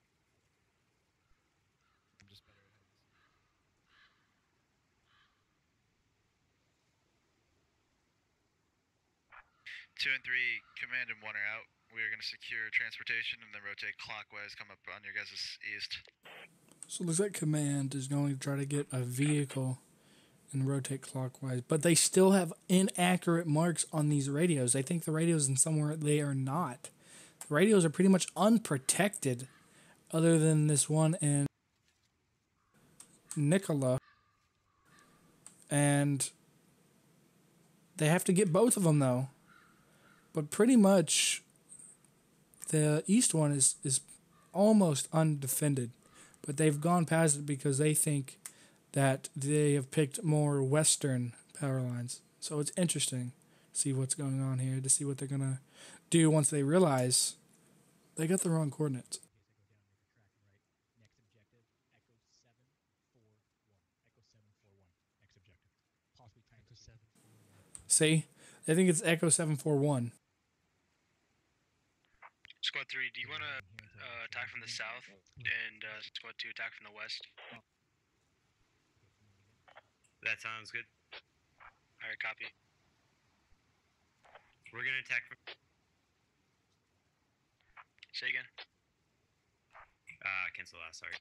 I'm just better at heads. 2 and 3, command and 1 are out. We are gonna secure transportation and then rotate clockwise. Come up on your guys' east. So it looks like command is going to try to get a vehicle and rotate clockwise, but they still have inaccurate marks on these radios. They think the radios in somewhere they are not. The radios are pretty much unprotected, other than this one in Nikola, and they have to get both of them though. But pretty much the east one is almost undefended, but they've gone past it because they think that they have picked more western power lines. So it's interesting to see what's going on here, to see what they're going to do once they realize They got the wrong coordinates. See? They think it's Echo 741. Squad 3, do you want to attack from the south and Squad 2 attack from the west? That sounds good. Alright, copy. We're gonna attack from. Say again. Cancel that, sorry.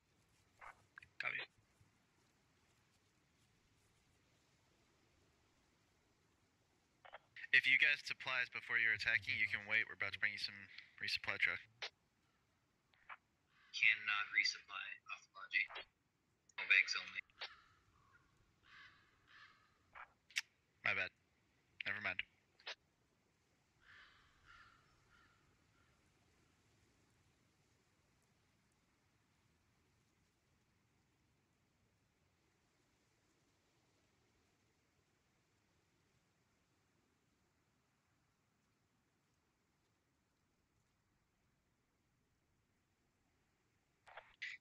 Copy. If you guys supplies before you're attacking, you can wait. We're about to bring you some resupply truck. Cannot resupply off logi. No bags only. My bad. Never mind.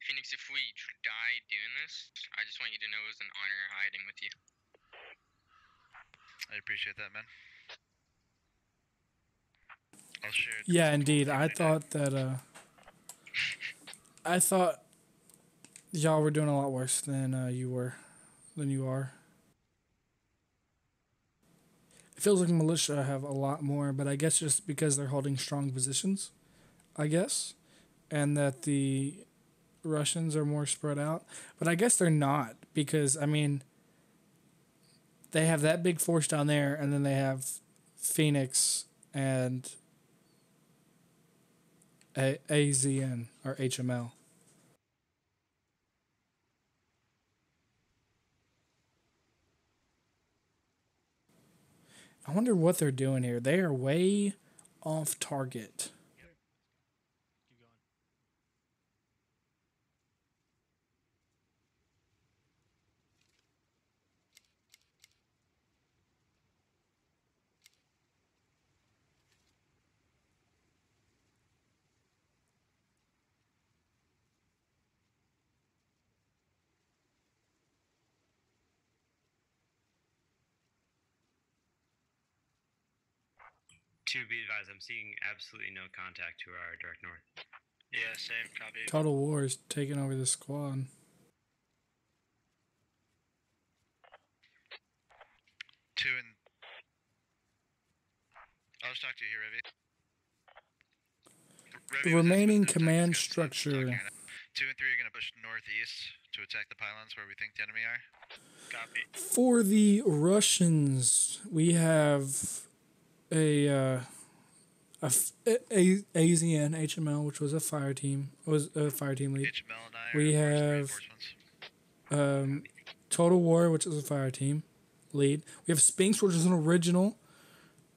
Phoenix, if we die doing this, I just want you to know it was an honor hiding with you. I appreciate that, man. I'll share it. Yeah, indeed. I thought that I thought y'all were doing a lot worse than you are. It feels like militia have a lot more, but I guess just because they're holding strong positions, I guess, and that the Russians are more spread out. But I guess they're not, because I mean, they have that big force down there, and then they have Phoenix and AZN or HML. I wonder what they're doing here. They are way off target. To be advised, I'm seeing absolutely no contact to our direct north. Yeah, same. Copy. Total War is taking over the squad. Two and I'll just talk to you here, Revy. The remaining command structure. 2 and 3 are going to push northeast to attack the pylons where we think the enemy are. Copy. For the Russians, we have a AZN HML, which was a fire team. Was a fire team lead. HML and I We are have Total War, which is a fire team lead. We have Spinks, which is an original,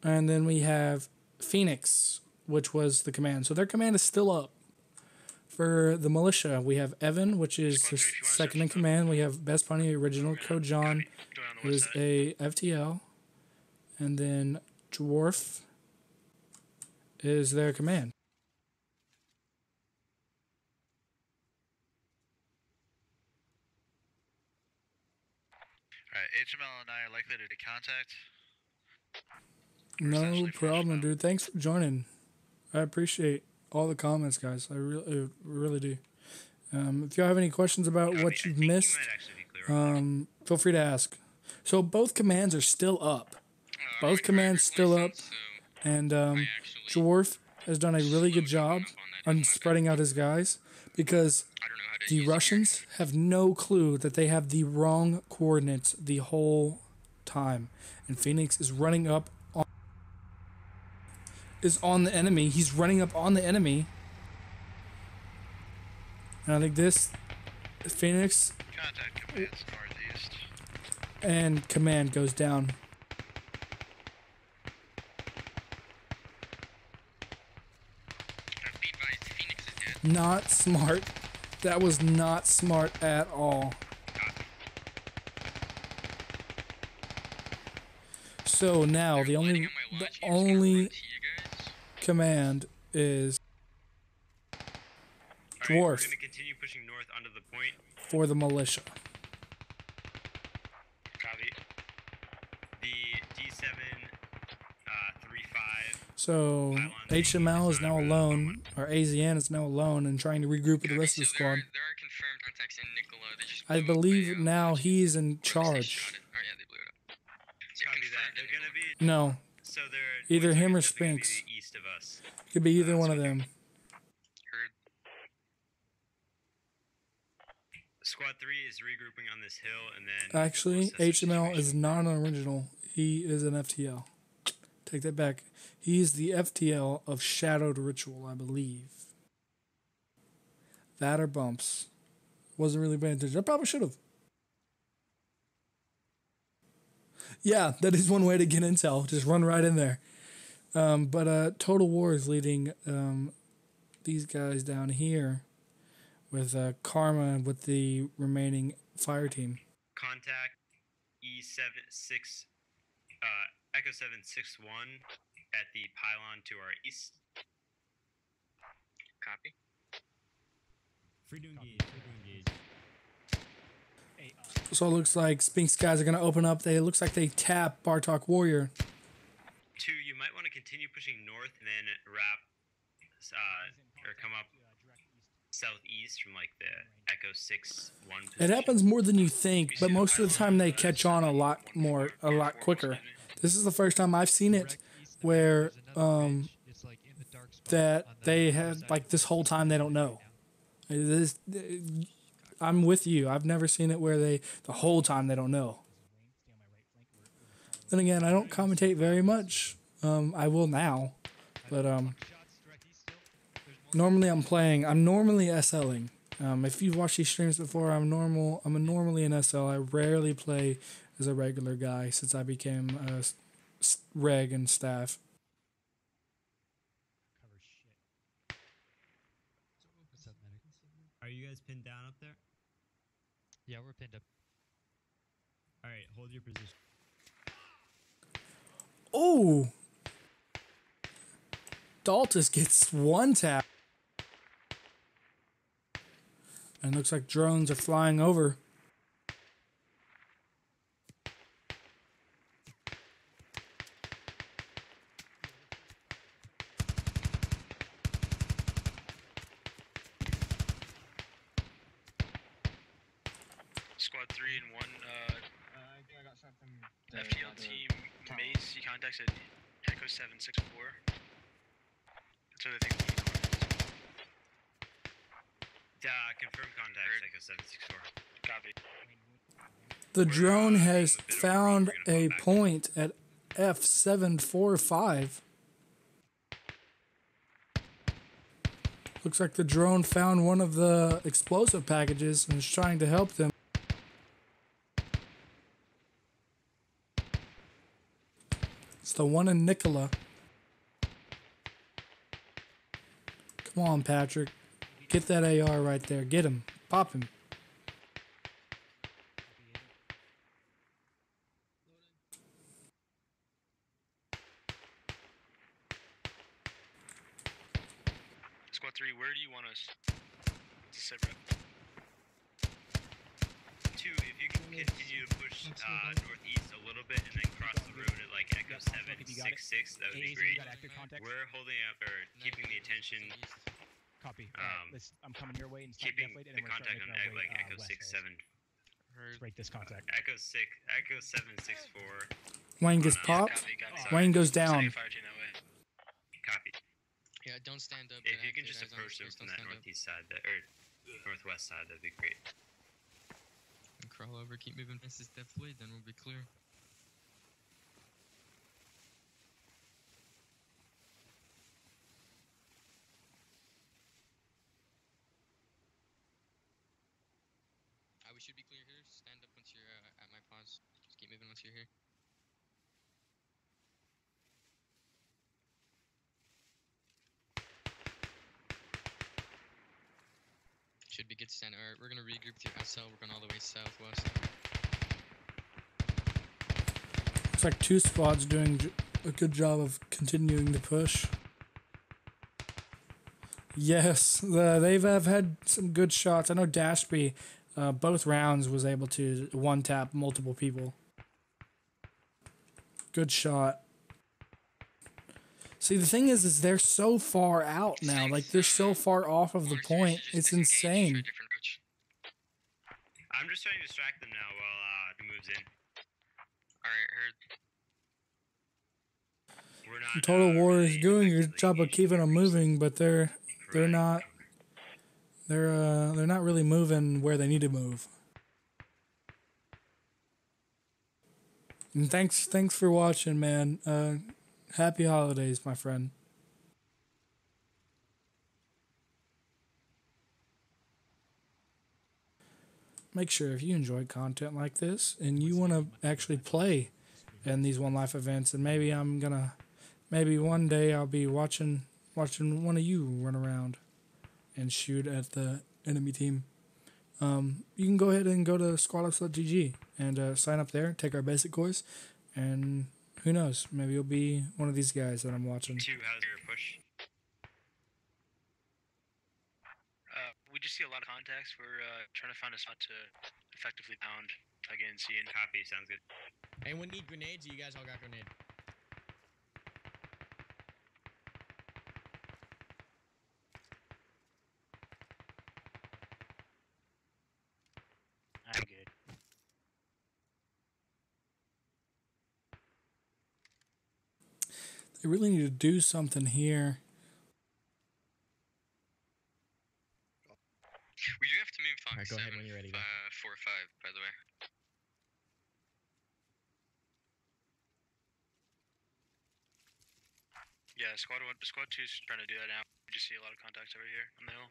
and then we have Phoenix, which was the command. So their command is still up. For the militia, we have Evan, which is the second in command. We have Best Bunny, original. Code John, who is a FTL, and then Dwarf is their command. Alright, HML and I are likely to contact. No problem, dude. Thanks for joining. I appreciate all the comments, guys. I really do. If y'all have any questions about what you've missed, feel free to ask. So both commands are still up. Both commands still up, and Dwarf has done a really good job on spreading out his guys, because the Russians have no clue that they have the wrong coordinates the whole time, and Phoenix is running up on the enemy. He's running up on the enemy, and I think this Phoenix Contact commands northeast. and command goes down. Not smart. That was not smart at all. So now the only command is We're Dwarf gonna continue pushing north onto the point. for the militia. Copy. The D7 35. So HML is now alone, or AZN is now alone and trying to regroup with the rest of the squad. There are confirmed contacts in Nicola. They just I believe now he's in charge. Oh yeah, they blew it up. Copy that. They're gonna be No, so they're either him or definitely gonna be Spinks. east of us. Could be either one of them. Squad 3 is regrouping on this hill, and then Actually, HML is not an original. He is an FTL. Take that back. He's the FTL of Shadowed Ritual, I believe. That or Bumps. Wasn't really paying attention. I probably should have. Yeah, that is one way to get intel. Just run right in there. But Total War is leading these guys down here with Karma with the remaining fire team. contact E76 Echo 761 at the pylon to our east. Copy. Free to engage. Free to engage. So it looks like Spinks guys are going to open up. It looks like they tap Bartok Warrior. 2, you might want to continue pushing north and then wrap or come up southeast from like the Echo 6-1 position. It happens more than you think, but most of the time they catch on a lot quicker. This is the first time I've seen it where that they had like this whole time they don't know. I'm with you. I've never seen it where the whole time they don't know. Then again, I don't commentate very much. I will now, but normally I'm normally SLing. If you've watched these streams before, I'm normally an SL. I rarely play as a regular guy since I became a reg and staff. Are you guys pinned down up there? Yeah, we're pinned up. Alright, hold your position. Oh! Daltus gets one tap. And looks like drones are flying over. Squad 3 and 1. I got shot from FTL team Mace. He contacts at Echo 764. That's what I think. Confirm contact Echo 764. Copy. The drone has found a point at F745. Looks like the drone found one of the explosive packages and is trying to help them. It's the one in Nicola. Come on, Patrick. Get that AR right there. Get him. Pop him. Squad 3, where do you want us to sit, rep? 2, if you can continue to push northeast a little bit and then cross the road at like Echo 766, that would be great. We're holding up or keeping the attention. Copy. I'm coming your way and keeping the contact on like Echo 67. Let's break this contact. Echo 764. Wayne gets popped. Wayne goes down. Copy. Yeah, don't stand up. If you can just approach them from that northeast side, or northwest side, that'd be great. And crawl over, keep moving. This is depth lead, then we'll be clear. We should be clear here. Stand up once you're at my pause. Just keep moving once you're here. Should be good to stand. Alright, we're gonna regroup with your SL. We're going all the way southwest. Looks like two squads doing a good job of continuing the push. Yes, they've have had some good shots. I know Dashby, both rounds was able to one tap multiple people. Good shot. See, the thing is they're so far out now. Like they're so far off of the point. It's insane. I'm just trying to distract them now while he moves in. Alright, heard. We're not. Total War is doing a good job of keeping them moving, but they're not really moving where they need to move. And thanks for watching, man. Happy holidays, my friend. Make sure if you enjoy content like this and you want to actually play in these One Life events, and maybe one day I'll be watching one of you run around and shoot at the enemy team. You can go ahead and go to squadops.gg and sign up there, take our basic course, and who knows, maybe you'll be one of these guys that I'm watching. How's your push? We just see a lot of contacts. We're trying to find a spot to effectively pound again. Seeing. Copy. Sounds good. Anyone need grenades? You guys all got grenades. I'm good. They really need to do something here. We do have to move Fox 7, go ahead when you're ready. 4 or 5, by the way. Yeah, squad 2 is trying to do that now. We just see a lot of contacts over here on the hill.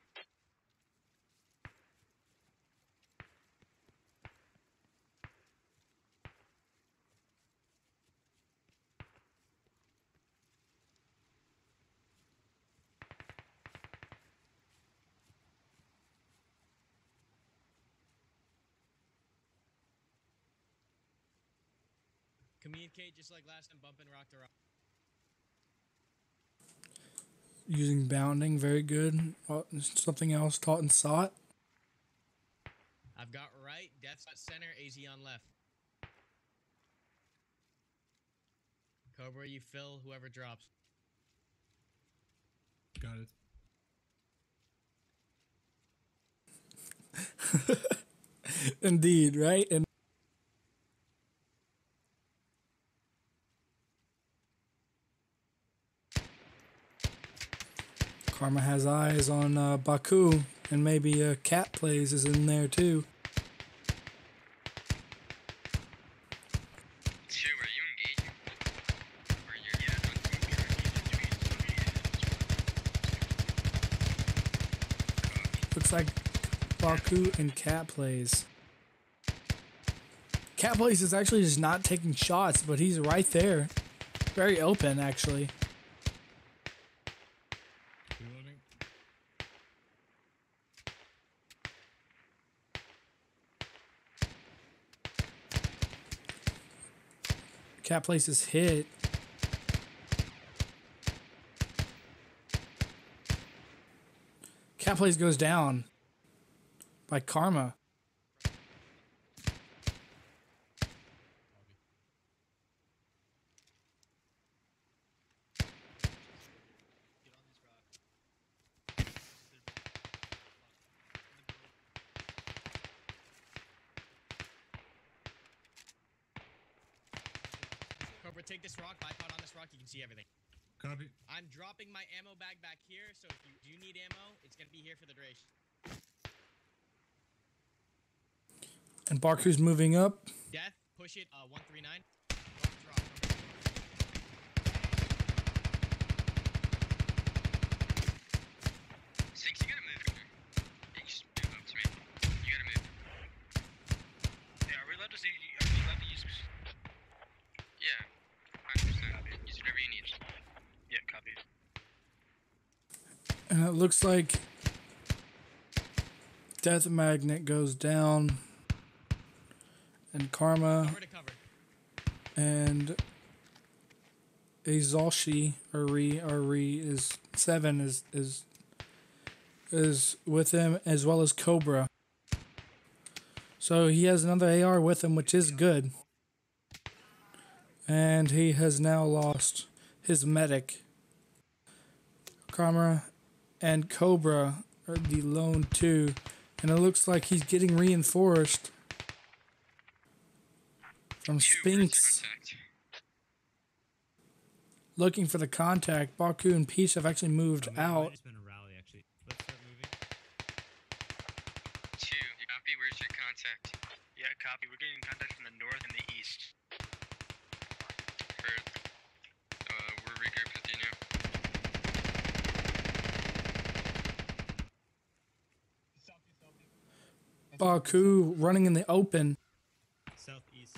Communicate just like last time, bumping rock to rock. Using bounding, very good. Something else taught and sought. I've got right, Death's at center, AZ on left. Cobra, you fill whoever drops. Got it. Indeed, right? And Karma has eyes on Baku, and maybe Cat Plays is in there too. Are you engaged? Or Looks like Baku and Cat Plays. Cat Plays is actually just not taking shots, but he's right there. Very open, actually. Cat Place is hit. Cat Place goes down by Karma. Cobra, take this rock, bipod on this rock, you can see everything. Copy. I'm dropping my ammo bag back here, so if you do need ammo, it's gonna be here for the duration. And Baku's moving up. Death, push it, 139. Six, you gotta move here. You just move up to me. You gotta move. Yeah, are we allowed to use? Yeah, 100%. Use whatever you need. Yeah, copy. And it looks like Death Magnet goes down. And Karma and Azashi Ari is 7 is is with him, as well as Cobra. So he has another AR with him, which is good. And he has now lost his medic. Karma and Cobra are the lone two. And it looks like he's getting reinforced from Spinks. Looking for the contact. Baku and Peach have actually moved out. It's been a rally, actually. Let's start moving. 2, you copy? Where's your contact? Yeah, copy. We're getting contact from the north and the east. Heard. We're regrouped with you now. Baku running in the open. Southeast.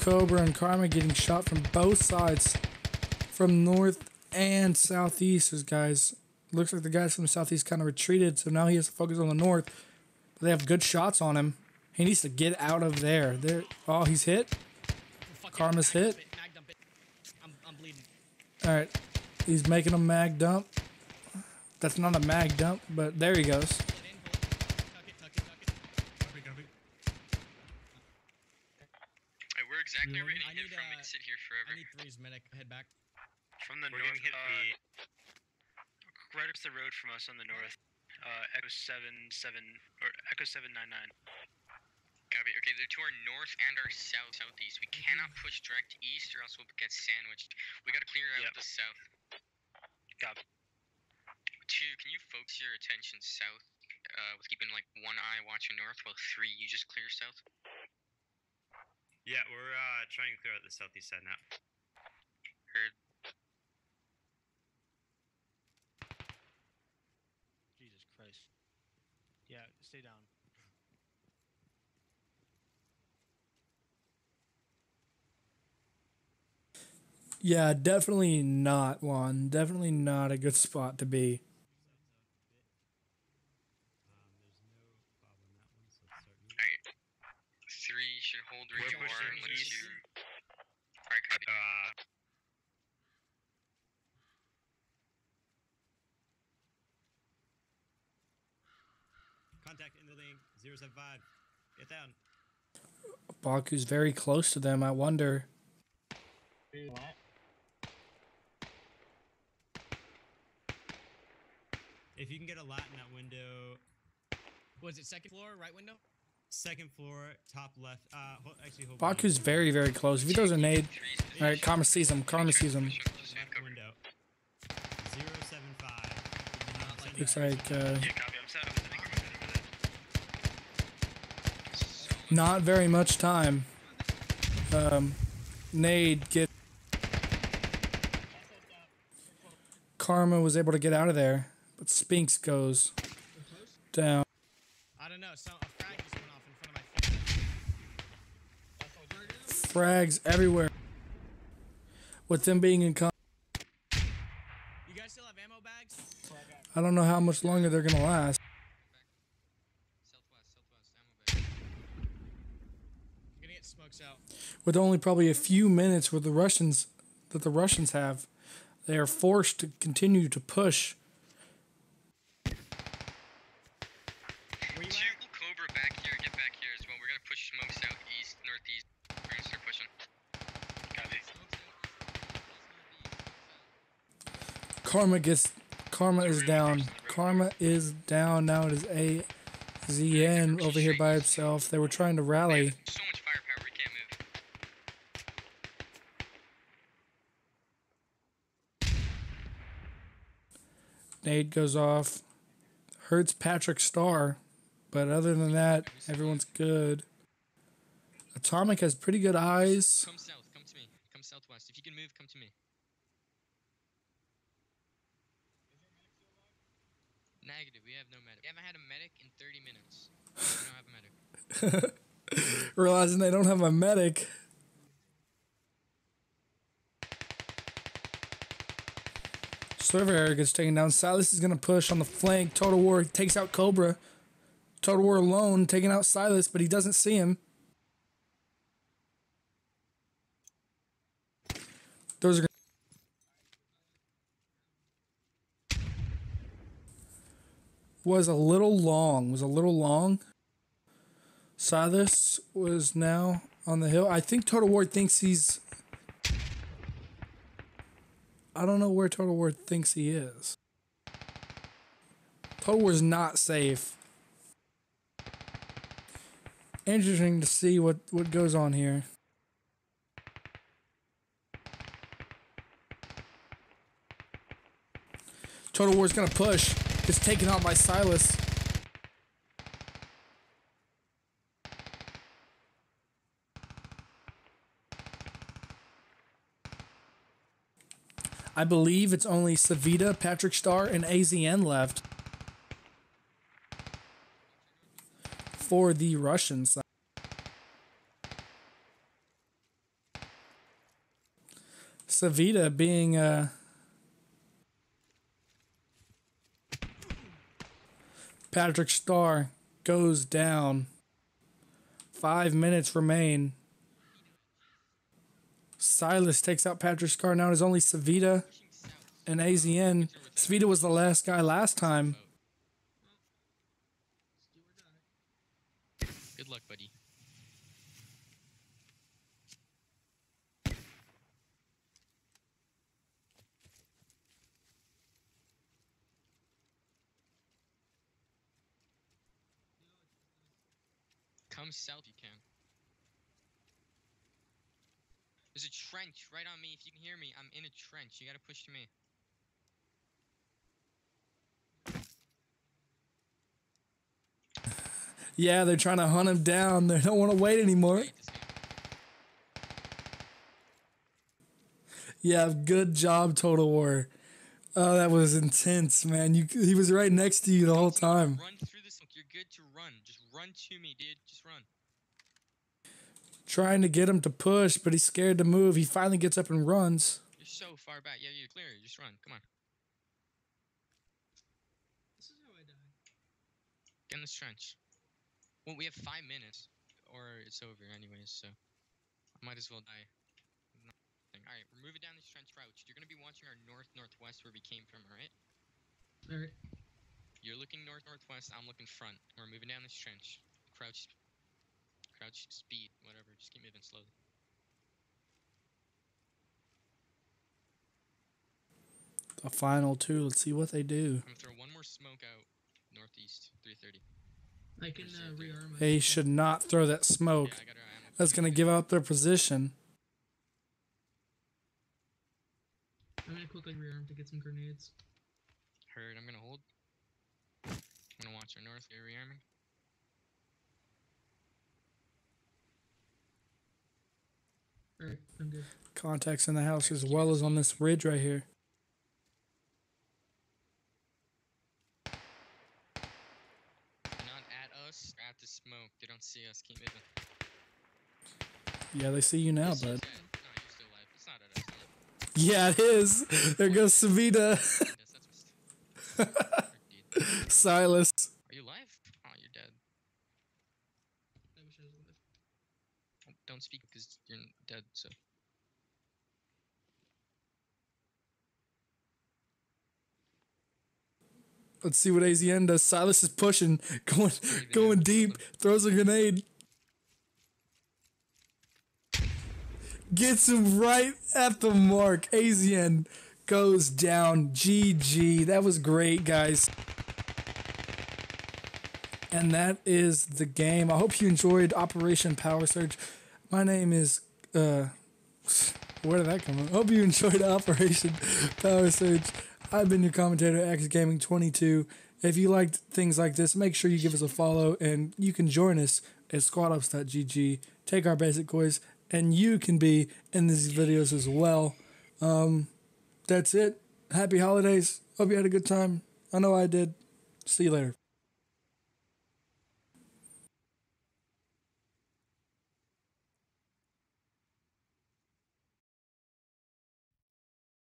Cobra and Karma getting shot from both sides, from north and southeast. As guys, looks like the guys from the southeast kind of retreated, so now he has to focus on the north. But they have good shots on him. He needs to get out of there. Oh, he's hit. Karma's hit. I'm bleeding. All right, he's making a mag dump. That's not a mag dump, but there he goes. We're exactly ready to hit from. We can sit here forever. I need 3's medic. Head back. From the We're north, getting hit right across the road from us on the north. Echo 77 or Echo 799. Copy. Okay, they're to our north and our southeast. We cannot push direct east, or else we'll get sandwiched. We gotta clear out the south. Copy. 2, can you focus your attention south, with keeping like 1 eye watching north, while 3, you just clear south? Yeah, we're trying to clear out the southeast side now. Heard. Jesus Christ. Yeah, stay down. Yeah, definitely not one. Definitely not a good spot to be. Alright. 3 should hold where you are unless you... Alright, copy. Contact in the link. 075. Get down. Baku's very close to them. I wonder. If you can get a lot in that window. Was it second floor, right window? Second floor, top left. Actually, hold Baku's very, very close. If he throws a nade. Alright, Karma sees him. Karma sees him. Window. 075. Looks like, not very much time. Nade get. Karma was able to get out of there, but Spinks goes down. I don't know. A frag just went off in front of my face. Frags everywhere. With them being in You guys still have ammo bags? I don't know how much longer they're gonna last. I'm gonna get smokes out. With only probably a few minutes with the Russians have, they are forced to continue to push. Cobra back here, get back here as well. We're gonna push smoke southeast, northeast. We're gonna start pushing. Karma is down. Karma is down. Now it is AZN over here by itself. They were trying to rally. So much firepower, we can't move. Nade goes off. Hurts Patrick Starr. But other than that, everyone's good. Atomic has pretty good eyes. Come south, come to me. Come southwest. If you can move, come to me. Negative, we have no medic. We haven't had a medic in 30 minutes. We don't have a medic. Realizing they don't have a medic. Server area gets taken down. Silas is going to push on the flank. Total War takes out Cobra. Total War alone taking out Silas, but he doesn't see him. Those are was a little long. Silas was now on the hill. I think Total War thinks he's... I don't know where Total War thinks he is. Total War's not safe. Interesting to see what goes on here. Total War's gonna push. It's taken out by Silas. I believe it's only Savita, Patrick Starr, and AZN left for the Russian side. Savita being Patrick Starr goes down. 5 minutes remain. Silas takes out Patrick Starr. Now it's only Savita and AZN. Savita was the last guy last time. Good luck, buddy. Come south you can. There's a trench right on me. If you can hear me, I'm in a trench. You gotta push to me. Yeah, they're trying to hunt him down. They don't want to wait anymore. Yeah, good job, Total War. Oh, that was intense, man. He was right next to you the whole time. Run through this. You're good to run. Just run to me, dude. Just run. Trying to get him to push, but he's scared to move. He finally gets up and runs. You're so far back. Yeah, you're clear. Just run. Come on. This is how I die. Get in this trench. Well, we have 5 minutes, or it's over anyways, so I might as well die. Alright, we're moving down this trench crouch. You're going to be watching our north-northwest where we came from, alright? Alright. You're looking north-northwest, I'm looking front. We're moving down this trench. Crouch speed, whatever. Just keep moving slowly. The final two. Let's see what they do. I'm going to throw one more smoke out northeast, 330. I can rearm. They should not throw that smoke. Yeah, I got our ammo. That's going to give out their position. I'm gonna quickly rearm to get some grenades. Heard, I'm gonna hold. I'm gonna watch our north. You're rearming. Alright, I'm good. Contacts in the house as well as on this ridge right here. They're not at us, they're at the smoke. They don't see us. Keep moving. Yeah, they see you now, bud. No, you're still alive. It's not at us. Yeah, it is. There goes Savita. Silas. Are you alive? Oh, you're dead. I wish I was alive. Don't speak because you're dead, so. Let's see what AZN does. Silas is pushing, going deep, throws a grenade. Gets him right at the mark. AZN goes down. GG. That was great, guys. And that is the game. I hope you enjoyed Operation Power Surge. My name is... where did that come from? I hope you enjoyed Operation Power Surge. I've been your commentator, AxeGaming22. If you liked things like this, make sure you give us a follow, and you can join us at squadops.gg. Take our basic quiz, and you can be in these videos as well. That's it. Happy holidays. Hope you had a good time. I know I did. See you later.